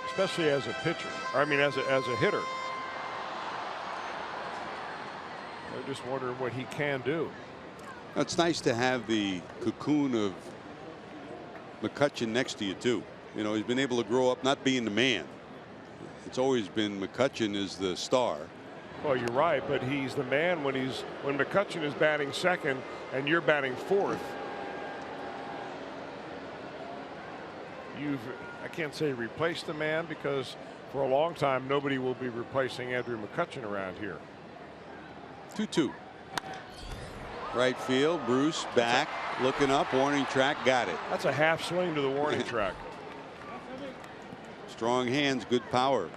especially as a pitcher, or I mean as a hitter. They're just wondering what he can do. It's nice to have the cocoon of McCutchen next to you too. You know, he's been able to grow up not being the man. It's always been McCutchen is the star. Well, you're right, but he's the man when McCutchen is batting second and you're batting fourth. I can't say replaced the man, because for a long time nobody will be replacing Andrew McCutchen around here. 2-2. Right field. Bruce back, looking up, warning track, got it. That's a half swing to the warning track. Strong hands, good power.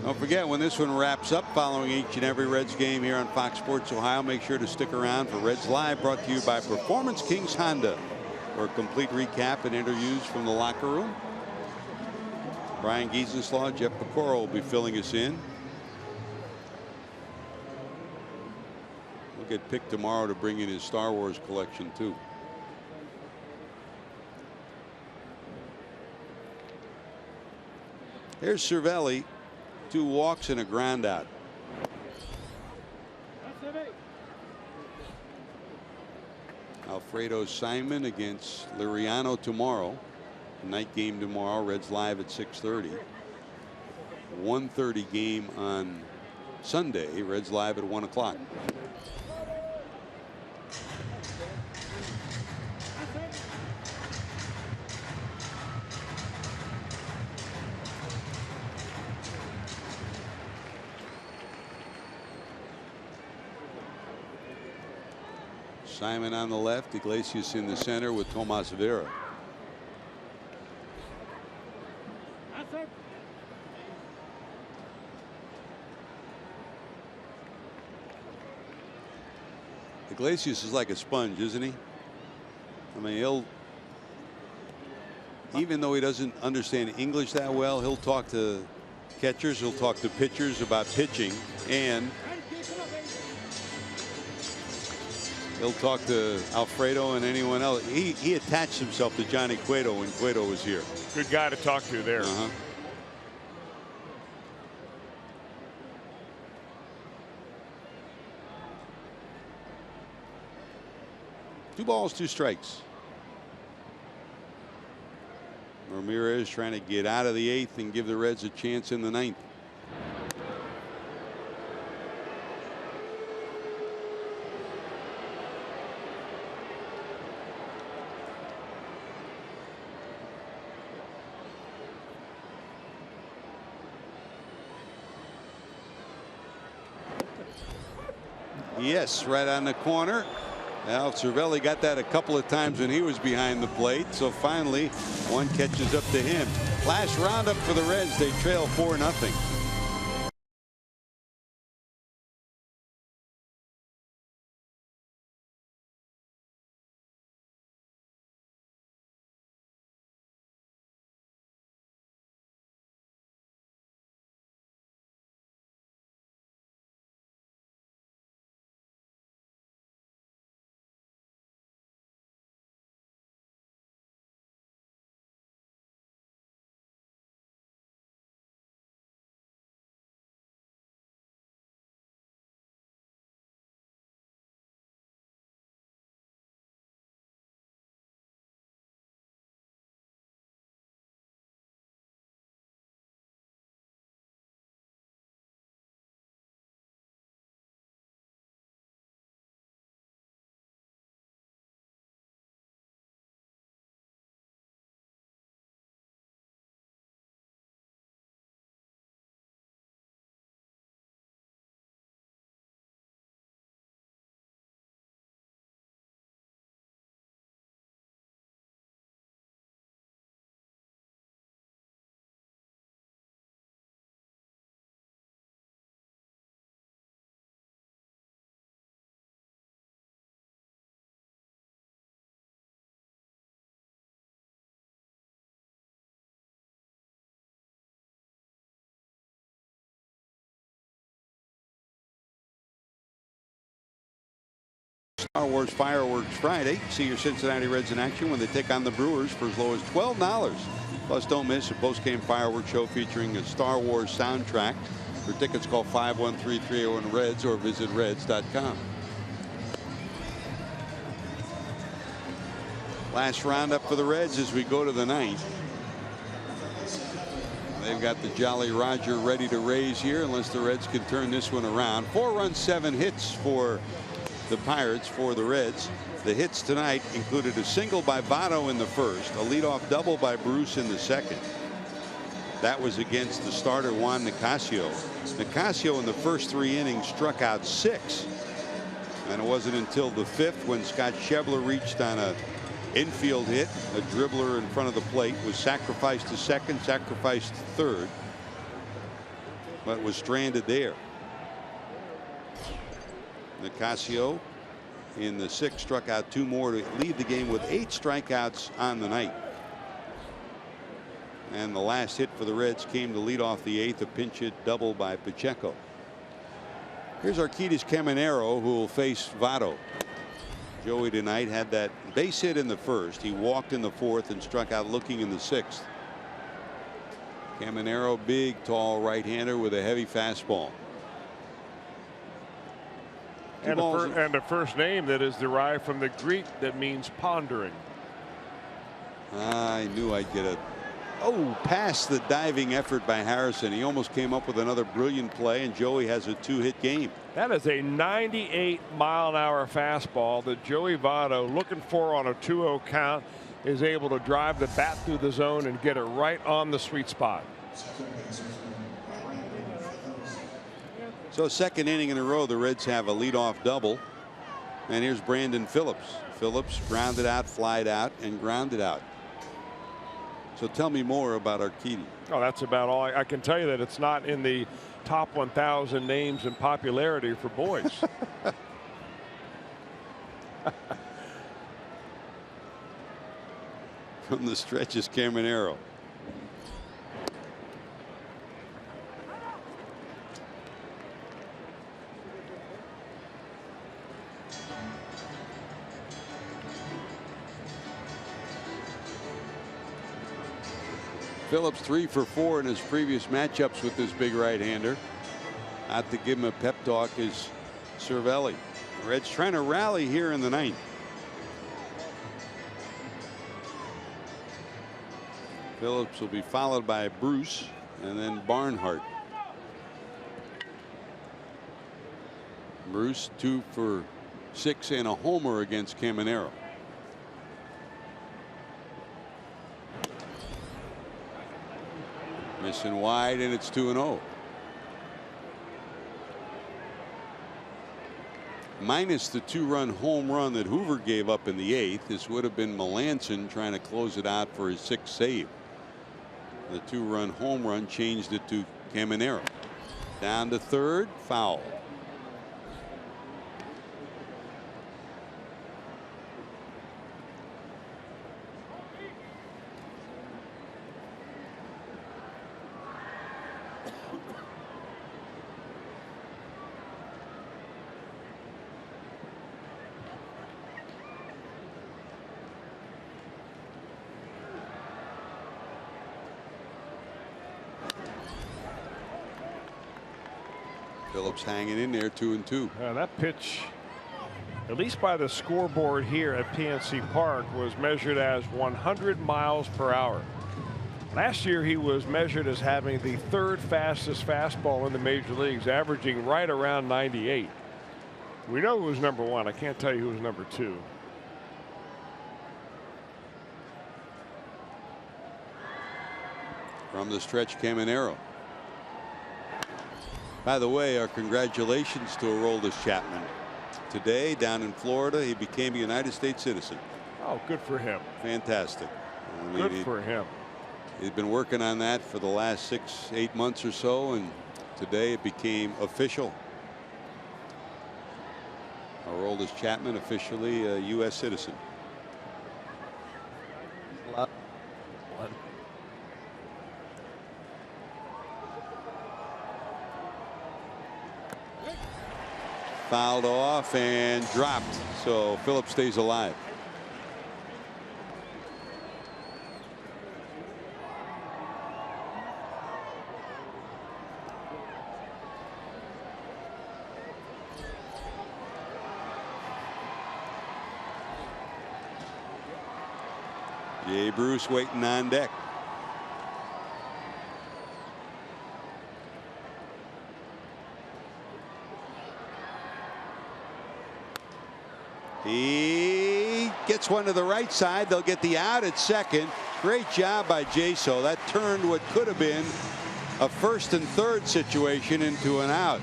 Don't forget, when this one wraps up, following each and every Reds game here on Fox Sports Ohio, make sure to stick around for Reds Live, brought to you by Performance Kings Honda, for a complete recap and interviews from the locker room. Brian Giesenslaw, Jeff Pecoro will be filling us in. We'll get picked tomorrow to bring in his Star Wars collection too. Here's Cervelli. 2 walks and a ground out. Alfredo Simon against Liriano tomorrow. Night game tomorrow. Reds Live at 6:30. 1:30 game on Sunday. Reds Live at 1 o'clock. Simon on the left, Iglesias in the center with Tomas Vera. Iglesias is like a sponge, isn't he? I mean, even though he doesn't understand English that well, he'll talk to catchers, he'll talk to pitchers about pitching, and he'll talk to Alfredo and anyone else. He attached himself to Johnny Cueto when Cueto was here. Good guy to talk to there. Two balls, 2 strikes. Ramirez trying to get out of the 8th and give the Reds a chance in the 9th. Yes, right on the corner. Now Cervelli got that a couple of times when he was behind the plate, so finally one catches up to him. Last roundup for the Reds, they trail 4-0. Star Wars Fireworks Friday. See your Cincinnati Reds in action when they take on the Brewers for as low as $12. Plus, don't miss a post-game fireworks show featuring a Star Wars soundtrack. For tickets, call 513-301-REDS or visit reds.com. Last roundup for the Reds as we go to the ninth. They've got the Jolly Roger ready to raise here unless the Reds can turn this one around. 4 runs, 7 hits for the Pirates. For the Reds, the hits tonight included a single by Votto in the first, a leadoff double by Bruce in the second. That was against the starter Juan Nicasio. Nicasio in the first 3 innings struck out 6. And it wasn't until the 5th when Scott Schebler reached on a infield hit, a dribbler in front of the plate, was sacrificed to second, sacrificed to third, but was stranded there. Nicasio in the 6th struck out 2 more to lead the game with 8 strikeouts on the night. And the last hit for the Reds came to lead off the 8th, a pinch hit double by Pacheco. Here's Arquides Caminero, who will face Votto. Joey tonight had that base hit in the first. He walked in the 4th and struck out looking in the 6th. Caminero, big, tall right-hander with a heavy fastball. And a first name that is derived from the Greek that means pondering. I knew I'd get a past the diving effort by Harrison. He almost came up with another brilliant play, and Joey has a 2-hit game. That is a 98-mile-an-hour fastball that Joey Votto, looking for on a 2-0 count, is able to drive the bat through the zone and get it right on the sweet spot. So 2nd inning in a row, the Reds have a leadoff double. And here's Brandon Phillips. Phillips grounded out, flied out, and grounded out. So tell me more about Arquides. Oh, that's about all. I can tell you that it's not in the top 1,000 names in popularity for boys. From the stretch is Caminero. Phillips 3 for 4 in his previous matchups with this big right-hander. Out to give him a pep talk is Cervelli. The Reds trying to rally here in the 9th. Phillips will be followed by Bruce and then Barnhart. Bruce 2 for 6 and a homer against Caminero. Missing wide, and it's 2-0. Minus the 2-run home run that Hoover gave up in the 8th, this would have been Melanson trying to close it out for his 6th save. The 2-run home run changed it to Caminero. Down to third, foul. Phillips hanging in there, 2-2. That pitch, at least by the scoreboard here at PNC Park, was measured as 100 miles per hour. Last year he was measured as having the 3rd fastest fastball in the major leagues, averaging right around 98. We know who was number 1. I can't tell you who was number 2. From the stretch, Caminero. By the way, our congratulations to Aroldis Chapman. Today, down in Florida, he became a United States citizen. Oh, good for him. Fantastic. Good for him. He's been working on that for the last 6-8 months or so, and today it became official. Aroldis Chapman officially a U.S. citizen. Fouled off and dropped, so Phillips stays alive. Jay Bruce waiting on deck. He gets one to the right side. They'll get the out at second. Great job by Jaso. That turned what could have been a first and third situation into an out.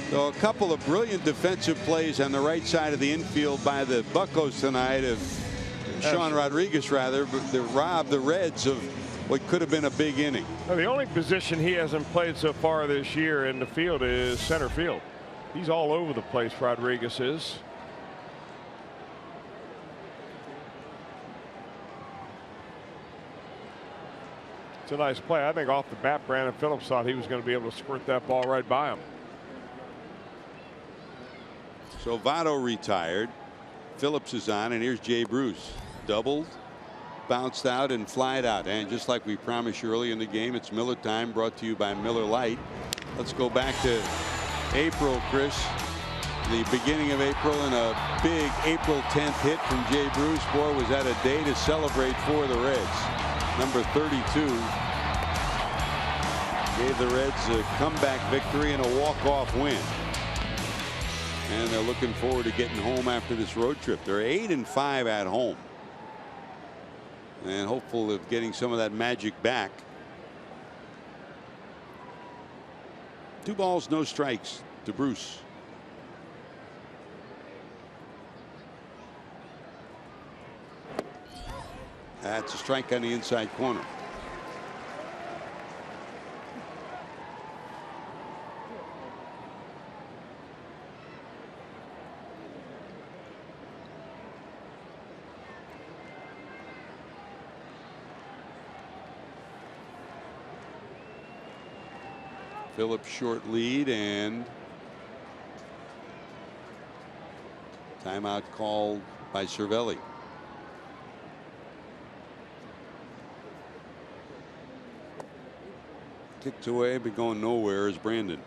So a couple of brilliant defensive plays on the right side of the infield by the Buccos tonight, of Sean Rodriguez rather, that robbed the Reds of what could have been a big inning. Well, the only position he hasn't played so far this year in the field is center field. He's all over the place, Rodriguez is. It's a nice play. I think off the bat, Brandon Phillips thought he was going to be able to squirt that ball right by him. So Votto retired. Phillips is on, and here's Jay Bruce. Doubled, bounced out, and flied out. And just like we promised you early in the game, it's Miller time, brought to you by Miller Lite. Let's go back to April, Chris. The beginning of April, and a big April 10th hit from Jay Bruce. Boy, was that a day to celebrate for the Reds. Number 32 gave the Reds a comeback victory and a walk-off win. And they're looking forward to getting home after this road trip. They're 8-5 at home, and hopeful of getting some of that magic back. 2 balls, no strikes to Bruce. That's a strike on the inside corner. Phillips short lead, and timeout called by Cervelli. Kicked away, but going nowhere is Brandon.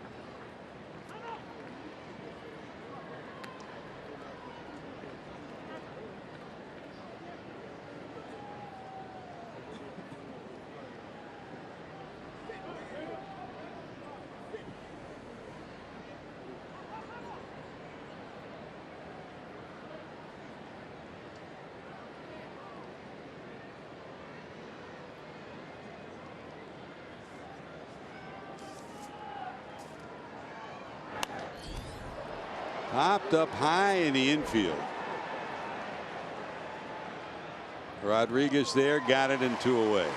Popped up high in the infield. Rodriguez there, got it, and 2 away.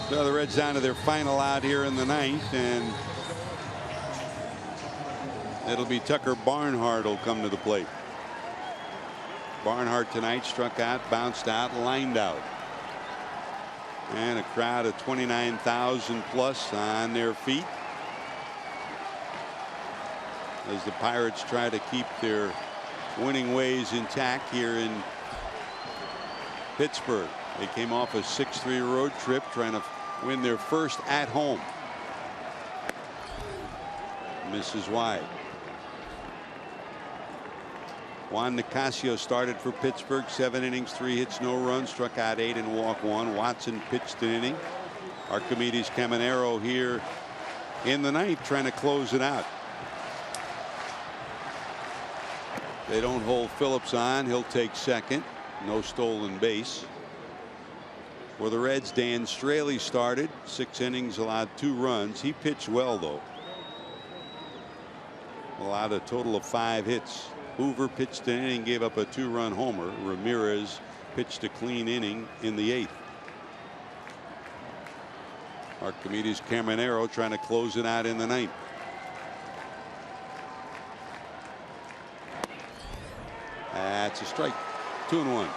So the Reds down to their final out here in the 9th, and it'll be Tucker Barnhart will come to the plate. Barnhart tonight struck out, bounced out, lined out. And a crowd of 29,000 plus on their feet as the Pirates try to keep their winning ways intact here in Pittsburgh. They came off a 6-3 road trip trying to win their first at home. Misses wide. Juan Nicasio started for Pittsburgh, 7 innings, 3 hits, no runs, struck out 8 and walked 1. Watson pitched an inning. Archimedes Caminero here in the 9th trying to close it out. They don't hold Phillips on. He'll take second. No stolen base. For the Reds, Dan Straley started, 6 innings, allowed 2 runs. He pitched well, though. Allowed a total of 5 hits. Hoover pitched an inning, gave up a 2-run homer. Ramirez pitched a clean inning in the 8th. Archimedes Caminero trying to close it out in the 9th. That's a strike. 2-1.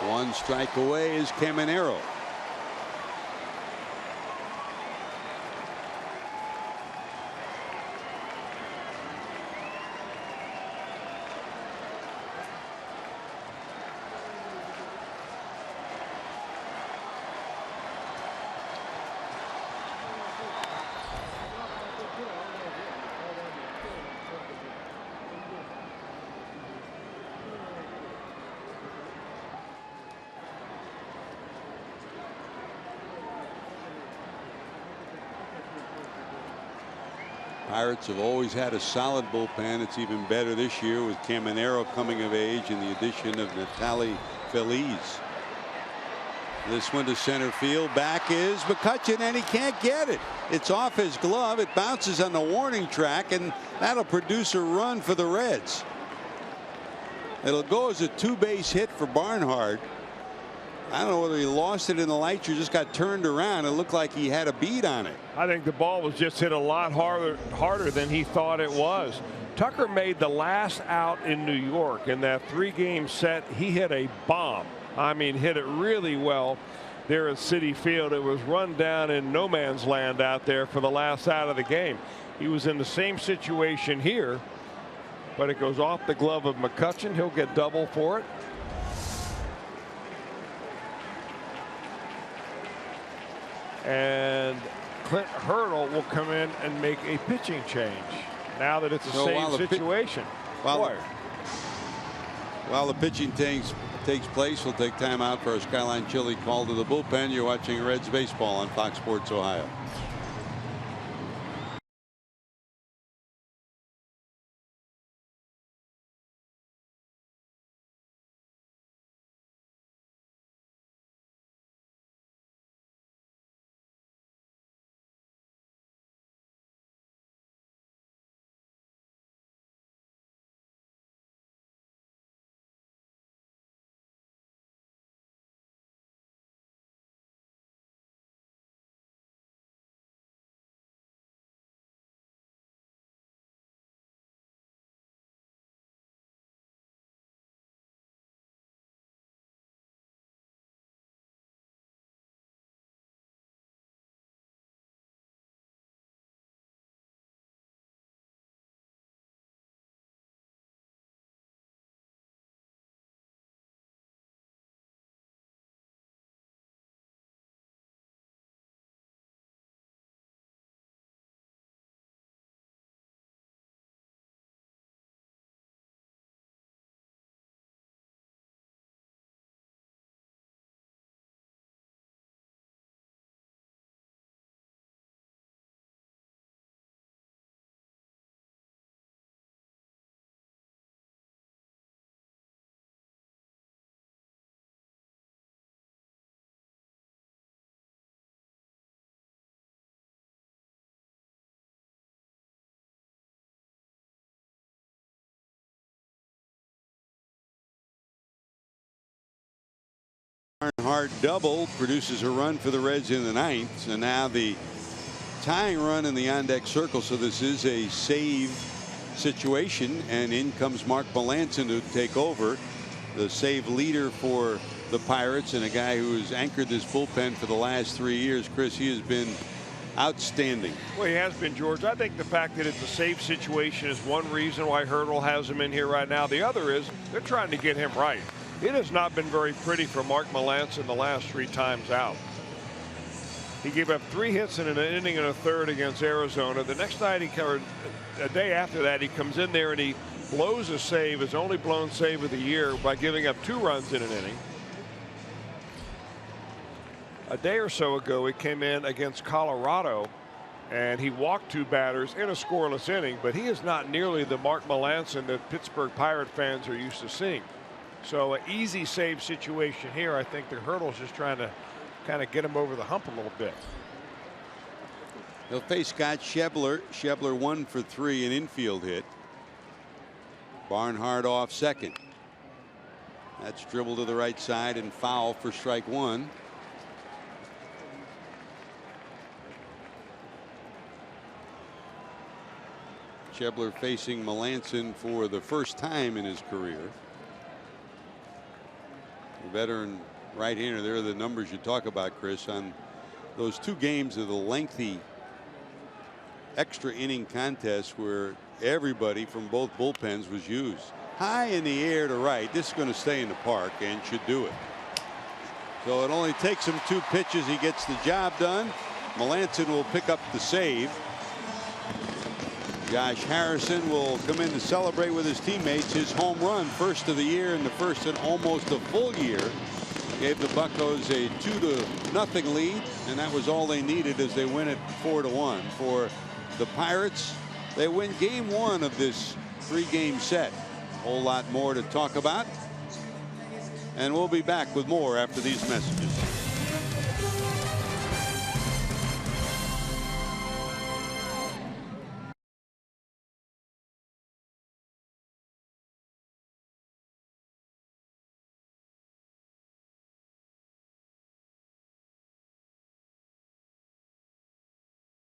One strike away is Caminero. Pirates have always had a solid bullpen. It's even better this year with Caminero coming of age and the addition of Natali Feliz. This one to center field. Back is McCutchen, and he can't get it. It's off his glove. It bounces on the warning track, and that'll produce a run for the Reds. It'll go as a two-base hit for Barnhart. I don't know whether he lost it in the lights or just got turned around. It looked like he had a bead on it. I think the ball was just hit a lot harder than he thought it was. Tucker made the last out in New York in that 3-game set. He hit a bomb. I mean, hit it really well there at Citi Field. It was run down in no man's land out there for the last out of the game. He was in the same situation here, but it goes off the glove of McCutchen. He'll get double for it. And Clint Hurdle will come in and make a pitching change now that it's the same situation. While the pitching takes place, we'll take time out for our Skyline Chili call to the bullpen. You're watching Reds baseball on Fox Sports Ohio. Barnhart double produces a run for the Reds in the 9th, and now the tying run in the on-deck circle. So this is a save situation, and in comes Mark Melancon to take over, the save leader for the Pirates, and a guy who has anchored this bullpen for the last 3 years. Chris, he has been outstanding. Well, he has been, George. I think the fact that it's a save situation is one reason why Hurdle has him in here right now. The other is they're trying to get him right. It has not been very pretty for Mark Melancon the last 3 times out. He gave up 3 hits in an inning and a third against Arizona. The next night, a day after that, he comes in there and he blows a save, his only blown save of the year, by giving up 2 runs in an inning. A day or so ago, he came in against Colorado and he walked 2 batters in a scoreless inning, but he is not nearly the Mark Melancon that Pittsburgh Pirate fans are used to seeing. So an easy save situation here. I think the Hurdle's just trying to kind of get him over the hump a little bit. He'll face Scott Schebler. Schebler 1 for 3, an infield hit. Barnhart off second. That's dribble to the right side and foul for strike 1. Schebler facing Melancon for the first time in his career. The veteran right-hander. There are the numbers you talk about, Chris, on those 2 games of the lengthy extra inning contest where everybody from both bullpens was used. High in the air to right. This is going to stay in the park and should do it. So it only takes him 2 pitches. He gets the job done. Melanson will pick up the save. Josh Harrison will come in to celebrate with his teammates his home run, first of the year and the first in almost a full year. Gave the Buccos a 2-0 lead, and that was all they needed as they win it 4-1. For the Pirates, they win game 1 of this 3-game set. A whole lot more to talk about, and we'll be back with more after these messages.